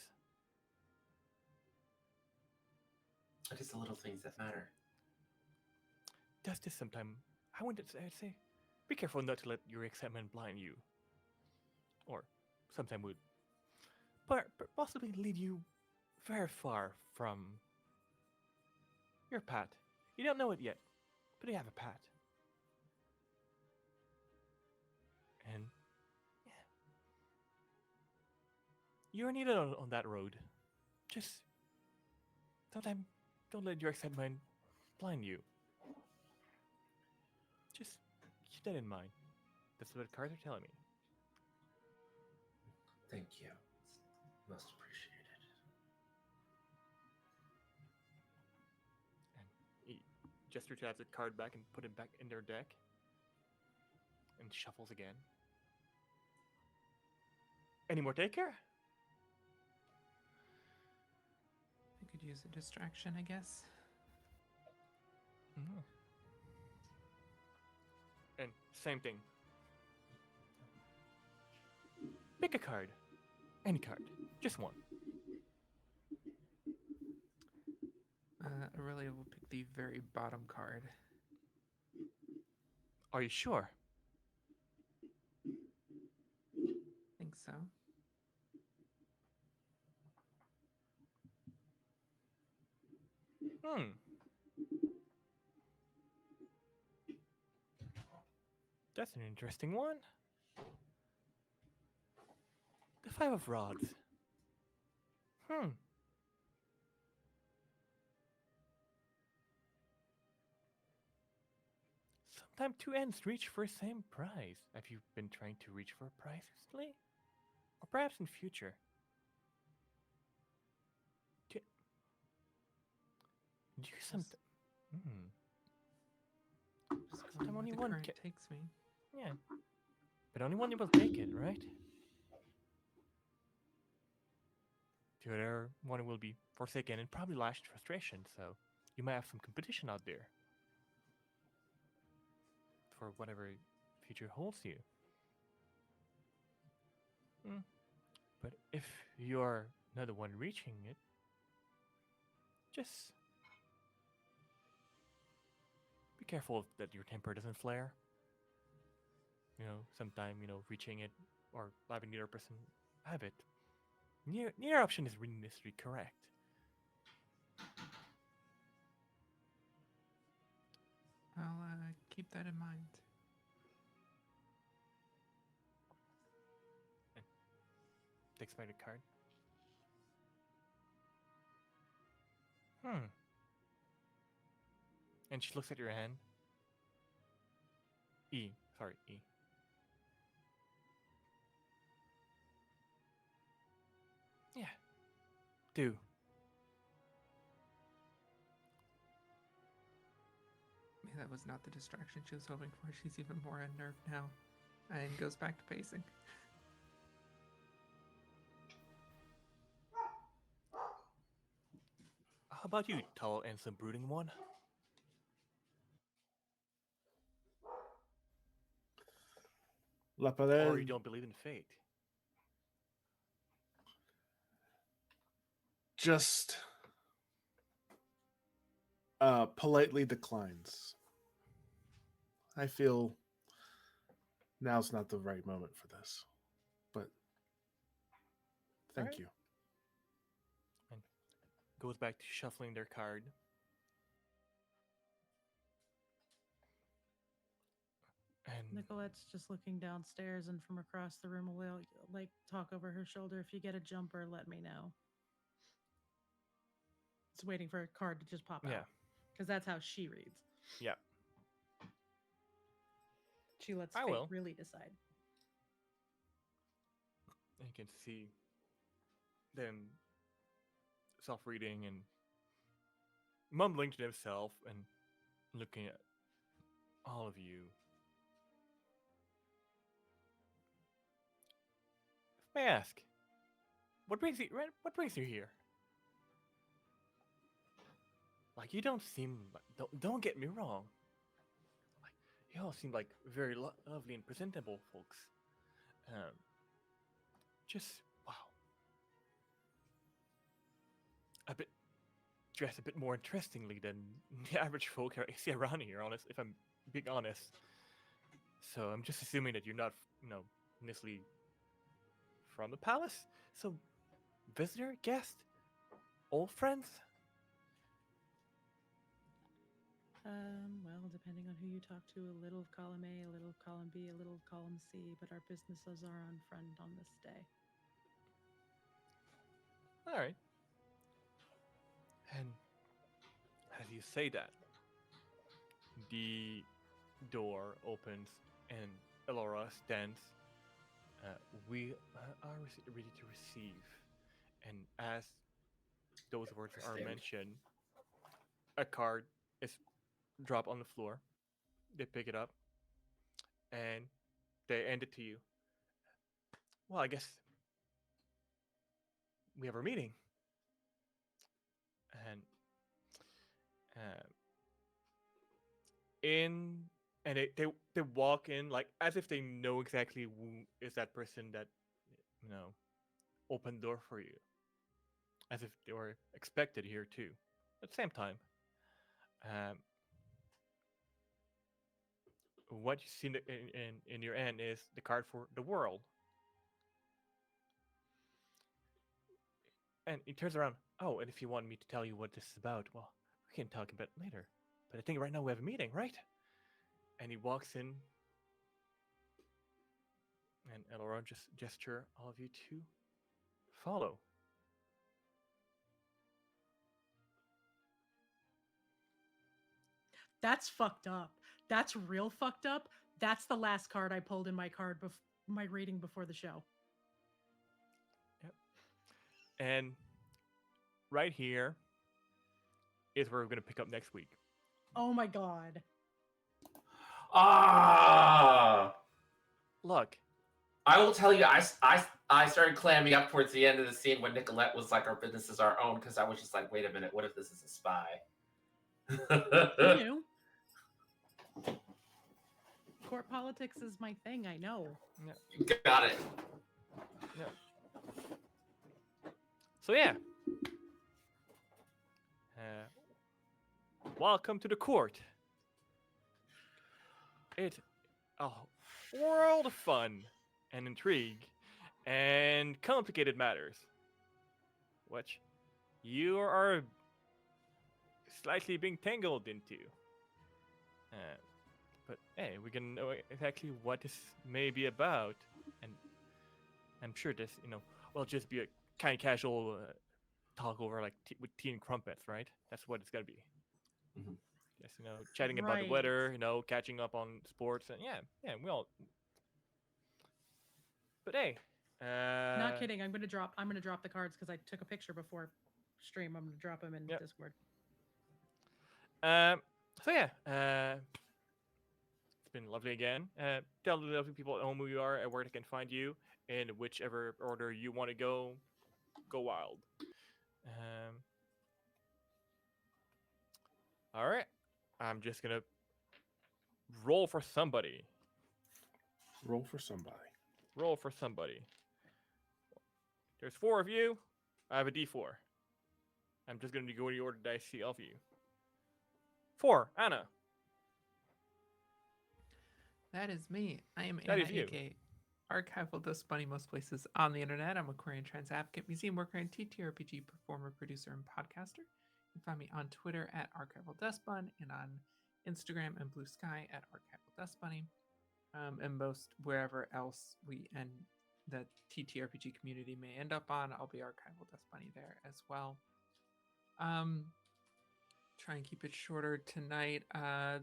It is the little things that matter. Does this sometimes? I would say, be careful not to let your excitement blind you, or sometimes would, but possibly lead you very far from your path. You don't know it yet, but you have a path, and yeah, you're needed on that road. Just sometimes don't let your excitement blind you. Just keep that in mind. That's what the cards are telling me. Thank you. Most appreciated. And he gestures to have the card back and put it back in their deck, and shuffles again. Any more take care? I could use a distraction, I guess. Mm-hmm. And same thing. Pick a card. Any card. Just one. Aurelia will pick the very bottom card. Are you sure? Think so. Hmm. That's an interesting one. The Five of Rods. Hmm. Sometimes two ends reach for the same prize. Have you been trying to reach for a prize recently? Or perhaps in future? Do you sometimes... Hmm. Just going Sometimes where only the one current takes me. Yeah. But only one will take it, right? The other one will be forsaken and probably lashed in frustration, so you might have some competition out there for whatever future holds you. Hmm. But if you're not the one reaching it, just be careful that your temper doesn't flare. Sometime, reaching it or having the other person have it. Neither option is really necessarily correct. I'll keep that in mind. And takes back the card. Hmm. And she looks at your hand. E. Sorry, E. Yeah. Do. Maybe that was not the distraction she was hoping for. She's even more unnerved now. And goes back to pacing. How about you, tall and some brooding one? La Or you Pared don't believe in fate? just politely declines. I feel now's not the right moment for this, but thank Alright. you. And goes back to shuffling their card. And Nicolette's just looking downstairs, and from across the room will like talk over her shoulder. If you get a jumper, let me know. It's waiting for a card to just pop yeah, out because that's how she reads. yeah, She lets I fate will. really decide. And you can see them self-reading and mumbling to himself and looking at all of you. May I ask, what brings you here? Like, you don't seem like, don't get me wrong. Like, you all seem like very lovely and presentable folks. Um, just wow, a bit dressed a bit more interestingly than the average folk I see around here. Honest, if I'm being honest. So I'm just assuming that you're not, initially from the palace. So, visitor, guest, old friends. Well, depending on who you talk to, a little of column A, a little of column B, a little of column C, but our businesses are on friend on this day. All right. And as you say that, the door opens and Elora stands. We are ready to receive. And as those words are mentioned, a card is dropped on the floor. They pick it up and they hand it to you. Well, I guess we have our meeting. And uh, in and they walk in like as if they know exactly who is that person that opened the door for you, as if they were expected here too. At the same time, um, what you see in your end is the card for the world, and he turns around. Oh, and if you want me to tell you what this is about, well, we can talk about it later. But I think right now we have a meeting, right? And he walks in, and Elora just gesture all of you to follow. That's fucked up. That's real fucked up. That's the last card I pulled in my my reading before the show. Yep. And right here is where we're going to pick up next week. Oh my god. Ah! Look, I will tell you, I started clamming up towards the end of the scene when Nicolette was like, our business is our own, because I was just like, wait a minute, what if this is a spy? Who knew? Court politics is my thing, I know. Got it. So yeah. Welcome to the court. It's a world of fun and intrigue and complicated matters, which you are slightly being tangled into. But hey, we can know exactly what this may be about, and I'm sure this, will just be a kind of casual talk over like with tea and crumpets, right? That's what it's gonna be. Mm-hmm. Just chatting about the weather, catching up on sports, and yeah, we all. But hey, not kidding. I'm gonna drop the cards because I took a picture before stream. I'm gonna drop them in Discord. So yeah, it's been lovely again. Tell the lovely people at home who you are and where they can find you in whichever order you want to go. Go wild. All right, I'm just gonna roll for somebody. Roll for somebody. Roll for somebody. There's 4 of you. I have a D4. I'm just going to go in the order that I see of you. 4, Anna. That is me. I am That Anna, is you. aka Archival Dust Bunny most places on the internet. I'm a Korean trans advocate, museum worker, and TTRPG performer, producer, and podcaster. You can find me on Twitter at Archival Dust Bun and on Instagram and Blue Sky at Archival Dust Bunny. And most wherever else we and the TTRPG community may end up on, I'll be Archival Dust Bunny there as well. Try and keep it shorter tonight.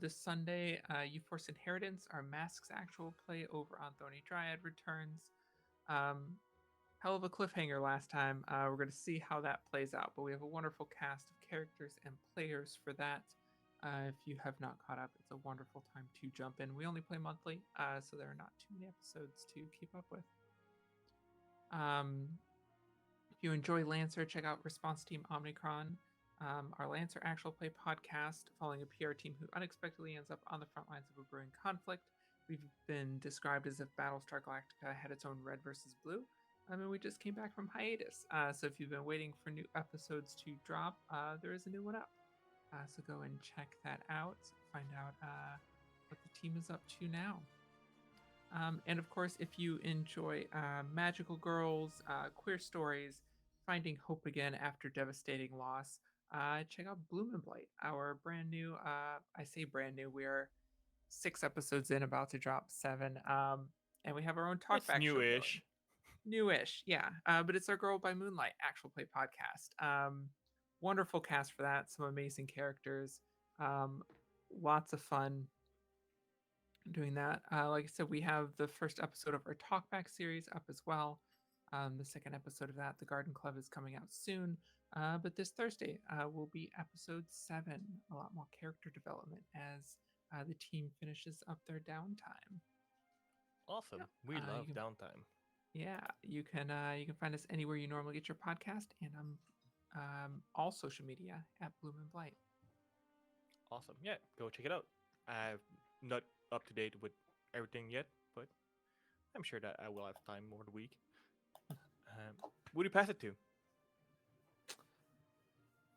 This Sunday, You Force Inheritance, our Masks actual play over on Thorny Dryad returns. hell of a cliffhanger last time. We're going to see how that plays out, but we have a wonderful cast of characters and players for that. If you have not caught up, it's a wonderful time to jump in. We only play monthly, so there are not too many episodes to keep up with. If you enjoy Lancer, check out Response Team Omnicron, our Lancer actual play podcast, following a PR team who unexpectedly ends up on the front lines of a brewing conflict. We've been described as if Battlestar Galactica had its own red versus blue. And we just came back from hiatus. So if you've been waiting for new episodes to drop, there is a new one up. So go and check that out. Find out what the team is up to now. And of course, if you enjoy magical girls, queer stories, finding hope again after devastating loss, check out Bloom and Blight, our brand new, I say brand new, we are 6 episodes in, about to drop 7. And we have our own It's talkback show going. newish. Newish, yeah. But it's our Girl by Moonlight actual play podcast. Wonderful cast for that. Some amazing characters. Lots of fun doing that. Like I said, we have the first episode of our Talkback series up as well. The second episode of that, The Garden Club, is coming out soon. But this Thursday will be episode 7. A lot more character development as the team finishes up their downtime. Awesome. We love downtime. Yeah, you can find us anywhere you normally get your podcast, and all social media at Bloom and Blight. Awesome. Yeah, go check it out. I'm not up to date with everything yet, but I'm sure that I will have time over the week. Who do you pass it to?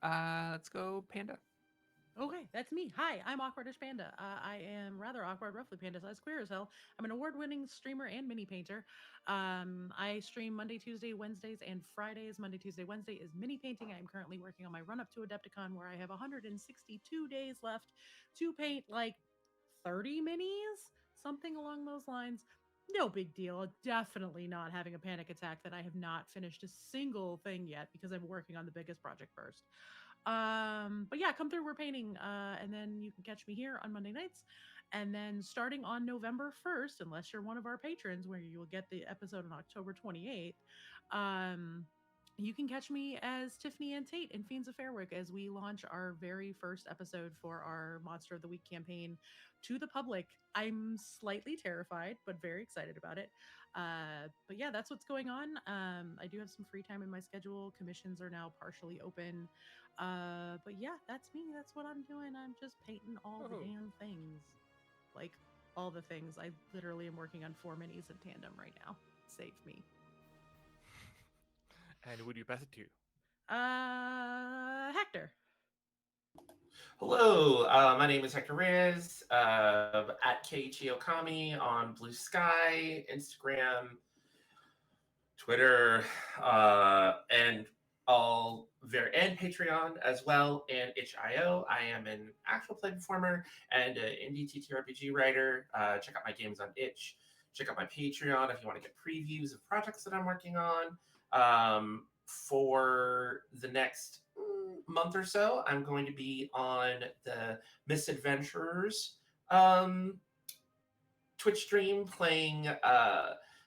Let's go, Panda. Okay, that's me. Hi, I'm Awkwardish Panda. I am rather awkward, roughly panda-sized, queer as hell. I'm an award-winning streamer and mini painter. I stream Monday, Tuesday, Wednesdays, and Fridays. Monday, Tuesday, Wednesday is mini painting. I am currently working on my run-up to Adepticon, where I have 162 days left to paint like 30 minis, something along those lines. No big deal. Definitely not having a panic attack that I have not finished a single thing yet because I'm working on the biggest project first. But yeah, come through. We're painting, and then you can catch me here on Monday nights. And then starting on November 1st, unless you're one of our patrons, where you will get the episode on October 28th, you can catch me as Tiffany and Tate in Fiends of Fairwick as we launch our very first episode for our Monster of the Week campaign to the public. I'm slightly terrified, but very excited about it. But yeah, that's what's going on. I do have some free time in my schedule. Commissions are now partially open. But yeah, that's me. That's what I'm doing. I'm just painting all the damn things. Like, all the things. I literally am working on 4 minis in tandem right now. Save me. And who do you pass it to? Hector. Hello, my name is Hector Reyes, at Keiichi Okami on Blue Sky, Instagram, Twitter, and and Patreon as well, and itch.io. I am an actual play performer and an indie TTRPG writer. Check out my games on itch. Check out my Patreon if you want to get previews of projects that I'm working on. For the next month or so, I'm going to be on the Misadventurers Twitch stream playing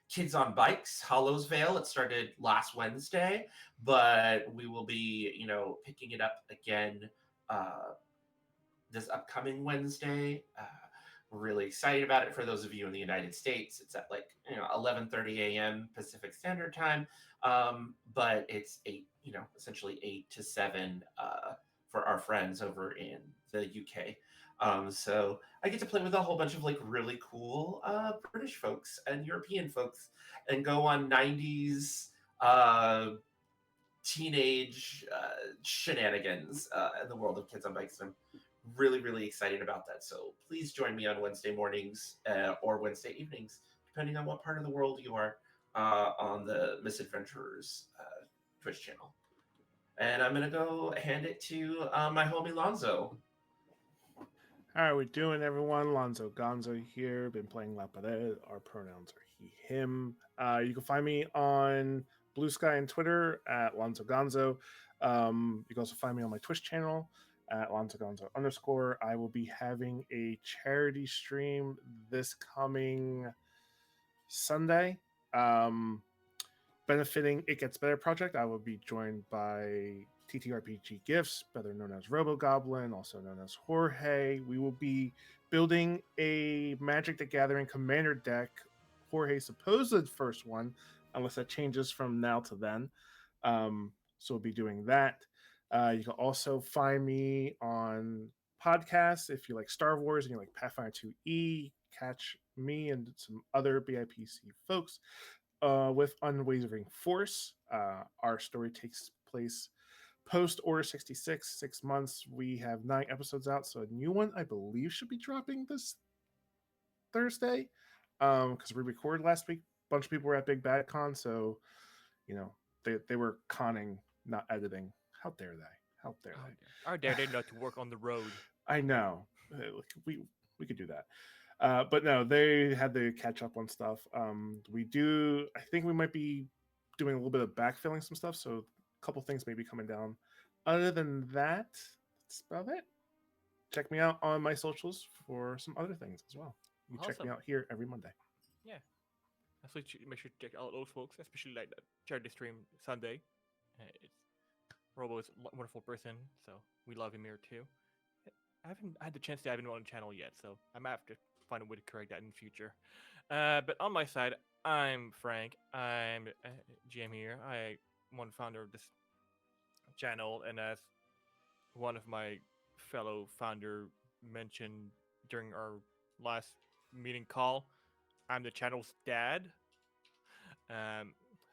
Kids on Bikes, Hollow's Vale. It started last Wednesday, but we will be, picking it up again this upcoming Wednesday. We're really excited about it. For those of you in the United States, it's at 11:30 a.m. Pacific Standard Time, but it's essentially 8 to 7 for our friends over in the UK. So I get to play with a whole bunch of really cool British folks and European folks and go on 90s teenage shenanigans in the world of Kids on Bikes. I'm really, really excited about that. So please join me on Wednesday mornings or Wednesday evenings, depending on what part of the world you are, on the Misadventurers Twitch channel. And I'm going to go hand it to my homie Lonzo. How are we doing, everyone? Lonzo Gonzo here. Been playing La Pared. Our pronouns are he, him. You can find me on Blue Sky and Twitter at Lonzo Gonzo. You can also find me on my Twitch channel at Lonzo Gonzo_. I will be having a charity stream this coming Sunday. benefiting It Gets Better project, I will be joined by TTRPG Gifts, better known as Robo Goblin, also known as Jorge. We will be building a Magic the Gathering Commander deck, Jorge's supposed first one, unless that changes from now to then. So we'll be doing that. You can also find me on podcasts if you like Star Wars and you like Pathfinder 2E. Catch me and some other BIPC folks with Unwavering Force. Our story takes place post Order 66, 6 months. We have 9 episodes out, so a new one I believe should be dropping this Thursday. Because we recorded last week. A bunch of people were at Big Bad Con, so they were conning, not editing. How dare they? How dare they? How dare they not to work on the road? I know. We could do that. But no, they had to catch up on stuff. We do. I think we might be doing a little bit of backfilling some stuff, so a couple things may be coming down. Other than that, that's about it. Check me out on my socials for some other things as well. You can check me Awesome. out here every Monday. Yeah. So make sure to check out those folks, especially like that charity stream Sunday. It's Robo is a wonderful person, so we love him here too. I haven't had the chance to have him on the channel yet, so I might have to find a way to correct that in the future. But on my side, I'm Frank. I'm GM here. I'm one founder of this channel, and as one of my fellow founder mentioned during our last meeting call, I'm the channel's dad.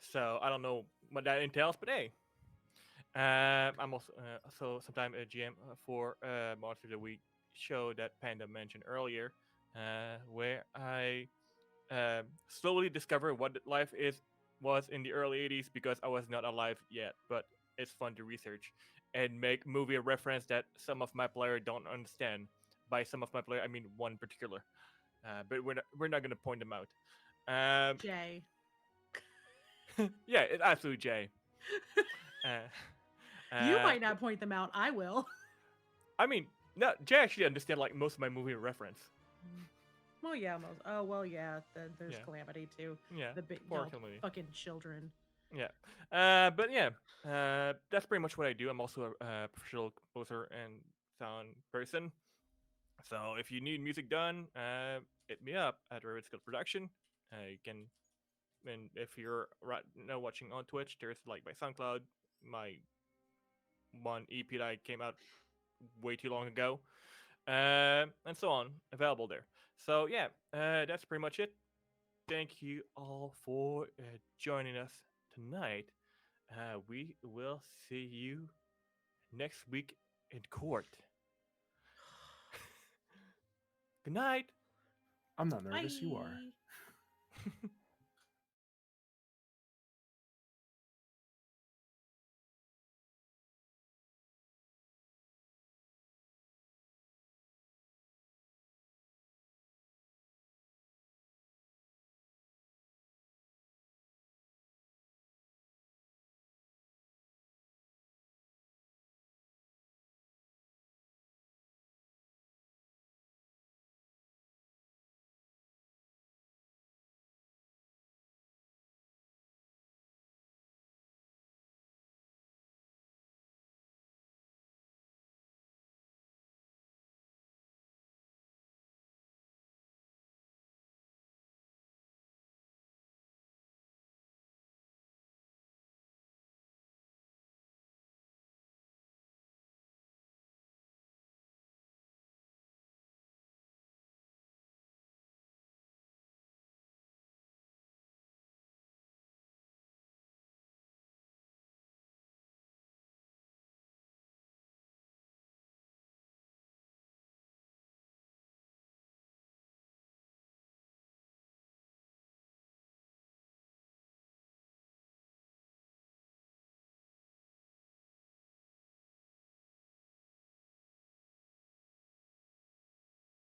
So I don't know what that entails, but hey, I'm also sometime a GM for Monster of the Week show that Panda mentioned earlier, where I slowly discover what life was in the early '80s because I was not alive yet. But it's fun to research and make movie reference that some of my player don't understand. By some of my player, I mean one particular. But we're not gonna point them out. Jay. Yeah, it's absolutely Jay. You might not point them out. I will. I mean, no, Jay actually understand like most of my movie reference. Well, yeah, most. Oh, well, yeah. There's Yeah. Calamity too. Yeah, The big poor Calamity. fucking children. Yeah, but yeah, that's pretty much what I do. I'm also a professional composer and sound person. So if you need music done, hit me up at Rabbit Skill Production. You can, and if you're right now watching on Twitch, there's like my SoundCloud, my one EP that came out way too long ago, and so on, available there. So yeah, that's pretty much it. Thank you all for joining us tonight. We will see you next week in court. Good night. I'm not nervous. You are. Bye.